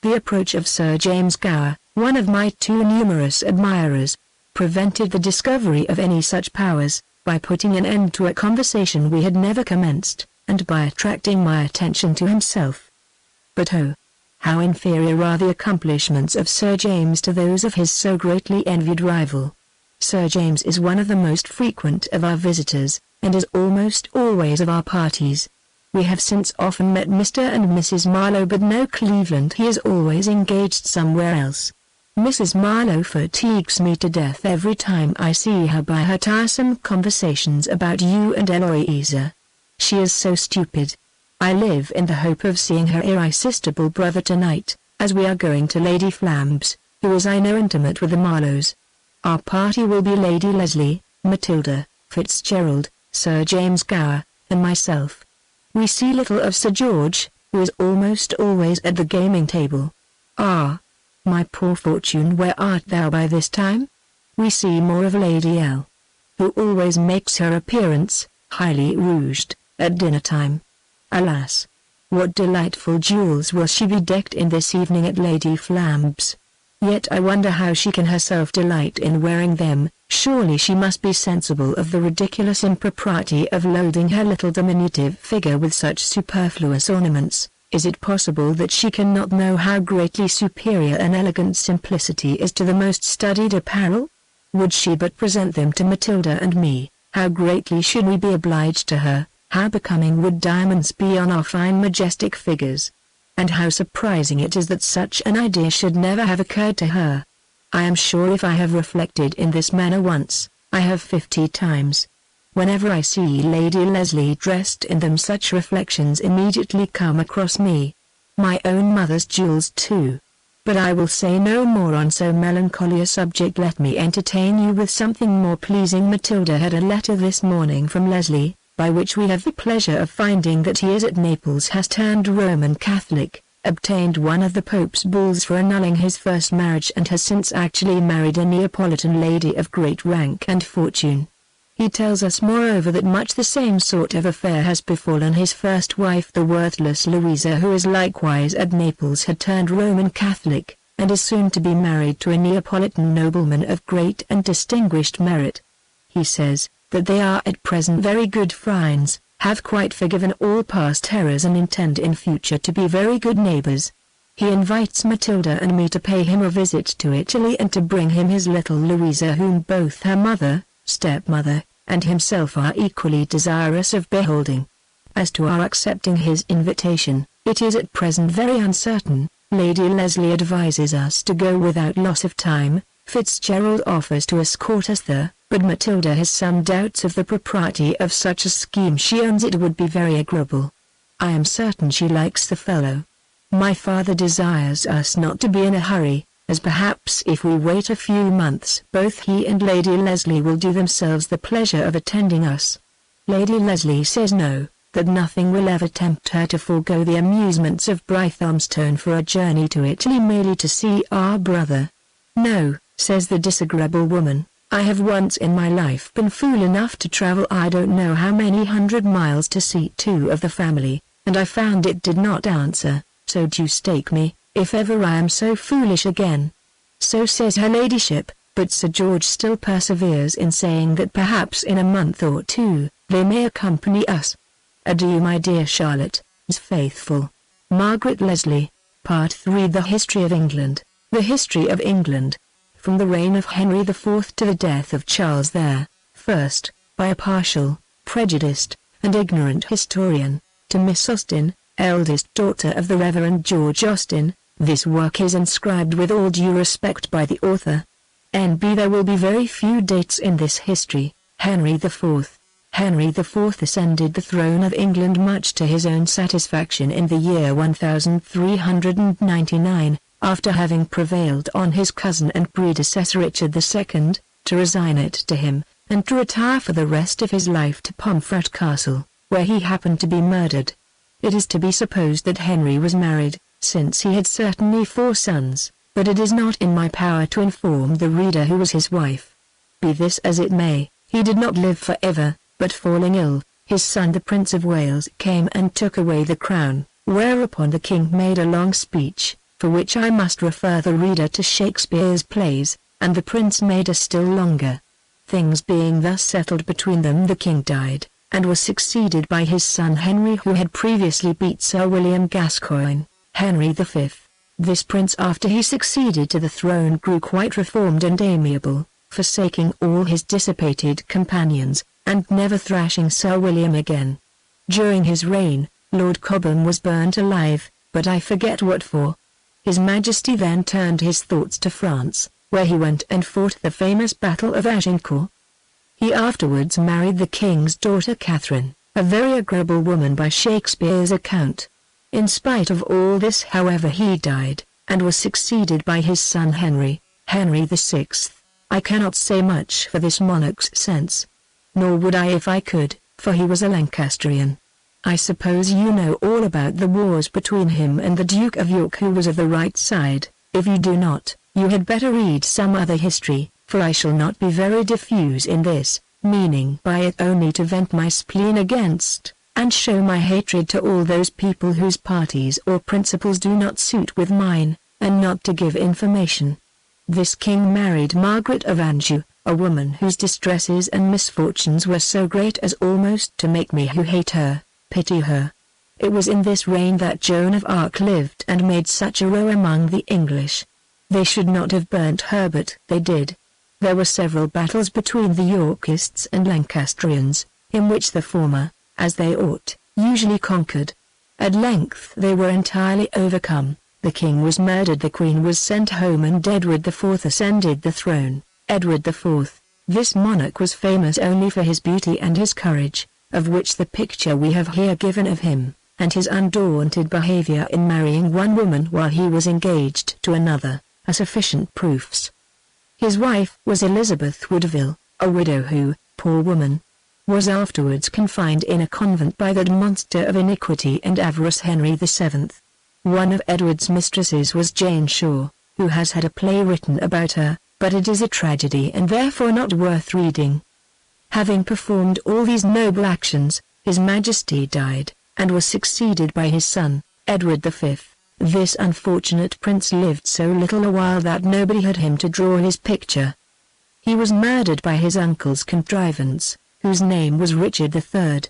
The approach of Sir James Gower, one of my too numerous admirers, prevented the discovery of any such powers, by putting an end to a conversation we had never commenced, and by attracting my attention to himself. But oh, how inferior are the accomplishments of Sir James to those of his so greatly envied rival. Sir James is one of the most frequent of our visitors, and is almost always of our parties. We have since often met Mr. and Mrs. Marlowe, but no Cleveland. He is always engaged somewhere else. Mrs. Marlowe fatigues me to death every time I see her by her tiresome conversations about you and Eloisa. She is so stupid. I live in the hope of seeing her irresistible brother tonight, as we are going to Lady Flamb's, who is I know intimate with the Marlowes. Our party will be Lady Leslie, Matilda, Fitzgerald, Sir James Gower, and myself. We see little of Sir George, who is almost always at the gaming table. Ah, my poor Fortune, where art thou by this time? We see more of Lady L., who always makes her appearance, highly rouged, at dinner time. Alas! What delightful jewels will she be decked in this evening at Lady Flamb's? Yet I wonder how she can herself delight in wearing them. Surely she must be sensible of the ridiculous impropriety of loading her little diminutive figure with such superfluous ornaments. Is it possible that she cannot know how greatly superior an elegant simplicity is to the most studied apparel? Would she but present them to Matilda and me, how greatly should we be obliged to her, how becoming would diamonds be on our fine majestic figures. And how surprising it is that such an idea should never have occurred to her. I am sure if I have reflected in this manner once, I have 50 times. Whenever I see Lady Leslie dressed in them, such reflections immediately come across me. My own mother's jewels too. But I will say no more on so melancholy a subject. Let me entertain you with something more pleasing. Matilda had a letter this morning from Leslie, by which we have the pleasure of finding that he is at Naples, has turned Roman Catholic, obtained one of the Pope's bulls for annulling his first marriage, and has since actually married a Neapolitan lady of great rank and fortune. He tells us moreover that much the same sort of affair has befallen his first wife, the worthless Louisa, who is likewise at Naples, had turned Roman Catholic, and is soon to be married to a Neapolitan nobleman of great and distinguished merit. He says that they are at present very good friends, have quite forgiven all past errors, and intend in future to be very good neighbors. He invites Matilda and me to pay him a visit to Italy, and to bring him his little Louisa, whom both her mother, stepmother, and himself are equally desirous of beholding. As to our accepting his invitation, it is at present very uncertain. Lady Leslie advises us to go without loss of time. Fitzgerald offers to escort us there, but Matilda has some doubts of the propriety of such a scheme. She owns it would be very agreeable. I am certain she likes the fellow. My father desires us not to be in a hurry, as perhaps if we wait a few months both he and Lady Leslie will do themselves the pleasure of attending us. Lady Leslie says no, that nothing will ever tempt her to forego the amusements of Brighthelmstone for a journey to Italy merely to see our brother. No, says the disagreeable woman, I have once in my life been fool enough to travel I don't know how many 100 miles to see 2 of the family, and I found it did not answer, so deuce take me, if ever I am so foolish again. So says her ladyship, but Sir George still perseveres in saying that perhaps in a month or 2, they may accompany us. Adieu my dear Charlotte, as faithful, Margaret Leslie. Part 3. The History of England. The History of England. From the reign of Henry IV to the death of Charles there, first, by a partial, prejudiced, and ignorant historian, to Miss Austen, eldest daughter of the Reverend George Austen. This work is inscribed with all due respect by the author. N.B. There will be very few dates in this history. Henry IV. Henry IV ascended the throne of England much to his own satisfaction in the year 1399, after having prevailed on his cousin and predecessor Richard II, to resign it to him, and to retire for the rest of his life to Pomfret Castle, where he happened to be murdered. It is to be supposed that Henry was married, since he had certainly 4 sons, but it is not in my power to inform the reader who was his wife. Be this as it may, he did not live forever, but falling ill, his son the Prince of Wales came and took away the crown, whereupon the king made a long speech, for which I must refer the reader to Shakespeare's plays, and the prince made a still longer. Things being thus settled between them, the king died, and was succeeded by his son Henry, who had previously beat Sir William Gascoigne. Henry V. This prince, after he succeeded to the throne, grew quite reformed and amiable, forsaking all his dissipated companions, and never thrashing Sir William again. During his reign, Lord Cobham was burnt alive, but I forget what for. His Majesty then turned his thoughts to France, where he went and fought the famous Battle of Agincourt. He afterwards married the king's daughter Catherine, a very agreeable woman by Shakespeare's account. In spite of all this, however, he died, and was succeeded by his son Henry, Henry VI. I cannot say much for this monarch's sense. Nor would I if I could, for he was a Lancastrian. I suppose you know all about the wars between him and the Duke of York, who was of the right side. If you do not, you had better read some other history, for I shall not be very diffuse in this, meaning by it only to vent my spleen against, and show my hatred to all those people whose parties or principles do not suit with mine, and not to give information. This king married Margaret of Anjou, a woman whose distresses and misfortunes were so great as almost to make me who hate her, pity her. It was in this reign that Joan of Arc lived and made such a row among the English. They should not have burnt her, but they did. There were several battles between the Yorkists and Lancastrians, in which the former, as they ought, usually conquered. At length they were entirely overcome, the king was murdered, the queen was sent home, and Edward IV ascended the throne. Edward IV, this monarch was famous only for his beauty and his courage, of which the picture we have here given of him, and his undaunted behavior in marrying one woman while he was engaged to another, are sufficient proofs. His wife was Elizabeth Woodville, a widow who, poor woman, was afterwards confined in a convent by that monster of iniquity and avarice Henry VII. One of Edward's mistresses was Jane Shore, who has had a play written about her, but it is a tragedy and therefore not worth reading. Having performed all these noble actions, His Majesty died, and was succeeded by his son, Edward V. This unfortunate prince lived so little a while that nobody had him to draw his picture. He was murdered by his uncle's contrivance, whose name was Richard III.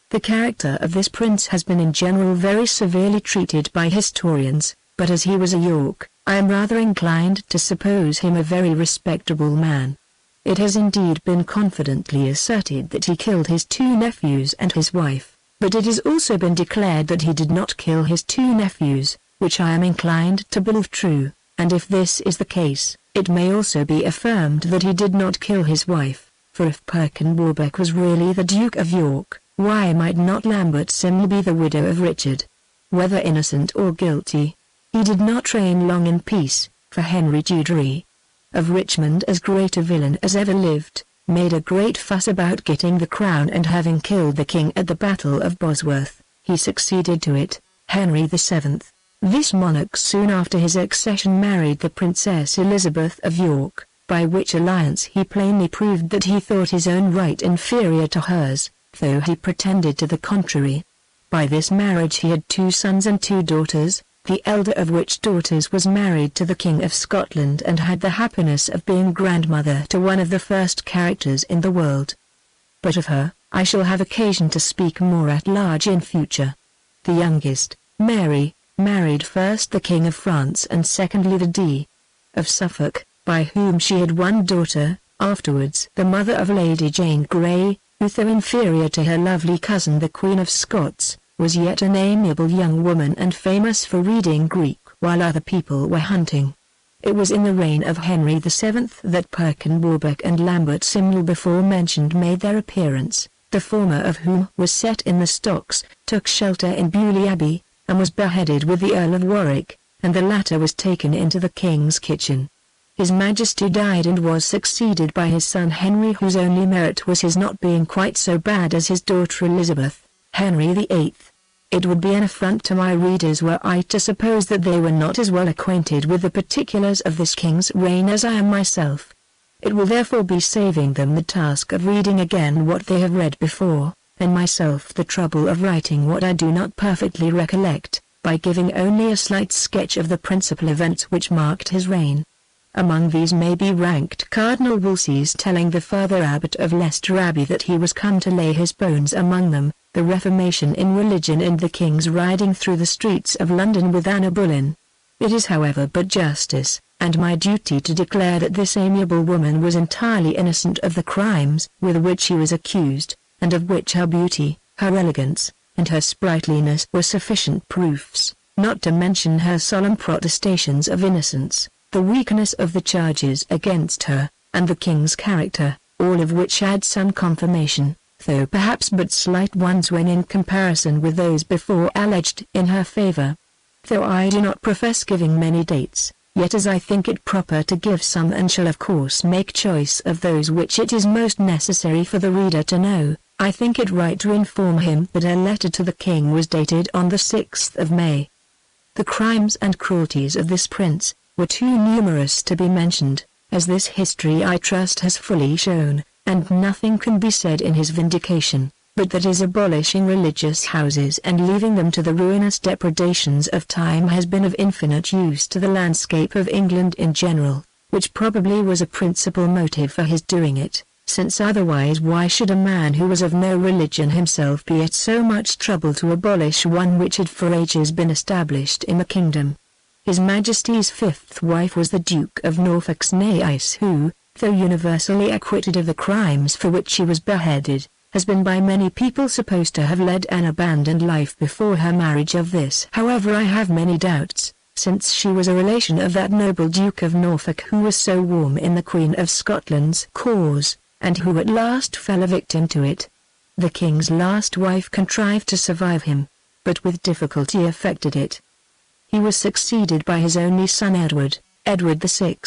The character of this prince has been in general very severely treated by historians, but as he was a York, I am rather inclined to suppose him a very respectable man. It has indeed been confidently asserted that he killed his 2 nephews and his wife, but it has also been declared that he did not kill his 2 nephews, which I am inclined to believe true, and if this is the case, it may also be affirmed that he did not kill his wife, for if Perkin Warbeck was really the Duke of York, why might not Lambert Simnel be the widow of Richard? Whether innocent or guilty, he did not reign long in peace, for Henry Dudery, of Richmond, as great a villain as ever lived, made a great fuss about getting the crown, and having killed the king at the Battle of Bosworth, he succeeded to it, Henry VII. This monarch soon after his accession married the Princess Elizabeth of York, by which alliance he plainly proved that he thought his own right inferior to hers, though he pretended to the contrary. By this marriage he had 2 sons and 2 daughters, the elder of which daughters was married to the King of Scotland and had the happiness of being grandmother to one of the first characters in the world. But of her, I shall have occasion to speak more at large in future. The youngest, Mary, married first the King of France and secondly the D. of Suffolk, by whom she had one daughter, afterwards the mother of Lady Jane Grey, who though inferior to her lovely cousin the Queen of Scots, was yet an amiable young woman and famous for reading Greek while other people were hunting. It was in the reign of Henry VII that Perkin Warbeck and Lambert Simnel before mentioned made their appearance, the former of whom was set in the stocks, took shelter in Beaulieu Abbey, and was beheaded with the Earl of Warwick, and the latter was taken into the king's kitchen. His Majesty died and was succeeded by his son Henry, whose only merit was his not being quite so bad as his daughter Elizabeth, Henry VIII. It would be an affront to my readers were I to suppose that they were not as well acquainted with the particulars of this king's reign as I am myself. It will therefore be saving them the task of reading again what they have read before, and myself the trouble of writing what I do not perfectly recollect, by giving only a slight sketch of the principal events which marked his reign. Among these may be ranked Cardinal Wolsey's telling the further abbot of Leicester Abbey that he was come to lay his bones among them, the Reformation in religion and the king's riding through the streets of London with Anna Boleyn. It is however but justice, and my duty to declare that this amiable woman was entirely innocent of the crimes with which she was accused, and of which her beauty, her elegance, and her sprightliness were sufficient proofs, not to mention her solemn protestations of innocence, the weakness of the charges against her, and the king's character, all of which had some confirmation, though perhaps but slight ones when in comparison with those before alleged in her favor. Though I do not profess giving many dates, yet as I think it proper to give some and shall of course make choice of those which it is most necessary for the reader to know, I think it right to inform him that her letter to the king was dated on the 6th of May. The crimes and cruelties of this prince were too numerous to be mentioned, as this history I trust has fully shown, and nothing can be said in his vindication, but that his abolishing religious houses and leaving them to the ruinous depredations of time has been of infinite use to the landscape of England in general, which probably was a principal motive for his doing it, since otherwise why should a man who was of no religion himself be at so much trouble to abolish one which had for ages been established in the kingdom? His Majesty's fifth wife was the Duke of Norfolk's niece who, though universally acquitted of the crimes for which she was beheaded, has been by many people supposed to have led an abandoned life before her marriage. Of this however I have many doubts, since she was a relation of that noble Duke of Norfolk who was so warm in the Queen of Scotland's cause, and who at last fell a victim to it. The king's last wife contrived to survive him, but with difficulty effected it. He was succeeded by his only son Edward VI.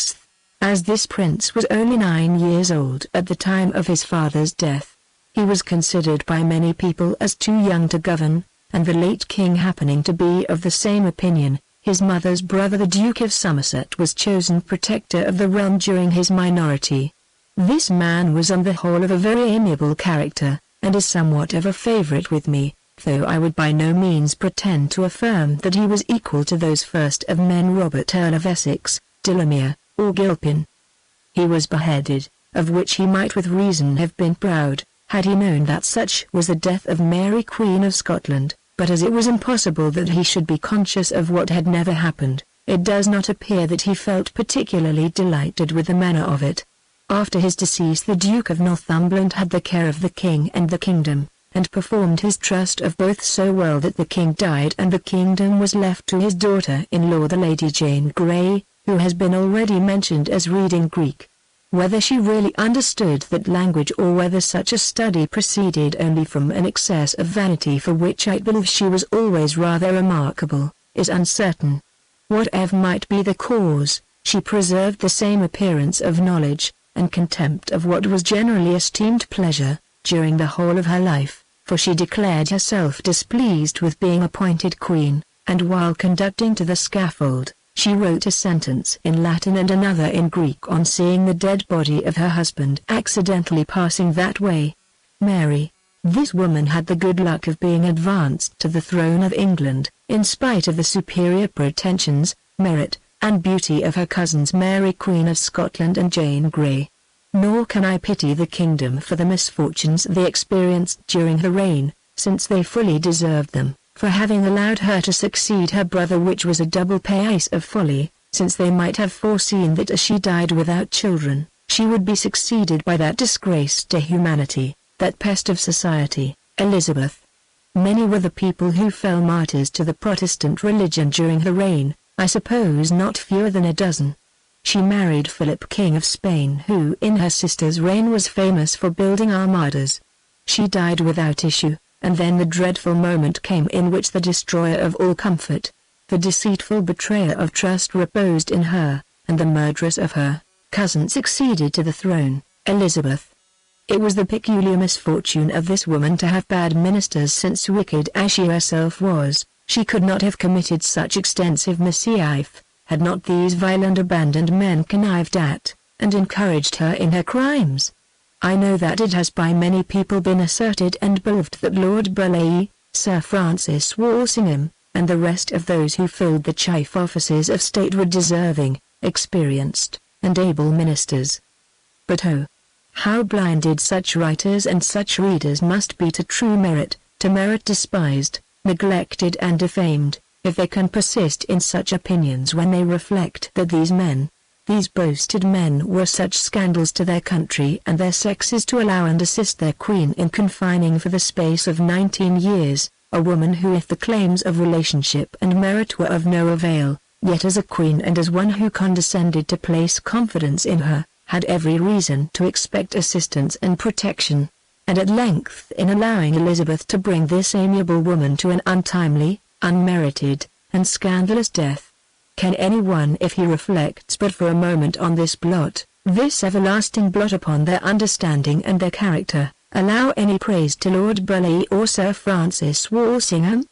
As this prince was only 9 years old at the time of his father's death, he was considered by many people as too young to govern, and the late king happening to be of the same opinion, his mother's brother the Duke of Somerset was chosen protector of the realm during his minority. This man was on the whole of a very amiable character, and is somewhat of a favourite with me, though I would by no means pretend to affirm that he was equal to those first of men Robert Earl of Essex, Delamere, or Gilpin. He was beheaded, of which he might with reason have been proud, had he known that such was the death of Mary Queen of Scotland, but as it was impossible that he should be conscious of what had never happened, it does not appear that he felt particularly delighted with the manner of it. After his decease the Duke of Northumberland had the care of the king and the kingdom, and performed his trust of both so well that the king died and the kingdom was left to his daughter-in-law the Lady Jane Grey, who has been already mentioned as reading Greek. Whether she really understood that language or whether such a study proceeded only from an excess of vanity for which I believe she was always rather remarkable, is uncertain. Whatever might be the cause, she preserved the same appearance of knowledge, and contempt of what was generally esteemed pleasure, during the whole of her life, for she declared herself displeased with being appointed queen, and while conducting to the scaffold, she wrote a sentence in Latin and another in Greek on seeing the dead body of her husband accidentally passing that way. Mary, this woman had the good luck of being advanced to the throne of England, in spite of the superior pretensions, merit, and beauty of her cousins Mary Queen of Scotland and Jane Grey. Nor can I pity the kingdom for the misfortunes they experienced during her reign, since they fully deserved them, for having allowed her to succeed her brother, which was a double piece of folly, since they might have foreseen that as she died without children, she would be succeeded by that disgrace to humanity, that pest of society, Elizabeth. Many were the people who fell martyrs to the Protestant religion during her reign, I suppose not fewer than a dozen. She married Philip, King of Spain, who in her sister's reign was famous for building armadas. She died without issue, and then the dreadful moment came in which the destroyer of all comfort, the deceitful betrayer of trust, reposed in her, and the murderess of her cousin succeeded to the throne, Elizabeth. It was the peculiar misfortune of this woman to have bad ministers, since wicked as she herself was, she could not have committed such extensive mischief, had not these vile and abandoned men connived at, and encouraged her in her crimes. I know that it has by many people been asserted and believed that Lord Burleigh, Sir Francis Walsingham, and the rest of those who filled the chief offices of state were deserving, experienced, and able ministers. But oh, how blinded such writers and such readers must be to true merit, to merit despised, neglected and defamed, if they can persist in such opinions when they reflect that these men, these boasted men, were such scandals to their country and their sex as to allow and assist their queen in confining for the space of 19 years, a woman who, if the claims of relationship and merit were of no avail, yet as a queen and as one who condescended to place confidence in her, had every reason to expect assistance and protection. And at length, in allowing Elizabeth to bring this amiable woman to an untimely, unmerited, and scandalous death, can anyone, if he reflects but for a moment on this blot, this everlasting blot upon their understanding and their character, allow any praise to Lord Burleigh or Sir Francis Walsingham?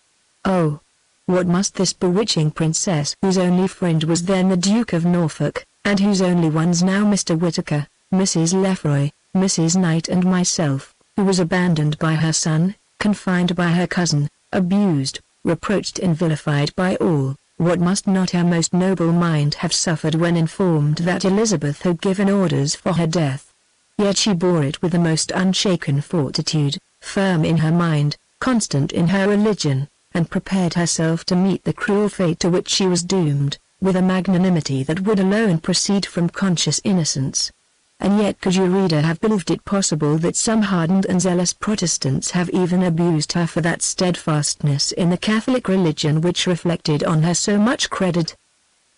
Oh, what must this bewitching princess, whose only friend was then the Duke of Norfolk, and whose only ones now Mr. Whittaker, Mrs. Lefroy, Mrs. Knight and myself, who was abandoned by her son, confined by her cousin, abused, reproached and vilified by all, what must not her most noble mind have suffered when informed that Elizabeth had given orders for her death? Yet she bore it with the most unshaken fortitude, firm in her mind, constant in her religion, and prepared herself to meet the cruel fate to which she was doomed, with a magnanimity that would alone proceed from conscious innocence. And yet could you, reader, have believed it possible that some hardened and zealous Protestants have even abused her for that steadfastness in the Catholic religion which reflected on her so much credit?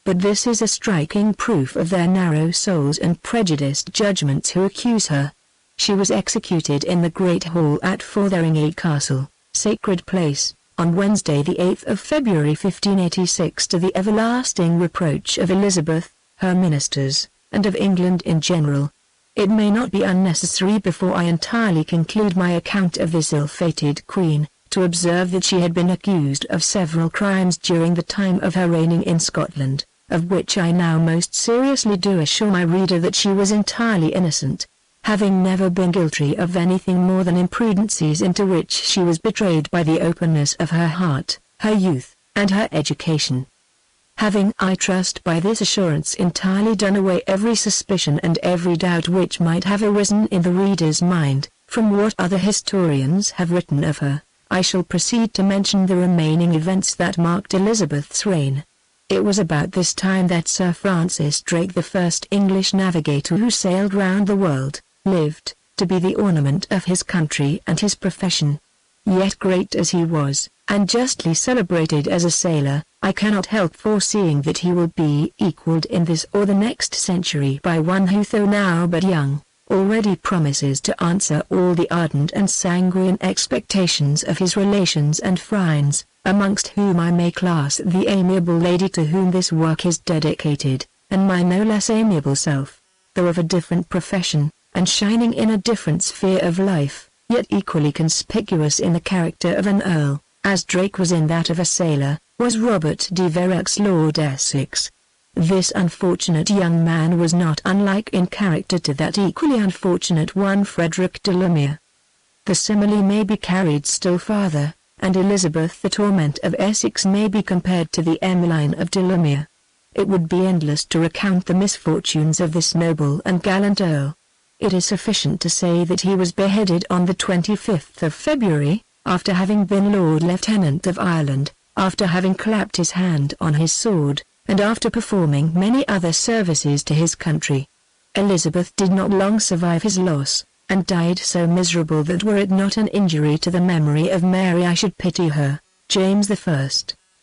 But this is a striking proof of their narrow souls and prejudiced judgments who accuse her. She was executed in the Great Hall at Fotheringay Castle, Sacred Place, on Wednesday the 8th of February 1586, to the everlasting reproach of Elizabeth, her ministers, and of England in general. It may not be unnecessary, before I entirely conclude my account of this ill-fated queen, to observe that she had been accused of several crimes during the time of her reigning in Scotland, of which I now most seriously do assure my reader that she was entirely innocent, having never been guilty of anything more than imprudencies into which she was betrayed by the openness of her heart, her youth, and her education. Having, I trust, by this assurance entirely done away every suspicion and every doubt which might have arisen in the reader's mind, from what other historians have written of her, I shall proceed to mention the remaining events that marked Elizabeth's reign. It was about this time that Sir Francis Drake, the first English navigator who sailed round the world, lived, to be the ornament of his country and his profession. Yet great as he was, and justly celebrated as a sailor, I cannot help foreseeing that he will be equalled in this or the next century by one who, though now but young, already promises to answer all the ardent and sanguine expectations of his relations and friends, amongst whom I may class the amiable lady to whom this work is dedicated, and my no less amiable self, though of a different profession, and shining in a different sphere of life, yet equally conspicuous in the character of an earl, as Drake was in that of a sailor, was Robert de Verux, Lord Essex. This unfortunate young man was not unlike in character to that equally unfortunate one, Frederick de Lumiere. The simile may be carried still farther, and Elizabeth, the torment of Essex, may be compared to the Emmeline of de Lumiere. It would be endless to recount the misfortunes of this noble and gallant earl. It is sufficient to say that he was beheaded on the 25th of February, after having been Lord Lieutenant of Ireland, after having clapped his hand on his sword, and after performing many other services to his country. Elizabeth did not long survive his loss, and died so miserable that were it not an injury to the memory of Mary I should pity her. James I,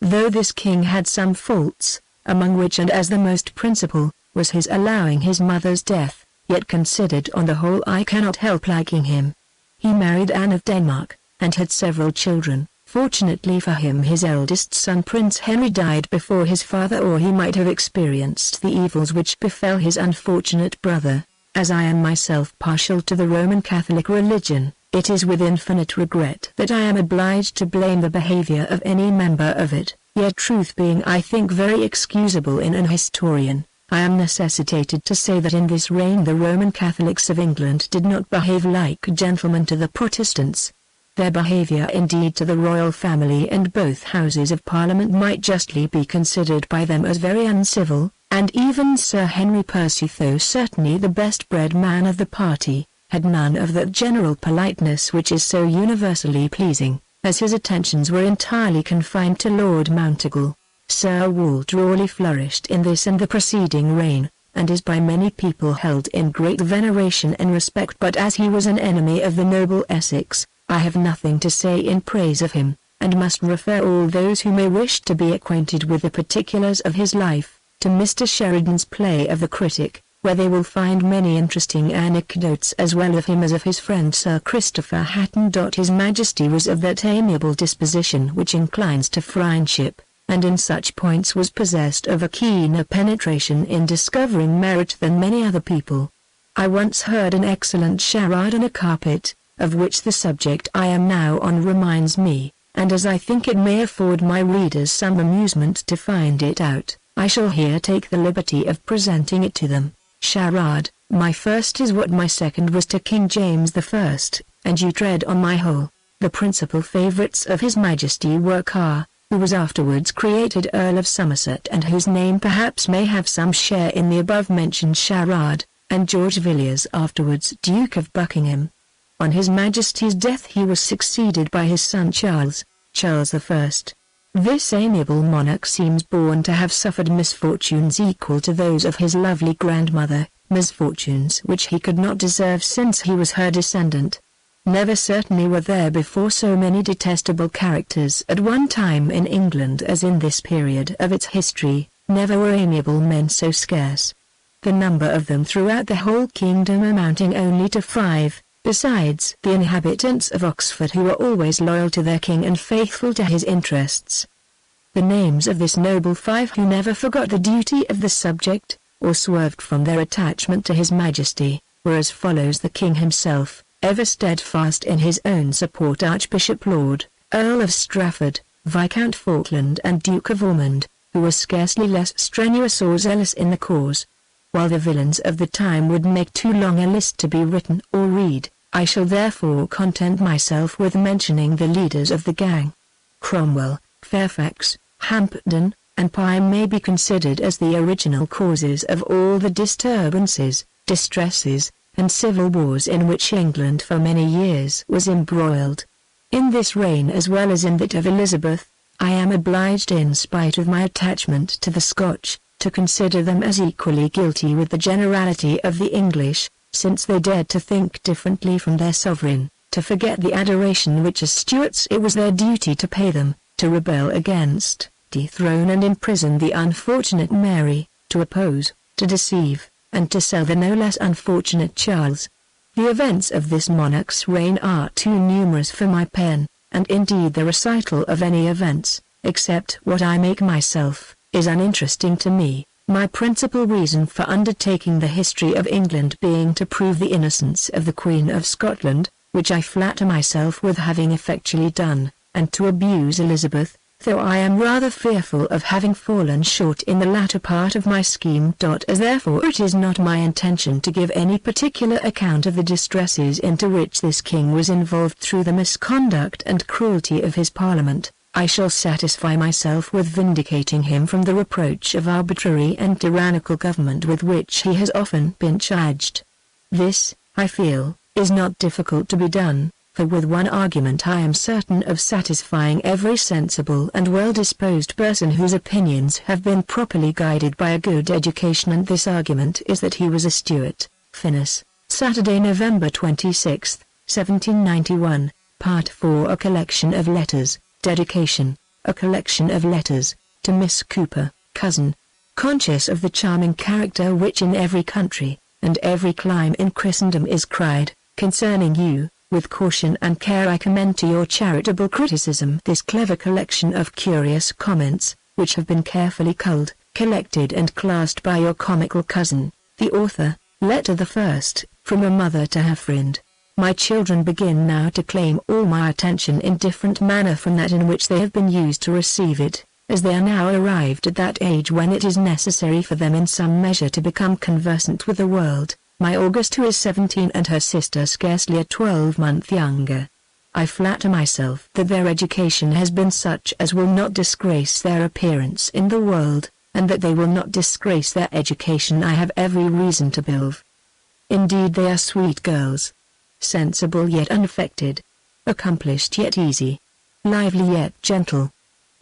though this king had some faults, among which and as the most principal, was his allowing his mother's death, yet considered on the whole I cannot help liking him. He married Anne of Denmark, and had several children. Fortunately for him his eldest son Prince Henry died before his father, or he might have experienced the evils which befell his unfortunate brother. As I am myself partial to the Roman Catholic religion, it is with infinite regret that I am obliged to blame the behavior of any member of it, yet truth being I think very excusable in an historian, I am necessitated to say that in this reign the Roman Catholics of England did not behave like gentlemen to the Protestants. Their behavior indeed to the royal family and both houses of Parliament might justly be considered by them as very uncivil, and even Sir Henry Percy, though certainly the best-bred man of the party, had none of that general politeness which is so universally pleasing, as his attentions were entirely confined to Lord Mounteagle. Sir Walter Raleigh flourished in this and the preceding reign, and is by many people held in great veneration and respect, but as he was an enemy of the noble Essex, I have nothing to say in praise of him, and must refer all those who may wish to be acquainted with the particulars of his life, to Mr. Sheridan's play of The Critic, where they will find many interesting anecdotes as well of him as of his friend Sir Christopher Hatton. His Majesty was of that amiable disposition which inclines to friendship, and in such points was possessed of a keener penetration in discovering merit than many other people. I once heard an excellent charade on a carpet, of which the subject I am now on reminds me, and as I think it may afford my readers some amusement to find it out, I shall here take the liberty of presenting it to them. Charade: my first is what my second was to King James I, and you tread on my whole. The principal favourites of His Majesty were Carr, who was afterwards created Earl of Somerset and whose name perhaps may have some share in the above-mentioned charade, and George Villiers, afterwards Duke of Buckingham. On His Majesty's death he was succeeded by his son Charles I. This amiable monarch seems born to have suffered misfortunes equal to those of his lovely grandmother, misfortunes which he could not deserve since he was her descendant. Never certainly were there before so many detestable characters at one time in England as in this period of its history, never were amiable men so scarce. The number of them throughout the whole kingdom amounting only to 5. Besides the inhabitants of Oxford who were always loyal to their king and faithful to his interests. The names of this noble 5 who never forgot the duty of the subject, or swerved from their attachment to His Majesty, were as follows: the king himself, ever steadfast in his own support, Archbishop Laud, Earl of Strafford, Viscount Falkland and Duke of Ormond, who were scarcely less strenuous or zealous in the cause. While the villains of the time would make too long a list to be written or read, I shall therefore content myself with mentioning the leaders of the gang. Cromwell, Fairfax, Hampden, and Pye may be considered as the original causes of all the disturbances, distresses, and civil wars in which England for many years was embroiled. In this reign as well as in that of Elizabeth, I am obliged in spite of my attachment to the Scotch, to consider them as equally guilty with the generality of the English, since they dared to think differently from their sovereign, to forget the adoration which as Stuarts it was their duty to pay them, to rebel against, dethrone and imprison the unfortunate Mary, to oppose, to deceive, and to sell the no less unfortunate Charles. The events of this monarch's reign are too numerous for my pen, and indeed the recital of any events, except what I make myself, is uninteresting to me. My principal reason for undertaking the history of England being to prove the innocence of the Queen of Scotland, which I flatter myself with having effectually done, and to abuse Elizabeth, though I am rather fearful of having fallen short in the latter part of my scheme. As therefore it is not my intention to give any particular account of the distresses into which this king was involved through the misconduct and cruelty of his Parliament, I shall satisfy myself with vindicating him from the reproach of arbitrary and tyrannical government with which he has often been charged. This, I feel, is not difficult to be done, for with one argument I am certain of satisfying every sensible and well-disposed person whose opinions have been properly guided by a good education, and this argument is that he was a Stuart, finis, Saturday, November 26, 1791, Part 4. A collection of letters, dedication, a collection of letters, to Miss Cooper, cousin. Conscious of the charming character which in every country, and every clime in Christendom is cried, concerning you, with caution and care I commend to your charitable criticism this clever collection of curious comments, which have been carefully culled, collected and classed by your comical cousin, the author. Letter the first, from a mother to her friend. My children begin now to claim all my attention in different manner from that in which they have been used to receive it, as they are now arrived at that age when it is necessary for them in some measure to become conversant with the world. My August, who is 17, and her sister scarcely a 12-month younger. I flatter myself that their education has been such as will not disgrace their appearance in the world, and that they will not disgrace their education I have every reason to believe. Indeed they are sweet girls. Sensible yet unaffected. Accomplished yet easy. Lively yet gentle.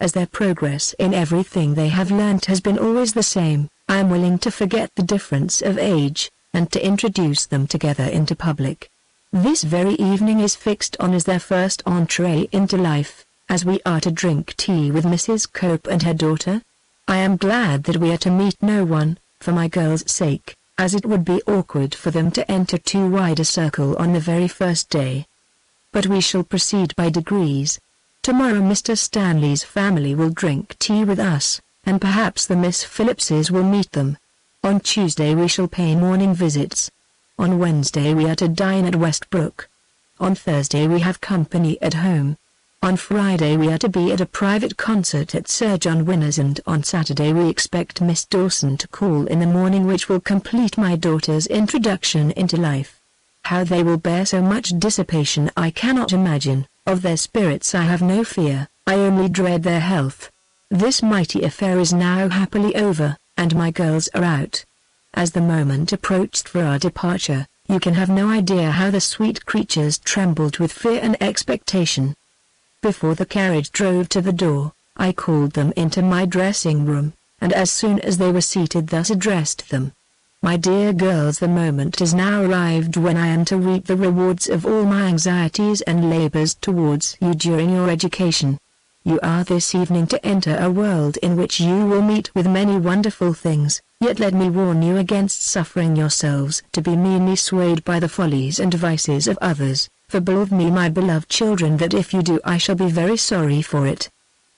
As their progress in everything they have learnt has been always the same, I am willing to forget the difference of age, and to introduce them together into public. This very evening is fixed on as their first entree into life, as we are to drink tea with Mrs. Cope and her daughter. I am glad that we are to meet no one, for my girls' sake, as it would be awkward for them to enter too wide a circle on the very first day. But we shall proceed by degrees. Tomorrow Mr. Stanley's family will drink tea with us, and perhaps the Miss Phillipses will meet them. On Tuesday we shall pay morning visits. On Wednesday we are to dine at Westbrook. On Thursday we have company at home. On Friday we are to be at a private concert at Sir John Winner's, and on Saturday we expect Miss Dawson to call in the morning, which will complete my daughter's introduction into life. How they will bear so much dissipation I cannot imagine. Of their spirits I have no fear, I only dread their health. This mighty affair is now happily over, and my girls are out. As the moment approached for our departure, you can have no idea how the sweet creatures trembled with fear and expectation. Before the carriage drove to the door, I called them into my dressing room, and as soon as they were seated thus addressed them. My dear girls, the moment is now arrived when I am to reap the rewards of all my anxieties and labors towards you during your education. You are this evening to enter a world in which you will meet with many wonderful things, yet let me warn you against suffering yourselves to be meanly swayed by the follies and vices of others. For believe me, my beloved children, that if you do I shall be very sorry for it.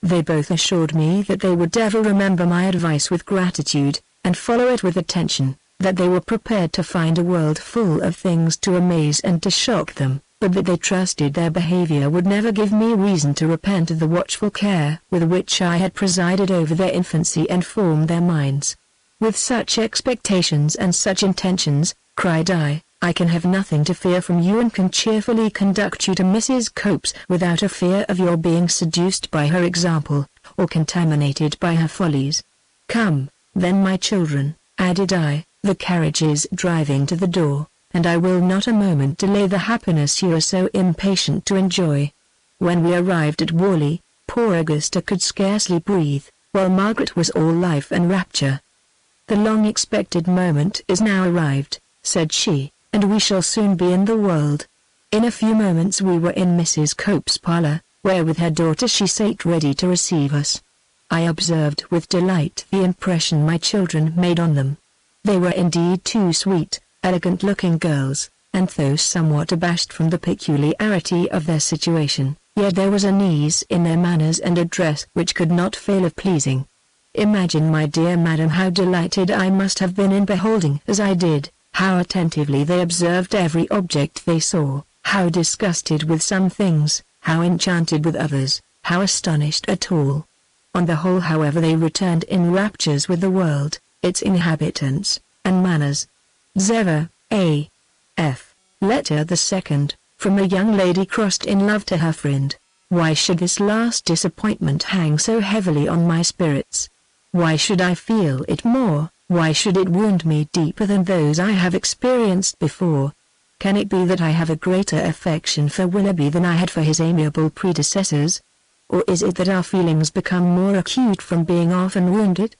They both assured me that they would ever remember my advice with gratitude, and follow it with attention, that they were prepared to find a world full of things to amaze and to shock them, but that they trusted their behavior would never give me reason to repent of the watchful care with which I had presided over their infancy and formed their minds. With such expectations and such intentions, cried I can have nothing to fear from you, and can cheerfully conduct you to Mrs. Cope's without a fear of your being seduced by her example, or contaminated by her follies. Come, then, my children, added I, the carriage is driving to the door, and I will not a moment delay the happiness you are so impatient to enjoy. When we arrived at Worley, poor Augusta could scarcely breathe, while Margaret was all life and rapture. The long-expected moment is now arrived, said she, and we shall soon be in the world. In a few moments we were in Mrs. Cope's parlour, where with her daughter she sate ready to receive us. I observed with delight the impression my children made on them. They were indeed two sweet, elegant-looking girls, and though somewhat abashed from the peculiarity of their situation, yet there was an ease in their manners and address which could not fail of pleasing. Imagine, my dear madam, how delighted I must have been in beholding as I did, how attentively they observed every object they saw, how disgusted with some things, how enchanted with others, how astonished at all. On the whole, however, they returned in raptures with the world, its inhabitants, and manners. Zeva, A. F. Letter the second, from a young lady crossed in love to her friend. Why should this last disappointment hang so heavily on my spirits? Why should I feel it more? Why should it wound me deeper than those I have experienced before? Can it be that I have a greater affection for Willoughby than I had for his amiable predecessors? Or is it that our feelings become more acute from being often wounded?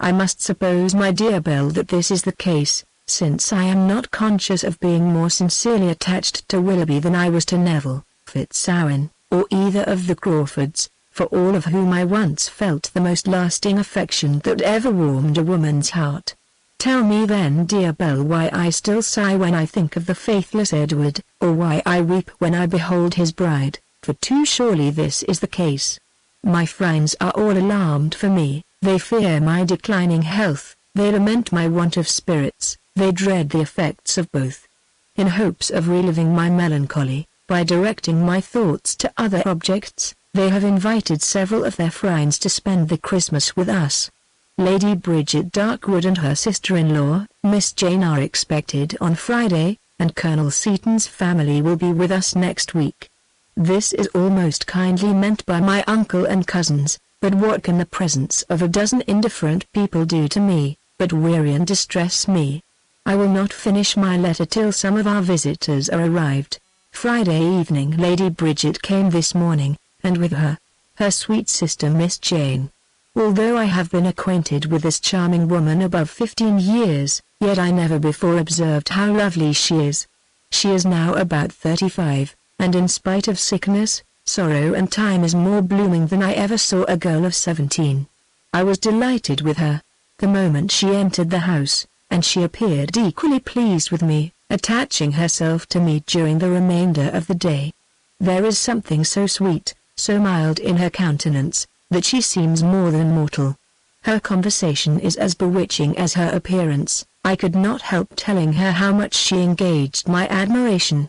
I must suppose, my dear Belle, that this is the case, since I am not conscious of being more sincerely attached to Willoughby than I was to Neville, Fitzawen, or either of the Crawfords, for all of whom I once felt the most lasting affection that ever warmed a woman's heart. Tell me then, dear Belle, why I still sigh when I think of the faithless Edward, or why I weep when I behold his bride, for too surely this is the case. My friends are all alarmed for me, they fear my declining health, they lament my want of spirits, they dread the effects of both. In hopes of reliving my melancholy, by directing my thoughts to other objects, they have invited several of their friends to spend the Christmas with us. Lady Bridget Darkwood and her sister-in-law, Miss Jane, are expected on Friday, and Colonel Seaton's family will be with us next week. This is all most kindly meant by my uncle and cousins, but what can the presence of a dozen indifferent people do to me, but weary and distress me? I will not finish my letter till some of our visitors are arrived. Friday evening Lady Bridget came this morning, and with her sweet sister Miss Jane. Although I have been acquainted with this charming woman above 15 years, yet I never before observed how lovely she is. She is now about 35, and in spite of sickness, sorrow and time is more blooming than I ever saw a girl of 17. I was delighted with her, the moment she entered the house, and she appeared equally pleased with me, attaching herself to me during the remainder of the day. There is something so sweet, so mild in her countenance, that she seems more than mortal. Her conversation is as bewitching as her appearance. I could not help telling her how much she engaged my admiration.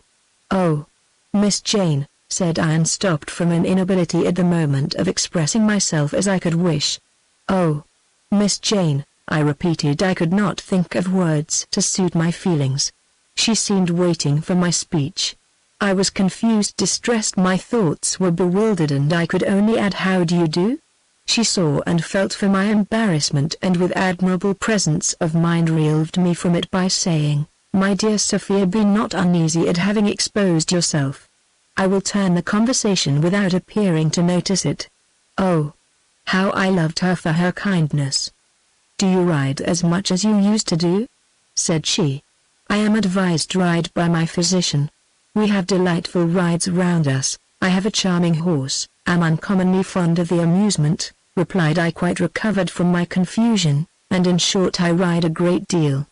"Oh, Miss Jane," said I, and stopped from an inability at the moment of expressing myself as I could wish. "Oh, Miss Jane," I repeated. I could not think of words to suit my feelings. She seemed waiting for my speech. I was confused, distressed, my thoughts were bewildered, and I could only add, "How do you do?" She saw and felt for my embarrassment, and with admirable presence of mind relieved me from it by saying, "My dear Sophia, be not uneasy at having exposed yourself. I will turn the conversation without appearing to notice it. Oh, how I loved her for her kindness." "Do you ride as much as you used to do?" said she. "I am advised to ride by my physician. We have delightful rides round us. I have a charming horse, am uncommonly fond of the amusement," replied I, quite recovered from my confusion, "and in short I ride a great deal."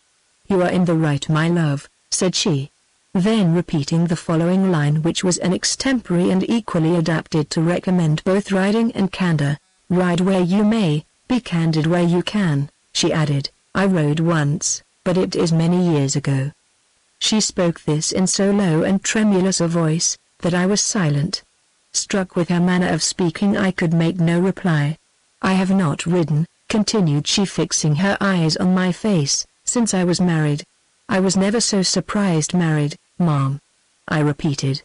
"You are in the right, my love," said she. Then repeating the following line, which was an extempore and equally adapted to recommend both riding and candor: "Ride where you may, be candid where you can," she added, "I rode once, but it is many years ago." She spoke this in so low and tremulous a voice, that I was silent. Struck with her manner of speaking, I could make no reply. "I have not ridden," continued she, fixing her eyes on my face, "since I was married. I was never so surprised married, ma'am," I repeated.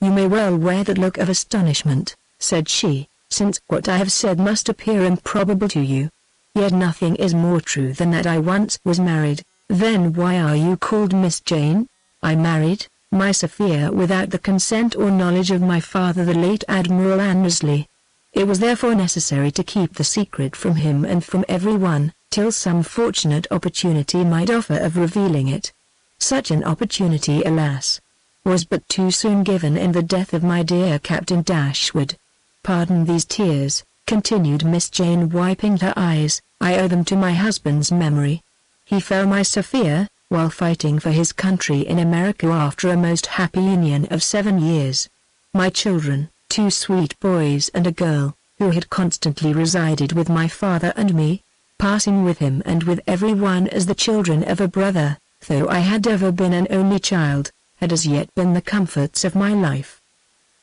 "You may well wear that look of astonishment," said she, "since what I have said must appear improbable to you. Yet nothing is more true than that I once was married." "Then why are you called Miss Jane?" "I married, my Sophia, without the consent or knowledge of my father, the late Admiral Annesley. It was therefore necessary to keep the secret from him and from everyone, till some fortunate opportunity might offer of revealing it. Such an opportunity, alas, was but too soon given in the death of my dear Captain Dashwood. Pardon these tears," continued Miss Jane, wiping her eyes, "I owe them to my husband's memory. He fell, my Sophia, while fighting for his country in America after a most happy union of 7 years. My children, 2 sweet boys and a girl, who had constantly resided with my father and me, passing with him and with every one as the children of a brother, though I had ever been an only child, had as yet been the comforts of my life.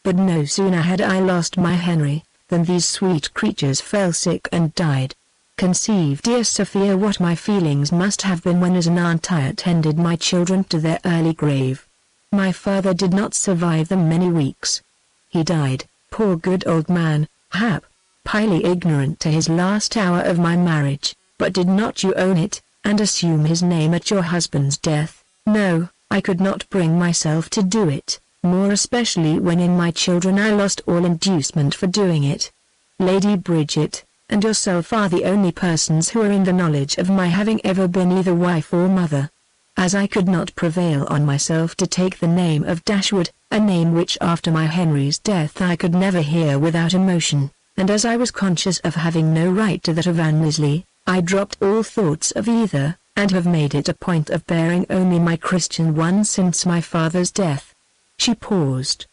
But no sooner had I lost my Henry, than these sweet creatures fell sick and died. Conceive, dear Sophia, what my feelings must have been when as an aunt I attended my children to their early grave. My father did not survive them many weeks. He died, poor good old man, highly ignorant to his last hour of my marriage. But did not you own it, and assume his name at your husband's death?" "No, I could not bring myself to do it, more especially when in my children I lost all inducement for doing it. Lady Bridget and yourself are the only persons who are in the knowledge of my having ever been either wife or mother. as I could not prevail on myself to take the name of Dashwood, a name which after my Henry's death I could never hear without emotion, and as I was conscious of having no right to that of Anne Lisley, I dropped all thoughts of either, and have made it a point of bearing only my Christian one since my father's death." She paused.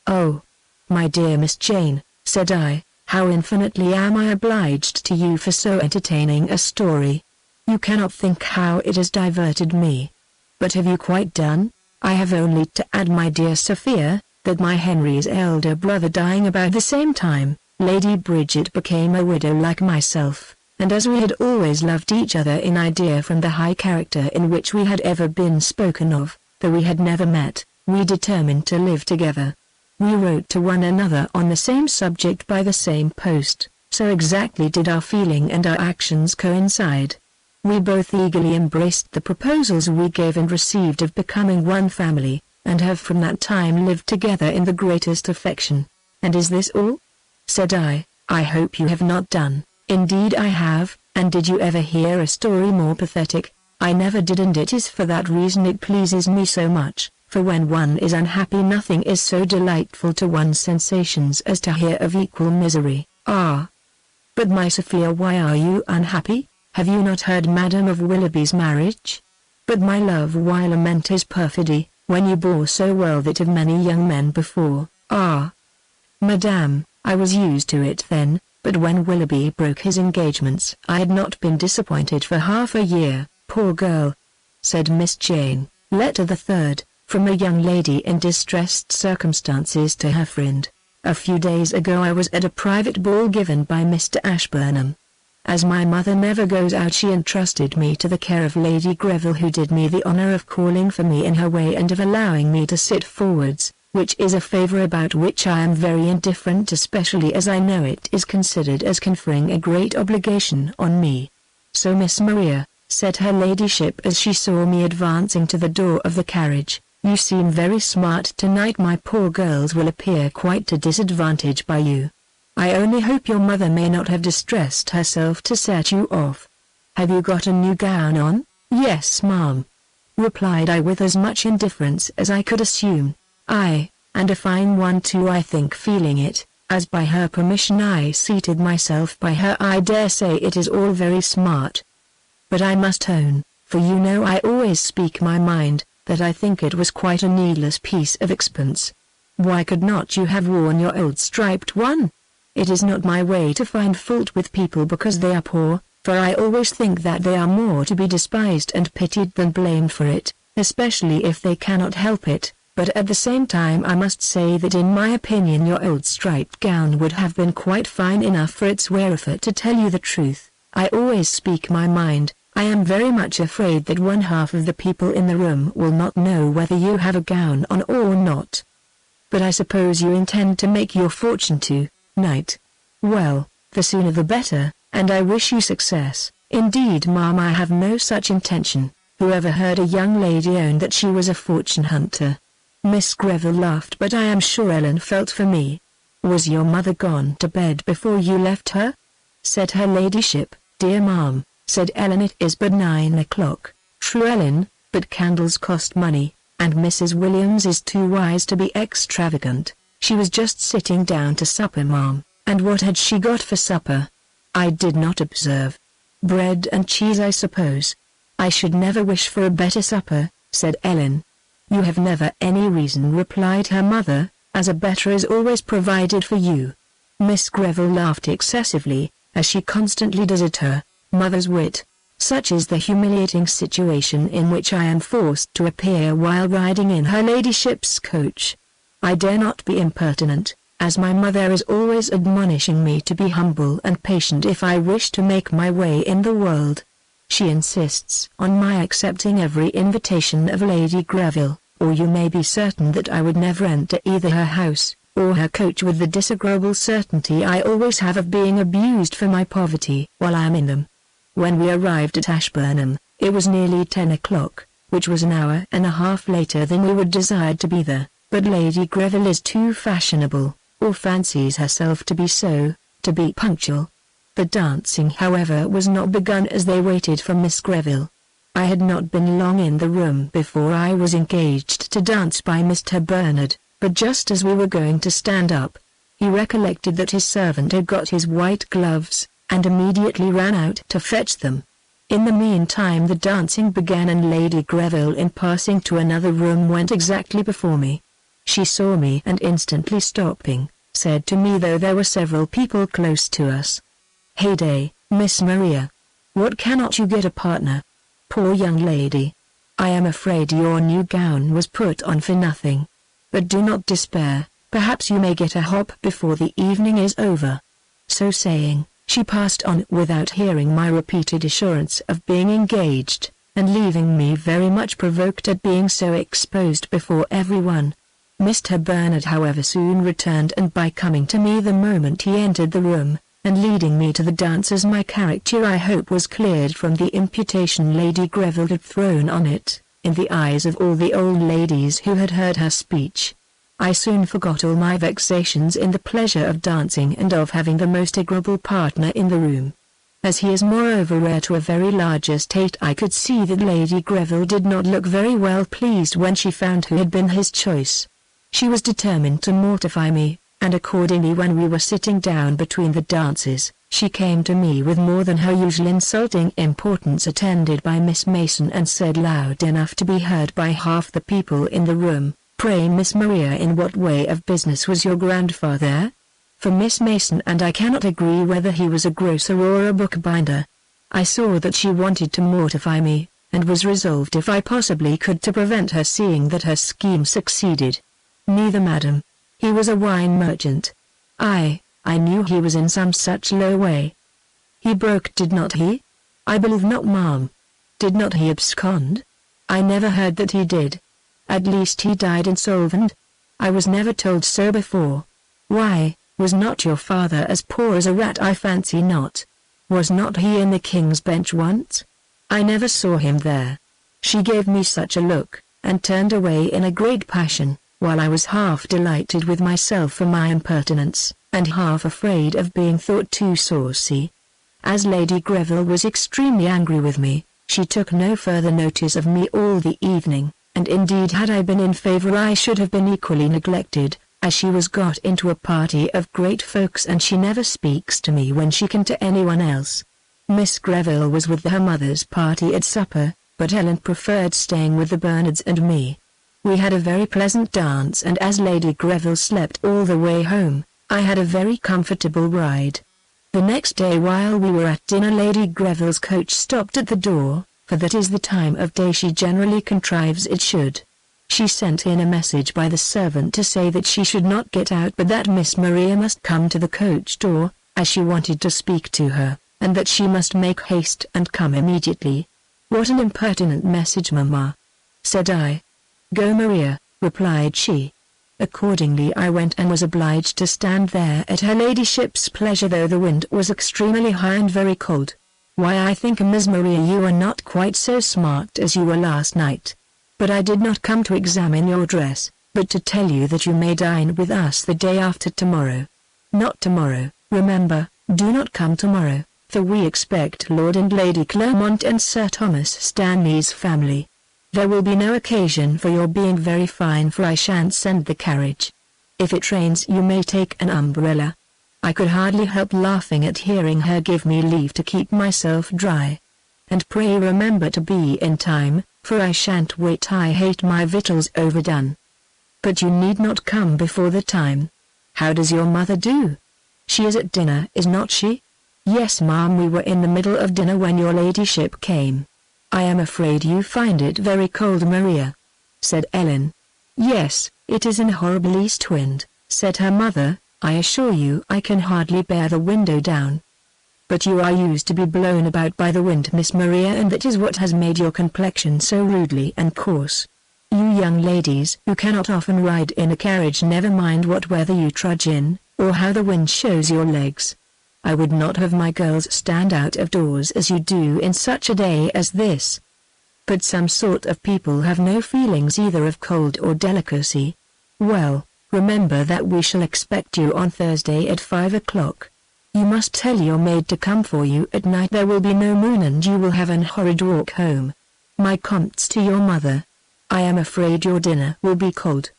"Oh, my dear Miss Jane," said I, "how infinitely am I obliged to you for so entertaining a story. You cannot think how it has diverted me. But have you quite done? I have only to add, my dear Sophia, that my Henry's elder brother dying about the same time, Lady Bridget became a widow like myself, and as we had always loved each other in idea from the high character in which we had ever been spoken of, though we had never met, we determined to live together. We wrote to one another on the same subject by the same post, so exactly did our feeling and our actions coincide. We both eagerly embraced the proposals we gave and received of becoming one family, and have from that time lived together in the greatest affection." "And is this all?" said I. "I hope you have not done." "Indeed I have, and did you ever hear a story more pathetic?" "I never did, and it is for that reason it pleases me so much, for when one is unhappy nothing is so delightful to one's sensations as to hear of equal misery." "Ah! But my Sophia, why are you unhappy? Have you not heard, madam, of Willoughby's marriage? But my love, why lament his perfidy, when you bore so well that of many young men before?" "Ah! Madam, I was used to it then, but when Willoughby broke his engagements I had not been disappointed for half a year." "Poor girl!" said Miss Jane. Letter the third, from a young lady in distressed circumstances to her friend. "A few days ago I was at a private ball given by Mr. Ashburnham. As my mother never goes out, she entrusted me to the care of Lady Greville, who did me the honor of calling for me in her way and of allowing me to sit forwards, which is a favor about which I am very indifferent, especially as I know it is considered as conferring a great obligation on me. So Miss Maria," said her ladyship as she saw me advancing to the door of the carriage, "you seem very smart tonight. My poor girls will appear quite to disadvantage by you. I only hope your mother may not have distressed herself to set you off. Have you got a new gown on?" "Yes, ma'am," replied I with as much indifference as I could assume. "Aye, and a fine one too, I think," feeling it, as by her permission I seated myself by her. "I dare say it is all very smart. But I must own, for you know I always speak my mind, that I think it was quite a needless piece of expense. Why could not you have worn your old striped one? It is not my way to find fault with people because they are poor, for I always think that they are more to be despised and pitied than blamed for it, especially if they cannot help it, but at the same time I must say that in my opinion your old striped gown would have been quite fine enough for its wearer. To tell you the truth, I always speak my mind. I am very much afraid that one half of the people in the room will not know whether you have a gown on or not. But I suppose you intend to make your fortune tonight. Well, the sooner the better, and I wish you success." "Indeed, ma'am, I have no such intention. Whoever heard a young lady own that she was a fortune hunter?" Miss Greville laughed, but I am sure Ellen felt for me. "Was your mother gone to bed before you left her?" said her ladyship. "Dear ma'am," said Ellen, "it is but 9 o'clock." "True, Ellen, but candles cost money, and Mrs. Williams is too wise to be extravagant. She was just sitting down to supper, ma'am." "And what had she got for supper?" "I did not observe." "Bread and cheese, I suppose." "I should never wish for a better supper," said Ellen. "You have never any reason," replied her mother, "as a better is always provided for you." Miss Greville laughed excessively, as she constantly does at her mother's wit. "Such is the humiliating situation in which I am forced to appear while riding in her ladyship's coach. I dare not be impertinent, as my mother is always admonishing me to be humble and patient if I wish to make my way in the world. She insists on my accepting every invitation of Lady Greville, or you may be certain that I would never enter either her house or her coach with the disagreeable certainty I always have of being abused for my poverty while I am in them." When we arrived at Ashburnham, it was nearly 10 o'clock, which was an hour and a half later than we would desired to be there, but Lady Greville is too fashionable, or fancies herself to be so, to be punctual. The dancing, however, was not begun as they waited for Miss Greville. I had not been long in the room before I was engaged to dance by Mr. Bernard, but just as we were going to stand up, he recollected that his servant had got his white gloves, and immediately ran out to fetch them. In the meantime the dancing began and Lady Greville in passing to another room went exactly before me. She saw me and instantly stopping, said to me though there were several people close to us, "Heyday, Miss Maria. What cannot you get a partner? Poor young lady. I am afraid your new gown was put on for nothing. But do not despair, perhaps you may get a hop before the evening is over." So saying, she passed on without hearing my repeated assurance of being engaged, and leaving me very much provoked at being so exposed before everyone. Mr. Bernard however soon returned and by coming to me the moment he entered the room, and leading me to the dance as my character I hope was cleared from the imputation Lady Greville had thrown on it, in the eyes of all the old ladies who had heard her speech. I soon forgot all my vexations in the pleasure of dancing and of having the most agreeable partner in the room. As he is moreover heir to a very large estate, I could see that Lady Greville did not look very well pleased when she found who had been his choice. She was determined to mortify me, and accordingly when we were sitting down between the dances, she came to me with more than her usual insulting importance attended by Miss Mason and said loud enough to be heard by half the people in the room, "Pray Miss Maria, in what way of business was your grandfather?" For Miss Mason and I cannot agree whether he was a grocer or a bookbinder. I saw that she wanted to mortify me, and was resolved if I possibly could to prevent her seeing that her scheme succeeded. "Neither, madam. He was a wine merchant." I knew he was in some such low way." "He broke, did not he?" "I believe not, ma'am." "Did not he abscond?" "I never heard that he did." "At least he died insolvent?" "I was never told so before." "Why, was not your father as poor as a rat?" "I fancy not." "Was not he in the King's Bench once?" "I never saw him there." She gave me such a look, and turned away in a great passion, while I was half delighted with myself for my impertinence, and half afraid of being thought too saucy. As Lady Greville was extremely angry with me, she took no further notice of me all the evening, and indeed had I been in favour I should have been equally neglected, as she was got into a party of great folks and she never speaks to me when she can to anyone else. Miss Greville was with her mother's party at supper, but Ellen preferred staying with the Bernards and me. We had a very pleasant dance and as Lady Greville slept all the way home, I had a very comfortable ride. The next day while we were at dinner Lady Greville's coach stopped at the door, for that is the time of day she generally contrives it should. She sent in a message by the servant to say that she should not get out but that Miss Maria must come to the coach door, as she wanted to speak to her, and that she must make haste and come immediately. "What an impertinent message, mamma," said I. "Go, Maria," replied she. Accordingly I went and was obliged to stand there at her ladyship's pleasure though the wind was extremely high and very cold. "Why, I think, Miss Maria, you are not quite so smart as you were last night. But I did not come to examine your dress, but to tell you that you may dine with us the day after tomorrow." "Not tomorrow, remember, do not come tomorrow, for we expect Lord and Lady Clermont and Sir Thomas Stanley's family. There will be no occasion for your being very fine for I shan't send the carriage. If it rains you may take an umbrella." I could hardly help laughing at hearing her give me leave to keep myself dry. "And pray remember to be in time, for I shan't wait. I hate my victuals overdone." "But you need not come before the time. How does your mother do? She is at dinner, is not she?" "Yes, ma'am, we were in the middle of dinner when your ladyship came." "I am afraid you find it very cold, Maria," said Ellen. "Yes, it is an horrible east wind," said her mother. "I assure you I can hardly bear the window down." "But you are used to be blown about by the wind, Miss Maria, and that is what has made your complexion so rudely and coarse. You young ladies who cannot often ride in a carriage never mind what weather you trudge in, or how the wind shows your legs. I would not have my girls stand out of doors as you do in such a day as this. But some sort of people have no feelings either of cold or delicacy. Well, remember that we shall expect you on Thursday at 5 o'clock. You must tell your maid to come for you at night. There will be no moon and you will have an horrid walk home." My compts to your mother. I am afraid your dinner will be cold.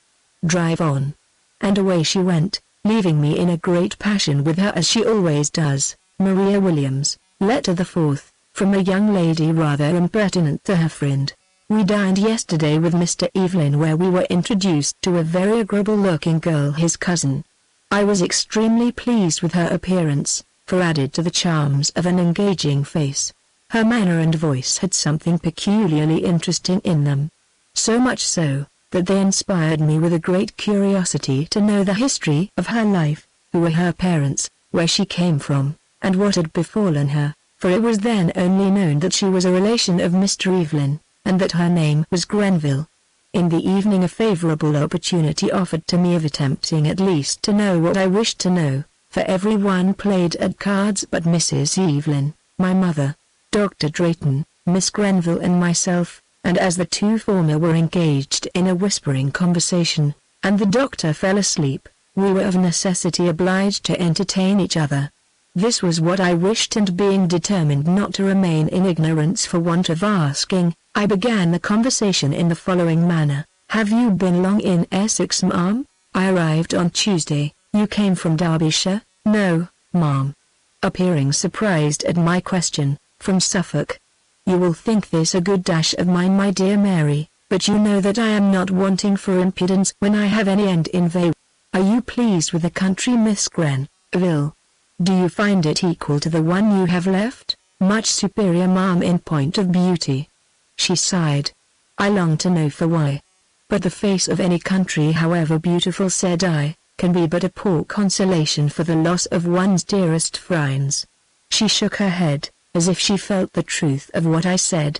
Drive on. And away she went, leaving me in a great passion with her as she always does. Maria Williams, letter the 4th, from a young lady rather impertinent to her friend. We dined yesterday with Mr. Evelyn, where we were introduced to a very agreeable-looking girl, his cousin. I was extremely pleased with her appearance, for added to the charms of an engaging face, her manner and voice had something peculiarly interesting in them. So much so, that they inspired me with a great curiosity to know the history of her life, who were her parents, where she came from, and what had befallen her, for it was then only known that she was a relation of Mr. Evelyn, and that her name was Grenville. In the evening a favorable opportunity offered to me of attempting at least to know what I wished to know, for every one played at cards but Mrs. Evelyn, my mother, Dr. Drayton, Miss Grenville and myself, and as the two former were engaged in a whispering conversation, and the doctor fell asleep, we were of necessity obliged to entertain each other. This was what I wished, and being determined not to remain in ignorance for want of asking, I began the conversation in the following manner. Have you been long in Essex, ma'am? I arrived on Tuesday. You came from Derbyshire? No, ma'am. Appearing surprised at my question, from Suffolk. You will think this a good dash of mine, my dear Mary, but you know that I am not wanting for impudence when I have any end in view. Are you pleased with the country, Miss Grenville? Do you find it equal to the one you have left? Much superior, ma'am, in point of beauty. She sighed. I longed to know for why. But the face of any country, however beautiful, said I, can be but a poor consolation for the loss of one's dearest friends. She shook her head, as if she felt the truth of what I said.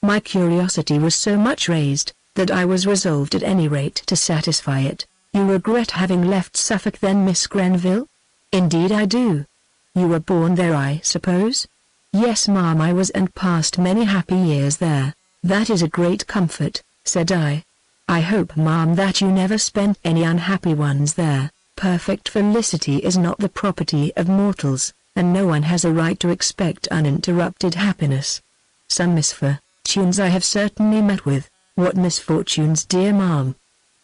My curiosity was so much raised, that I was resolved at any rate to satisfy it. You regret having left Suffolk then, Miss Grenville? Indeed I do. You were born there, I suppose? Yes, ma'am, I was, and passed many happy years there. That is a great comfort, said I. I hope, ma'am, that you never spent any unhappy ones there. Perfect felicity is not the property of mortals, and no one has a right to expect uninterrupted happiness. Some misfortunes I have certainly met with. What misfortunes, dear ma'am?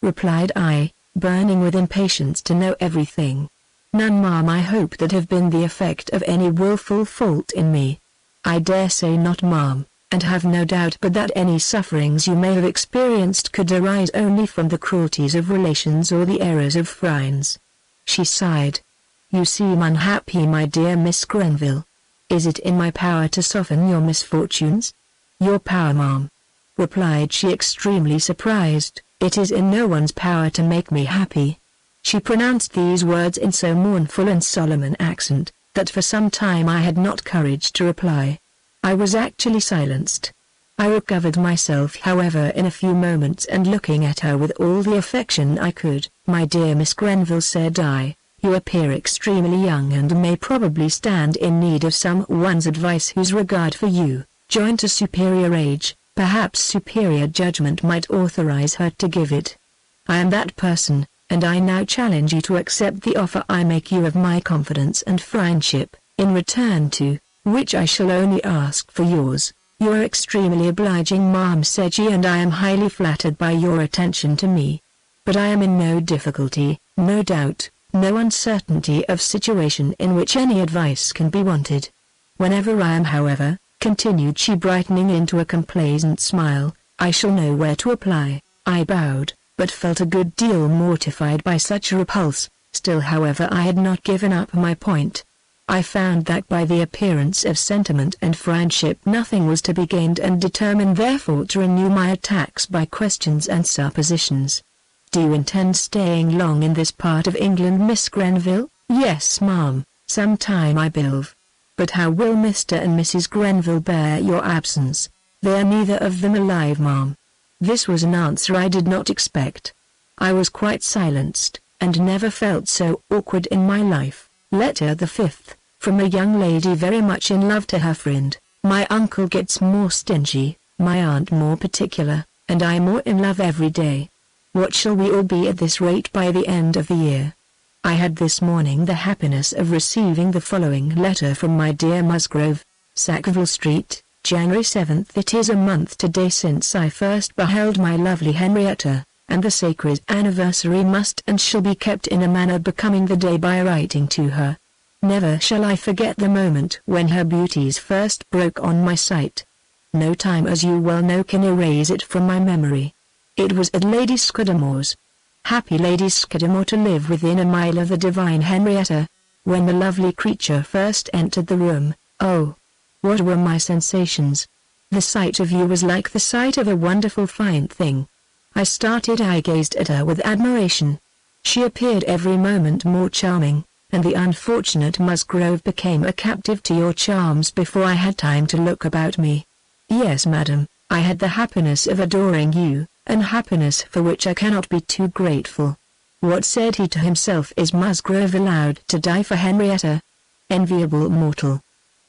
Replied I, burning with impatience to know everything. None, ma'am, I hope, that have been the effect of any wilful fault in me. I dare say not, ma'am, and have no doubt but that any sufferings you may have experienced could arise only from the cruelties of relations or the errors of friends. She sighed. You seem unhappy, my dear Miss Grenville. Is it in my power to soften your misfortunes? Your power, ma'am, replied she, extremely surprised. It is in no one's power to make me happy. She pronounced these words in so mournful and solemn an accent, that for some time I had not courage to reply. I was actually silenced. I recovered myself, however, in a few moments, and looking at her with all the affection I could. My dear Miss Grenville, said I, you appear extremely young and may probably stand in need of some one's advice whose regard for you, joined to superior age, perhaps superior judgment, might authorize her to give it. I am that person, and I now challenge you to accept the offer I make you of my confidence and friendship, in return to which I shall only ask for yours. You are extremely obliging, ma'am, said she, and I am highly flattered by your attention to me. But I am in no difficulty, no doubt, no uncertainty of situation in which any advice can be wanted. Whenever I am, however, continued she, brightening into a complacent smile, I shall know where to apply. I bowed, but felt a good deal mortified by such a repulse. Still, however, I had not given up my point. I found that by the appearance of sentiment and friendship nothing was to be gained, and determined therefore to renew my attacks by questions and suppositions. Do you intend staying long in this part of England, Miss Grenville? Yes, ma'am, some time I believe. But how will Mr. and Mrs. Grenville bear your absence? They are neither of them alive, ma'am. This was an answer I did not expect. I was quite silenced, and never felt so awkward in my life. Letter the 5th, from a young lady very much in love to her friend. My uncle gets more stingy, my aunt more particular, and I more in love every day. What shall we all be at this rate by the end of the year? I had this morning the happiness of receiving the following letter from my dear Musgrove, Sackville Street, January 7th. It is a month today since I first beheld my lovely Henrietta, and the sacred anniversary must and shall be kept in a manner becoming the day by writing to her. Never shall I forget the moment when her beauties first broke on my sight. No time, as you well know, can erase it from my memory. It was at Lady Scudamore's. Happy Lady Scudamore, to live within a mile of the divine Henrietta. When the lovely creature first entered the room, oh, what were my sensations! The sight of you was like the sight of a wonderful fine thing. I started. I gazed at her with admiration. She appeared every moment more charming, and the unfortunate Musgrove became a captive to your charms before I had time to look about me. Yes, madam, I had the happiness of adoring you, an happiness for which I cannot be too grateful. What, said he to himself, is Musgrove allowed to die for Henrietta? Enviable mortal!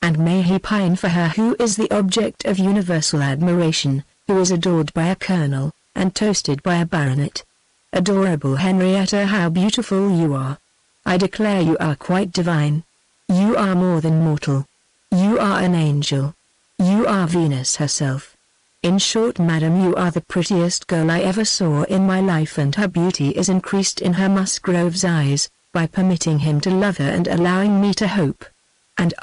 And may he pine for her who is the object of universal admiration, who is adored by a colonel, and toasted by a baronet. Adorable Henrietta, how beautiful you are! I declare you are quite divine. You are more than mortal. You are an angel. You are Venus herself. In short, madam, you are the prettiest girl I ever saw in my life, and her beauty is increased in her Musgrove's eyes, by permitting him to love her and allowing me to hope. And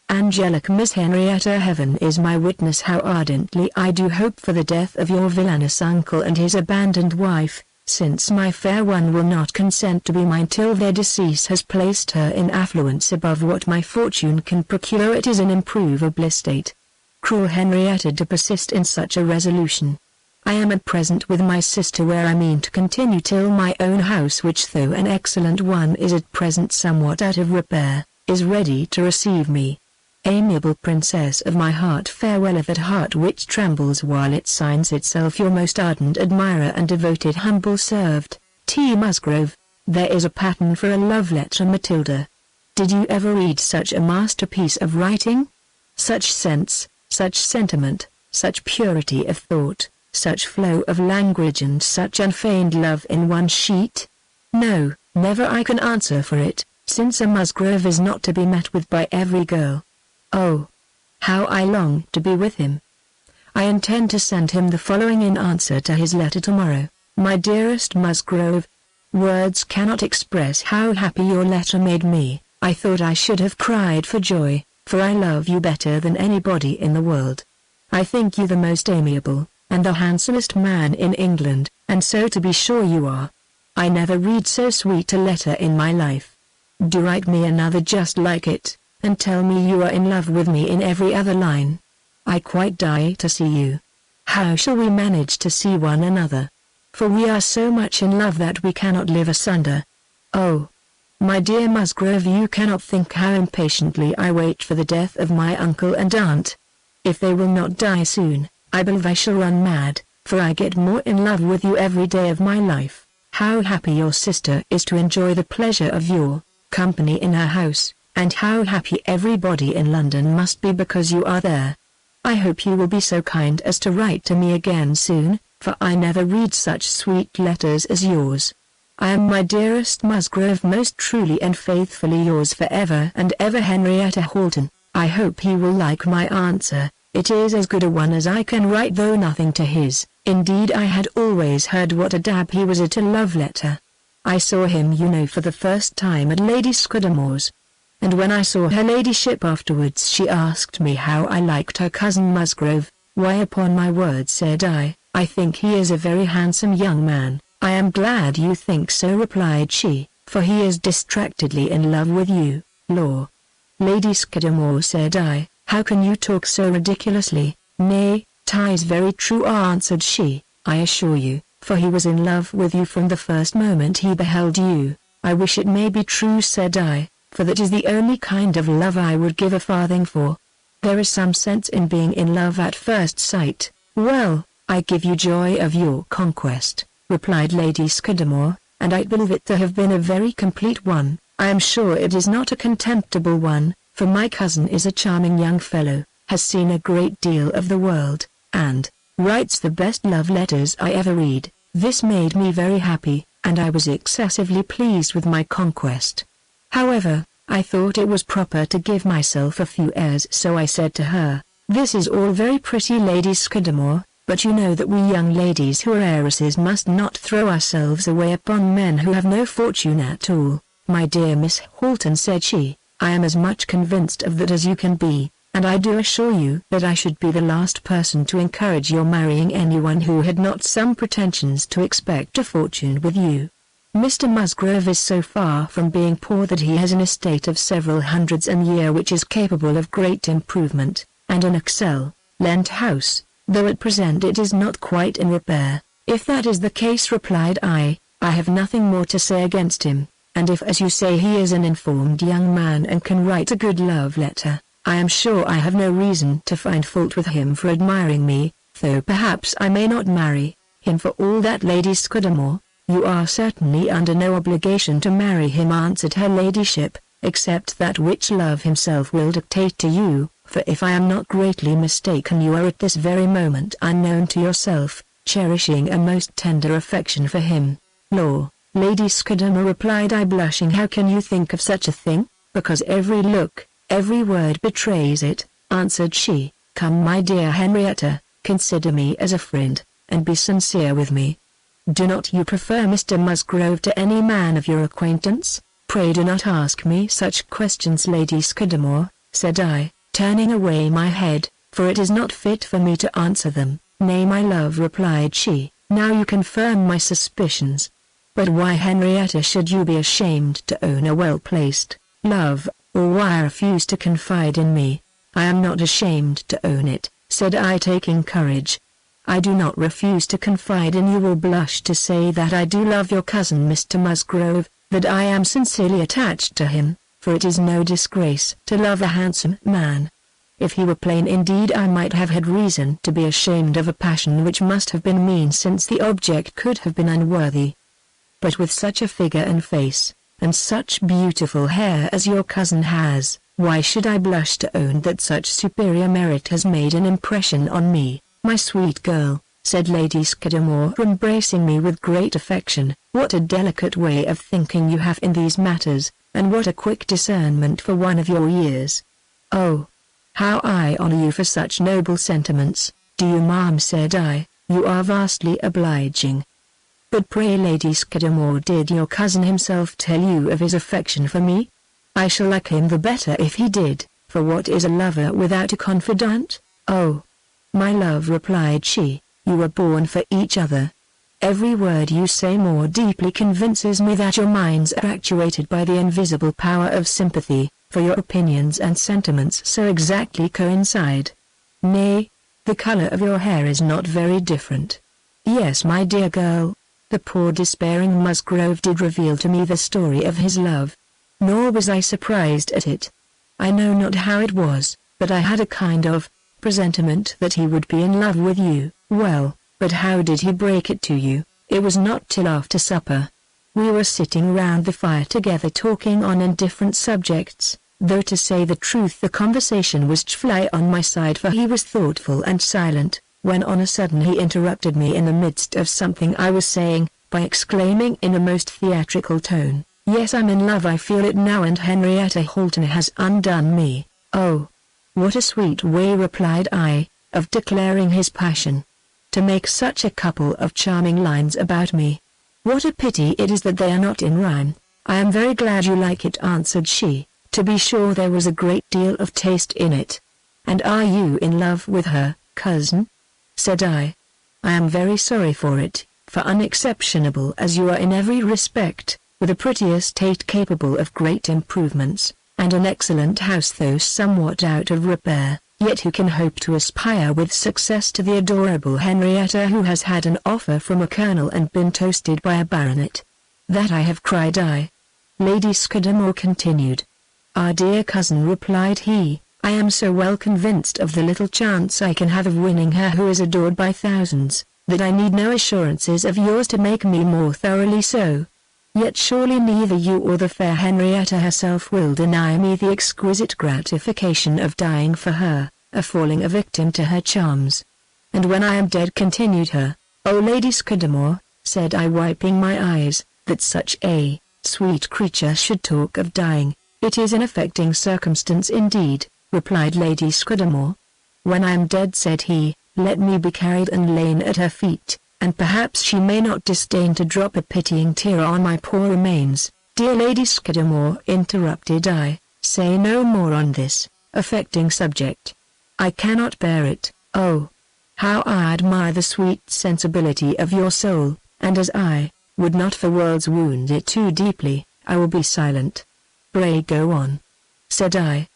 angelic Miss Henrietta, heaven is my witness how ardently I do hope for the death of your villainous uncle and his abandoned wife, since my fair one will not consent to be mine till their decease has placed her in affluence above what my fortune can procure. It is an improvable estate. Cruel Henrietta, to persist in such a resolution. I am at present with my sister, where I mean to continue till my own house, which though an excellent one is at present somewhat out of repair, is ready to receive me. Amiable princess of my heart, farewell of that heart which trembles while it signs itself your most ardent admirer and devoted humble servant, T. Musgrove. There is a pattern for a love letter, Matilda. Did you ever read such a masterpiece of writing? Such sense, such sentiment, such purity of thought, such flow of language, and such unfeigned love in one sheet? No, never. I can answer for it, since a Musgrove is not to be met with by every girl. Oh, how I long to be with him! I intend to send him the following in answer to his letter tomorrow. My dearest Musgrove, words cannot express how happy your letter made me. I thought I should have cried for joy, for I love you better than anybody in the world. I think you the most amiable, and the handsomest man in England, and so to be sure you are. I never read so sweet a letter in my life. Do write me another just like it, and tell me you are in love with me in every other line. I quite die to see you. How shall we manage to see one another? For we are so much in love that we cannot live asunder. Oh, my dear Musgrove, you cannot think how impatiently I wait for the death of my uncle and aunt. If they will not die soon, I believe I shall run mad, for I get more in love with you every day of my life. How happy your sister is to enjoy the pleasure of your company in her house, and how happy everybody in London must be because you are there. I hope you will be so kind as to write to me again soon, for I never read such sweet letters as yours. I am, my dearest Musgrove, most truly and faithfully yours forever and ever, Henrietta Horton. I hope he will like my answer. It is as good a one as I can write, though nothing to his. Indeed, I had always heard what a dab he was at a love letter. I saw him, you know, for the first time at Lady Scudamore's. And when I saw her ladyship afterwards, she asked me how I liked her cousin Musgrove. Why, upon my word, said I think he is a very handsome young man. I am glad you think so, replied she, for he is distractedly in love with you. Law, Lady Scudamore, said I, how can you talk so ridiculously? Nay, 'tis very true, answered she, I assure you, for he was in love with you from the first moment he beheld you. I wish it may be true, said I, for that is the only kind of love I would give a farthing for. There is some sense in being in love at first sight. Well, I give you joy of your conquest, replied Lady Scudamore, and I believe it to have been a very complete one. I am sure it is not a contemptible one, for my cousin is a charming young fellow, has seen a great deal of the world, and writes the best love letters I ever read. This made me very happy, and I was excessively pleased with my conquest. However, I thought it was proper to give myself a few airs, so I said to her, This is all very pretty, Lady Scudamore, but you know that we young ladies who are heiresses must not throw ourselves away upon men who have no fortune at all. My dear Miss Halton, said she, I am as much convinced of that as you can be, and I do assure you that I should be the last person to encourage your marrying anyone who had not some pretensions to expect a fortune with you. Mr. Musgrove is so far from being poor that he has an estate of several hundreds a year which is capable of great improvement, and an excellent house, though at present it is not quite in repair. If that is the case, replied I have nothing more to say against him, and if as you say he is an informed young man and can write a good love letter, I am sure I have no reason to find fault with him for admiring me, though perhaps I may not marry him for all that. Lady Scudamore, you are certainly under no obligation to marry him, answered her ladyship, except that which love himself will dictate to you, for if I am not greatly mistaken you are at this very moment unknown to yourself, cherishing a most tender affection for him. Law, Lady Scudamore, replied I, blushing. How can you think of such a thing? Because every look, every word betrays it, answered she. Come, my dear Henrietta, consider me as a friend, and be sincere with me. Do not you prefer Mr. Musgrove to any man of your acquaintance? Pray do not ask me such questions, Lady Scudamore, said I, turning away my head, for it is not fit for me to answer them. Nay, my love, replied she, now you confirm my suspicions. But why, Henrietta, should you be ashamed to own a well-placed love, or why refuse to confide in me? I am not ashamed to own it, said I, taking courage. I do not refuse to confide in you or blush to say that I do love your cousin Mr. Musgrove, that I am sincerely attached to him, for it is no disgrace to love a handsome man. If he were plain indeed I might have had reason to be ashamed of a passion which must have been mean, since the object could have been unworthy. But with such a figure and face, and such beautiful hair as your cousin has, why should I blush to own that such superior merit has made an impression on me? My sweet girl, said Lady Scudamore, embracing me with great affection, what a delicate way of thinking you have in these matters, and what a quick discernment for one of your years. Oh, how I honor you for such noble sentiments. Do you, ma'am, said I, you are vastly obliging. But pray, Lady Scudamore, did your cousin himself tell you of his affection for me? I shall like him the better if he did, for what is a lover without a confidant? Oh, my love, replied she, you were born for each other. Every word you say more deeply convinces me that your minds are actuated by the invisible power of sympathy, for your opinions and sentiments so exactly coincide. Nay, the color of your hair is not very different. Yes, my dear girl, the poor despairing Musgrove did reveal to me the story of his love. Nor was I surprised at it. I know not how it was, but I had a kind of presentiment that he would be in love with you. Well, but how did he break it to you? It was not till after supper. We were sitting round the fire together talking on indifferent subjects, though to say the truth the conversation was fly on my side, for he was thoughtful and silent, when on a sudden he interrupted me in the midst of something I was saying, by exclaiming in a most theatrical tone, yes, I'm in love, I feel it now, and Henrietta Halton has undone me. Oh, what a sweet way, replied I, of declaring his passion. To make such a couple of charming lines about me. What a pity it is that they are not in rhyme. I am very glad you like it, answered she. To be sure there was a great deal of taste in it. And are you in love with her, cousin? Said I. I am very sorry for it, for unexceptionable as you are in every respect, with a pretty estate capable of great improvements, and an excellent house though somewhat out of repair, yet who can hope to aspire with success to the adorable Henrietta who has had an offer from a colonel and been toasted by a baronet? That I have, cried I. Lady Scudamore continued. Our dear cousin, replied he, I am so well convinced of the little chance I can have of winning her who is adored by thousands, that I need no assurances of yours to make me more thoroughly so. Yet surely neither you or the fair Henrietta herself will deny me the exquisite gratification of dying for her, of falling a victim to her charms. And when I am dead, continued her, O Lady Scudamore, said I, wiping my eyes, that such a sweet creature should talk of dying, it is an affecting circumstance indeed, replied Lady Scudamore. When I am dead, said he, let me be carried and lain at her feet, and perhaps she may not disdain to drop a pitying tear on my poor remains. Dear Lady Scudamore, interrupted I, say no more on this affecting subject. I cannot bear it. Oh, how I admire the sweet sensibility of your soul, and as I would not for worlds wound it too deeply, I will be silent. Pray go on, said I.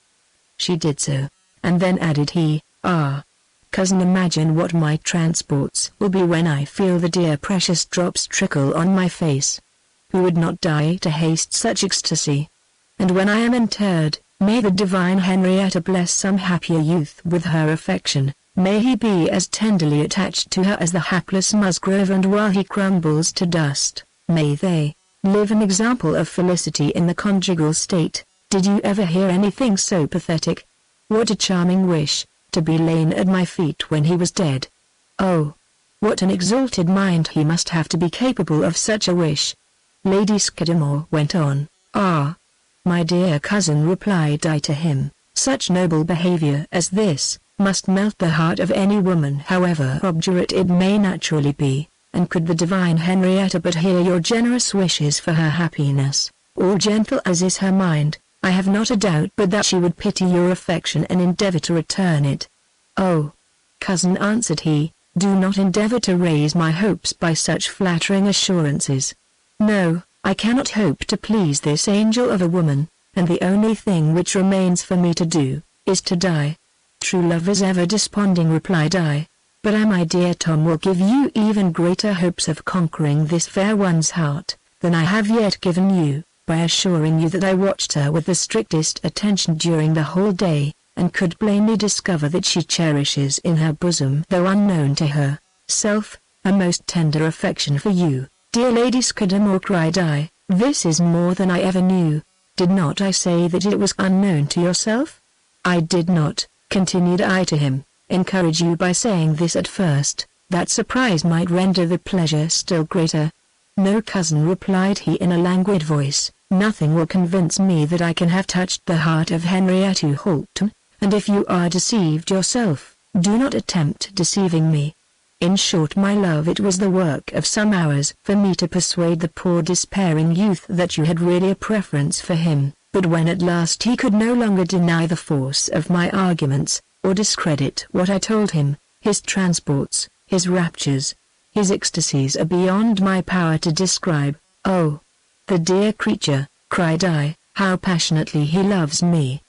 She did so, and then added he, ah, cousin, imagine what my transports will be when I feel the dear precious drops trickle on my face. Who would not die to haste such ecstasy? And when I am interred, may the divine Henrietta bless some happier youth with her affection, may he be as tenderly attached to her as the hapless Musgrove, and while he crumbles to dust, may they live an example of felicity in the conjugal state. Did you ever hear anything so pathetic? What a charming wish, to be lain at my feet when he was dead. Oh, what an exalted mind he must have to be capable of such a wish. Lady Scudamore went on. Ah, my dear cousin, replied I to him, such noble behavior as this must melt the heart of any woman, however obdurate it may naturally be, and could the divine Henrietta but hear your generous wishes for her happiness, all gentle as is her mind, I have not a doubt but that she would pity your affection and endeavor to return it. Oh, cousin, answered he, do not endeavor to raise my hopes by such flattering assurances. No, I cannot hope to please this angel of a woman, and the only thing which remains for me to do is to die. True love is ever desponding, replied I, but I, my dear Tom, will give you even greater hopes of conquering this fair one's heart than I have yet given you, by assuring you that I watched her with the strictest attention during the whole day, and could plainly discover that she cherishes in her bosom, though unknown to her self, a most tender affection for you. Dear Lady Scudamore, cried I, this is more than I ever knew. Did not I say that it was unknown to yourself? I did not, continued I to him, encourage you by saying this at first, that surprise might render the pleasure still greater. No, cousin, replied he in a languid voice, nothing will convince me that I can have touched the heart of Henrietta Halton, and if you are deceived yourself, do not attempt deceiving me. In short, my love, it was the work of some hours for me to persuade the poor despairing youth that you had really a preference for him, but when at last he could no longer deny the force of my arguments, or discredit what I told him, his transports, his raptures, his ecstasies are beyond my power to describe. Oh, the dear creature, cried I, how passionately he loves me.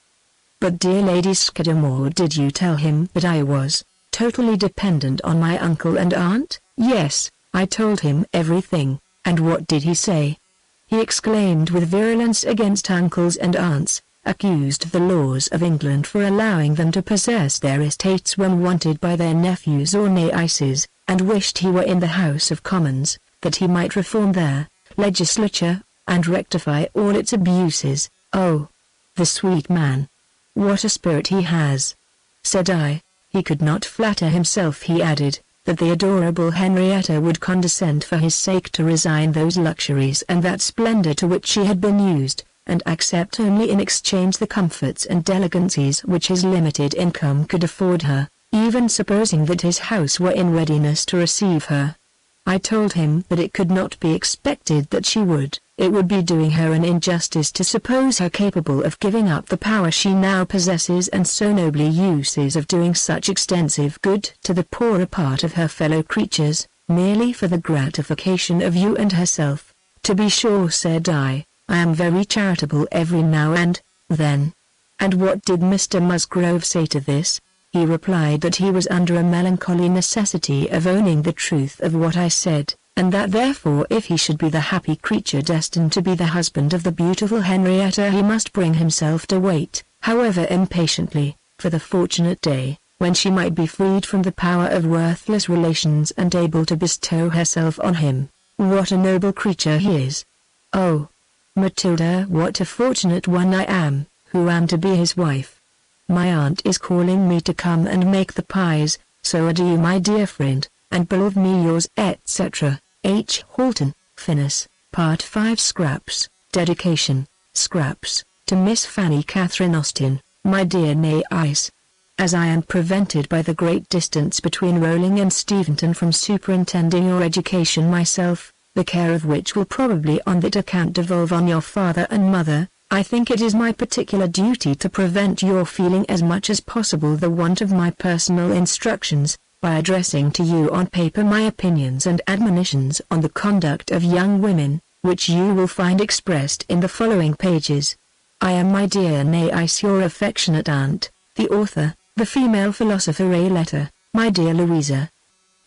But dear Lady Scudamore, did you tell him that I was totally dependent on my uncle and aunt? Yes, I told him everything. And what did he say? He exclaimed with virulence against uncles and aunts, accused the laws of England for allowing them to possess their estates when wanted by their nephews or nieces, and wished he were in the House of Commons, that he might reform their legislature, and rectify all its abuses. Oh, the sweet man! What a spirit he has! Said I. He could not flatter himself, he added, that the adorable Henrietta would condescend for his sake to resign those luxuries and that splendor to which she had been used, and accept only in exchange the comforts and elegancies which his limited income could afford her, even supposing that his house were in readiness to receive her. I told him that it could not be expected that she would. It would be doing her an injustice to suppose her capable of giving up the power she now possesses and so nobly uses of doing such extensive good to the poorer part of her fellow creatures, merely for the gratification of you and herself. To be sure, said I am very charitable every now and then. And what did Mr. Musgrove say to this? He replied that he was under a melancholy necessity of owning the truth of what I said, and that therefore if he should be the happy creature destined to be the husband of the beautiful Henrietta, he must bring himself to wait, however impatiently, for the fortunate day, when she might be freed from the power of worthless relations and able to bestow herself on him. What a noble creature he is! Oh, Matilda, what a fortunate one I am, who am to be his wife. My aunt is calling me to come and make the pies, so adieu my dear friend, and believe me yours, etc., H. Halton, Finis, Part 5. Scraps, Dedication, Scraps, to Miss Fanny Catherine Austen, my dear niece. as I am prevented by the great distance between Rowling and Steventon from superintending your education myself, the care of which will probably on that account devolve on your father and mother, I think it is my particular duty to prevent your feeling as much as possible the want of my personal instructions, by addressing to you on paper my opinions and admonitions on the conduct of young women, which you will find expressed in the following pages. I am, my dear niece, your affectionate aunt, the author, the female philosopher. A letter, my dear Louisa.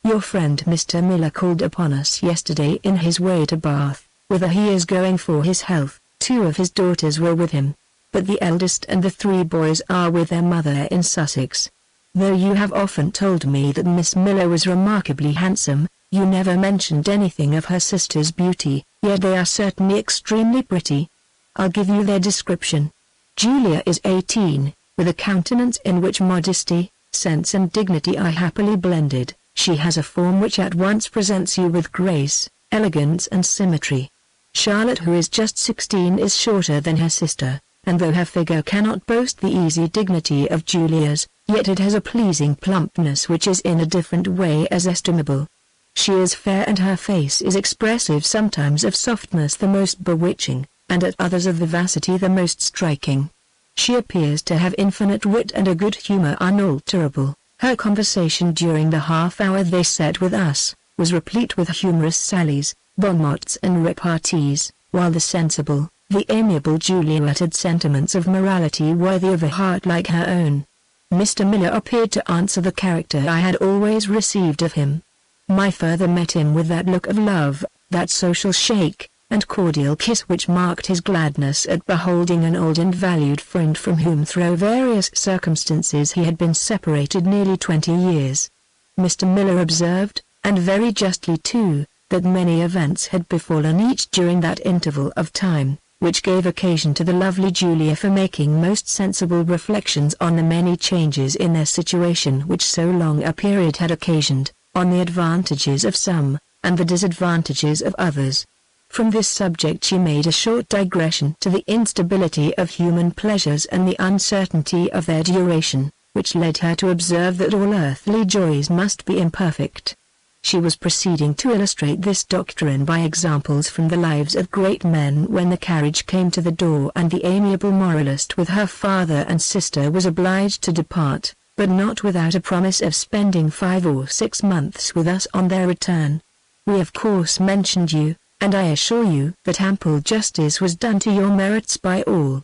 Your friend Mr. Miller called upon us yesterday in his way to Bath, whither he is going for his health. 2 of his daughters were with him, but the eldest and the 3 boys are with their mother in Sussex. Though you have often told me that Miss Miller was remarkably handsome, you never mentioned anything of her sister's beauty, yet they are certainly extremely pretty. I'll give you their description. Julia is 18, with a countenance in which modesty, sense and dignity are happily blended. She has a form which at once presents you with grace, elegance and symmetry. Charlotte, who is just 16, is shorter than her sister, and though her figure cannot boast the easy dignity of Julia's, yet it has a pleasing plumpness which is in a different way as estimable. She is fair and her face is expressive, sometimes of softness the most bewitching, and at others of vivacity the most striking. She appears to have infinite wit and a good humor unalterable. Her conversation during the half hour they sat with us, was replete with humorous sallies, bon mots and repartees, while the sensible, the amiable Julia uttered sentiments of morality worthy of a heart like her own. Mr. Miller appeared to answer the character I had always received of him. My father met him with that look of love, that social shake, and cordial kiss which marked his gladness at beholding an old and valued friend from whom through various circumstances he had been separated nearly 20 years. Mr. Miller observed, and very justly too, that many events had befallen each during that interval of time, which gave occasion to the lovely Julia for making most sensible reflections on the many changes in their situation which so long a period had occasioned, on the advantages of some, and the disadvantages of others. From this subject she made a short digression to the instability of human pleasures and the uncertainty of their duration, which led her to observe that all earthly joys must be imperfect. She was proceeding to illustrate this doctrine by examples from the lives of great men when the carriage came to the door and the amiable moralist with her father and sister was obliged to depart, but not without a promise of spending 5 or 6 months with us on their return. We of course mentioned you, and I assure you that ample justice was done to your merits by all.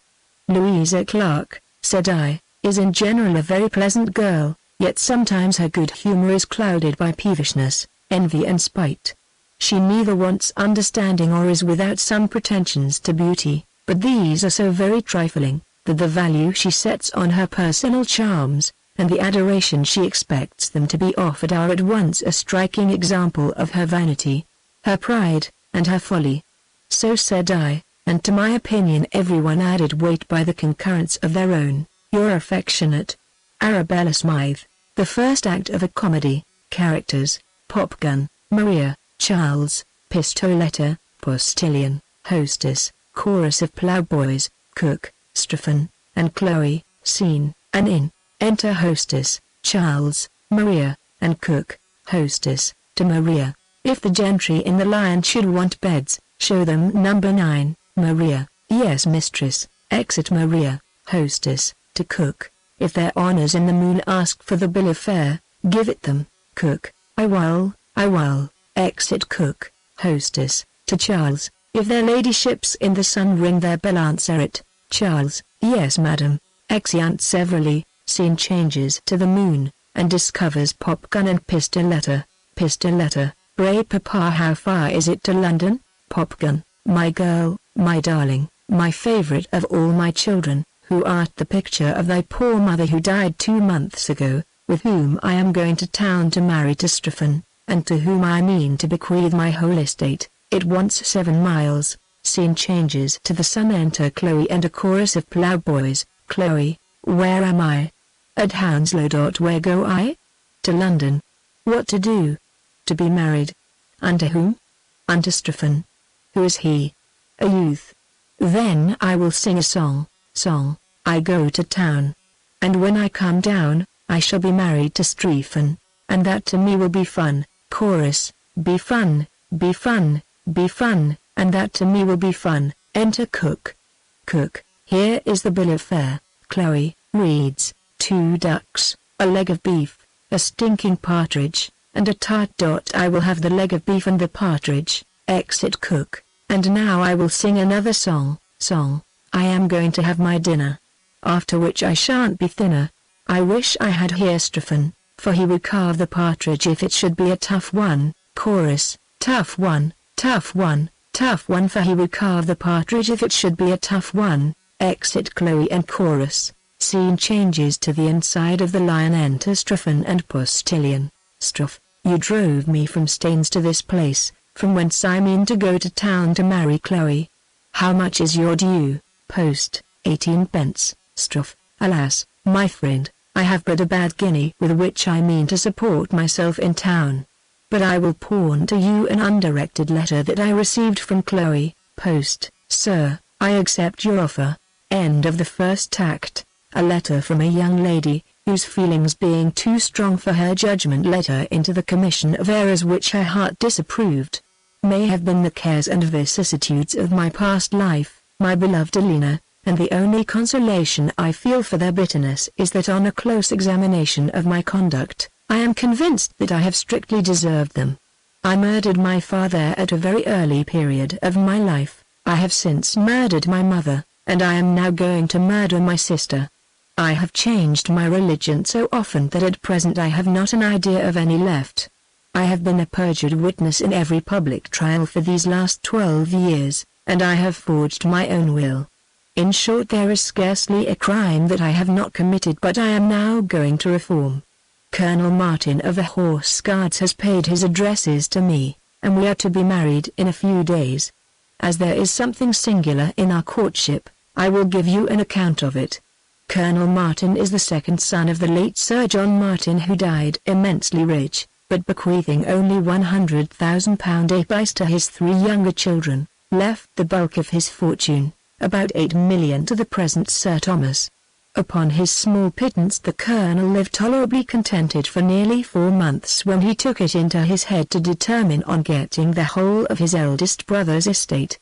Louisa Clark, said I, is in general a very pleasant girl, yet sometimes her good humor is clouded by peevishness, envy and spite. She neither wants understanding or is without some pretensions to beauty, but these are so very trifling, that the value she sets on her personal charms, and the adoration she expects them to be offered are at once a striking example of her vanity, her pride, and her folly. So said I, and to my opinion everyone added weight by the concurrence of their own. Your affectionate Arabella Smythe. The first act of a comedy. Characters: Popgun, Maria, Charles, Pistoletta, Postilion, Hostess, Chorus of Ploughboys, Cook, Strephon, and Chloe. Scene: an inn. Enter Hostess, Charles, Maria, and Cook. Hostess, to Maria. If the gentry in the Lion should want beds, show them number 9. Maria: yes, mistress. Exit Maria. Hostess, to Cook: if their honours in the Moon ask for the bill of fare, give it them. Cook: I will. Exit Cook. Hostess, to Charles: if their ladyships in the Sun ring their bell, answer it. Charles: yes, madam. Exeunt severally. Scene changes to the Moon, and discovers Popgun and Pistoletta. Pistoletta: pray papa, how far is it to London? Popgun: my girl, my darling, my favourite of all my children, who art the picture of thy poor mother who died 2 months ago, with whom I am going to town to marry to Strephon, and to whom I mean to bequeath my whole estate. It wants 7 miles. Scene changes to the Sun. Enter Chloe and a chorus of ploughboys. Chloe: where am I? At Hounslow. Where go I? To London. What to do? To be married. Unto whom? Unto Strephon. Who is he? A youth. Then I will sing a song. I go to town. And when I come down, I shall be married to Stephen, and that to me will be fun. Chorus, be fun, be fun, be fun, and that to me will be fun. Enter cook. Cook, here is the bill of fare. Chloe reads, 2 ducks, a leg of beef, a stinking partridge, and a tart. I will have the leg of beef and the partridge. Exit cook, and now I will sing another song. I am going to have my dinner. After which I shan't be thinner. I wish I had here Stephen, for he would carve the partridge if it should be a tough one. Chorus, tough one, tough one, tough one, for he would carve the partridge if it should be a tough one. Exit Chloe and chorus. Scene changes to the inside of the Lion. Enter Stephen and Postilion. Steph, you drove me from Staines to this place, from whence I mean to go to town to marry Chloe. How much is your due? Post, 18 pence. Steph, alas, my friend, I have but a bad guinea with which I mean to support myself in town. But I will pawn to you an undirected letter that I received from Chloe. Post, sir, I accept your offer. End of the first act. A letter from a young lady, whose feelings being too strong for her judgment led her into the commission of errors which her heart disapproved. May have been the cares and vicissitudes of my past life, my beloved Alina, and the only consolation I feel for their bitterness is that on a close examination of my conduct, I am convinced that I have strictly deserved them. I murdered my father at a very early period of my life, I have since murdered my mother, and I am now going to murder my sister. I have changed my religion so often that at present I have not an idea of any left. I have been a perjured witness in every public trial for these last 12 years, and I have forged my own will. In short, there is scarcely a crime that I have not committed, but I am now going to reform. Colonel Martin of the Horse Guards has paid his addresses to me, and we are to be married in a few days. As there is something singular in our courtship, I will give you an account of it. Colonel Martin is the second son of the late Sir John Martin, who died immensely rich, but bequeathing only £100,000 apiece to his 3 younger children, left the bulk of his fortune, about 8 million, to the present Sir Thomas. Upon his small pittance the Colonel lived tolerably contented for nearly 4 months, when he took it into his head to determine on getting the whole of his eldest brother's estate.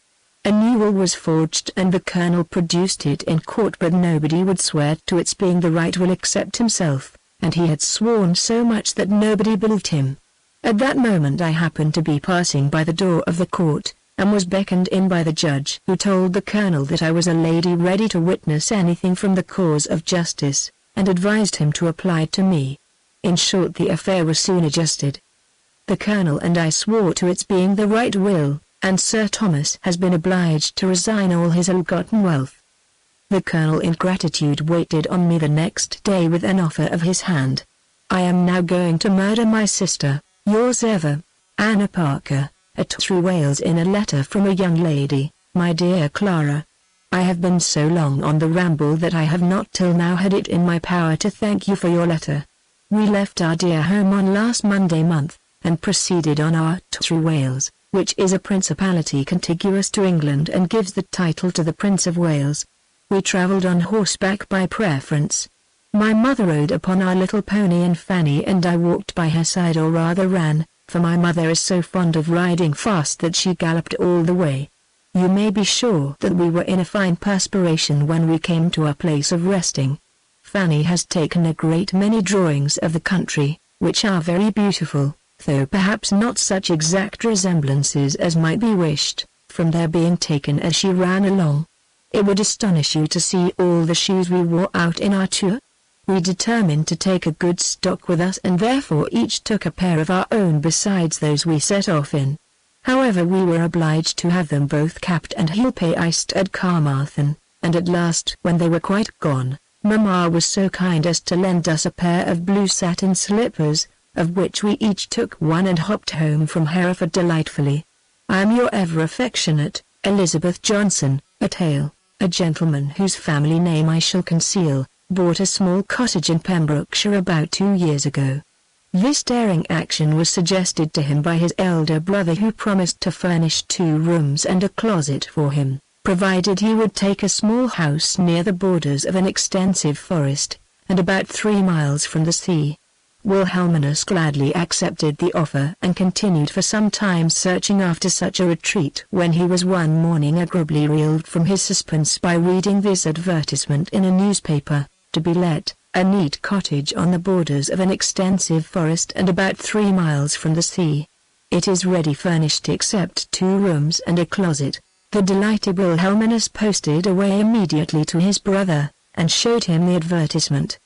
A new will was forged and the Colonel produced it in court, but nobody would swear to its being the right will except himself, and he had sworn so much that nobody believed him. At that moment I happened to be passing by the door of the court, and was beckoned in by the judge, who told the Colonel that I was a lady ready to witness anything from the cause of justice, and advised him to apply to me. In short, the affair was soon adjusted. The Colonel and I swore to its being the right will, and Sir Thomas has been obliged to resign all his ill-gotten wealth. The Colonel in gratitude waited on me the next day with an offer of his hand. I am now going to murder my sister, yours ever, Anna Parker, at through Wales. In a letter from a young lady, my dear Clara. I have been so long on the ramble that I have not till now had it in my power to thank you for your letter. We left our dear home on last Monday month, and proceeded on our tour through Wales, which is a principality contiguous to England and gives the title to the Prince of Wales. We travelled on horseback by preference. My mother rode upon our little pony, and Fanny and I walked by her side, or rather ran, for my mother is so fond of riding fast that she galloped all the way. You may be sure that we were in a fine perspiration when we came to our place of resting. Fanny has taken a great many drawings of the country, which are very beautiful, though perhaps not such exact resemblances as might be wished, from their being taken as she ran along. It would astonish you to see all the shoes we wore out in our tour. We determined to take a good stock with us, and therefore each took a pair of our own besides those we set off in. However, we were obliged to have them both capped and heel-paced at Carmarthen, and at last, when they were quite gone, Mamma was so kind as to lend us a pair of blue satin slippers, of which we each took one and hopped home from Hereford delightfully. I am your ever affectionate, Elizabeth Johnson. At Hale, a gentleman whose family name I shall conceal, bought a small cottage in Pembrokeshire about 2 years ago. This daring action was suggested to him by his elder brother, who promised to furnish 2 rooms and a closet for him, provided he would take a small house near the borders of an extensive forest, and about 3 miles from the sea. Wilhelminus gladly accepted the offer and continued for some time searching after such a retreat when he was one morning agreeably relieved from his suspense by reading this advertisement in a newspaper: to be let, a neat cottage on the borders of an extensive forest and about 3 miles from the sea. It is ready furnished except 2 rooms and a closet. The delighted Wilhelminus posted away immediately to his brother, and showed him the advertisement.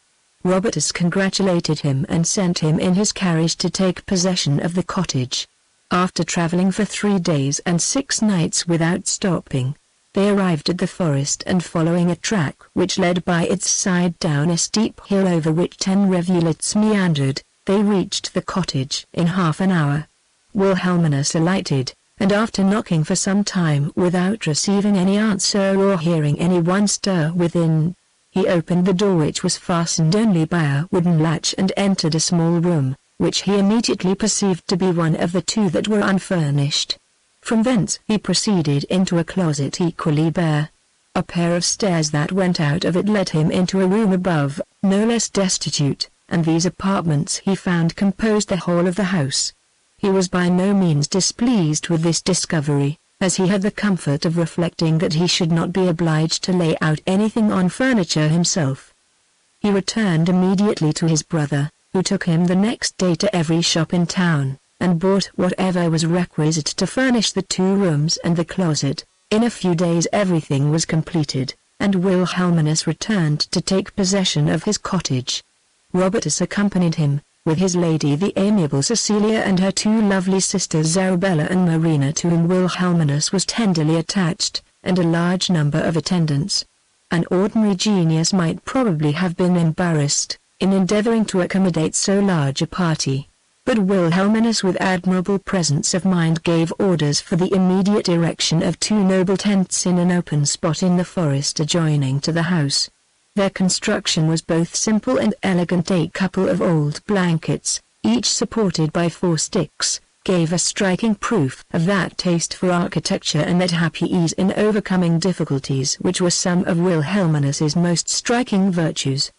Robertus congratulated him and sent him in his carriage to take possession of the cottage. After traveling for 3 days and 6 nights without stopping, they arrived at the forest, and following a track which led by its side down a steep hill over which 10 rivulets meandered, they reached the cottage in half an hour. Wilhelminus alighted, and after knocking for some time without receiving any answer or hearing anyone stir within, he opened the door, which was fastened only by a wooden latch, and entered a small room, which he immediately perceived to be one of the 2 that were unfurnished. From thence he proceeded into a closet equally bare. A pair of stairs that went out of it led him into a room above, no less destitute, and these apartments he found composed the whole of the house. He was by no means displeased with this discovery, as he had the comfort of reflecting that he should not be obliged to lay out anything on furniture himself. He returned immediately to his brother, who took him the next day to every shop in town, and bought whatever was requisite to furnish the 2 rooms and the closet. In a few days everything was completed, and Wilhelminus returned to take possession of his cottage. Robertus accompanied him, with his lady the amiable Cecilia and her 2 lovely sisters Arabella and Marina, to whom Wilhelminus was tenderly attached, and a large number of attendants. An ordinary genius might probably have been embarrassed in endeavoring to accommodate so large a party, but Wilhelminus with admirable presence of mind gave orders for the immediate erection of 2 noble tents in an open spot in the forest adjoining to the house. Their construction was both simple and elegant. A couple of old blankets, each supported by 4 sticks, gave a striking proof of that taste for architecture and that happy ease in overcoming difficulties which were some of Wilhelminus's most striking virtues.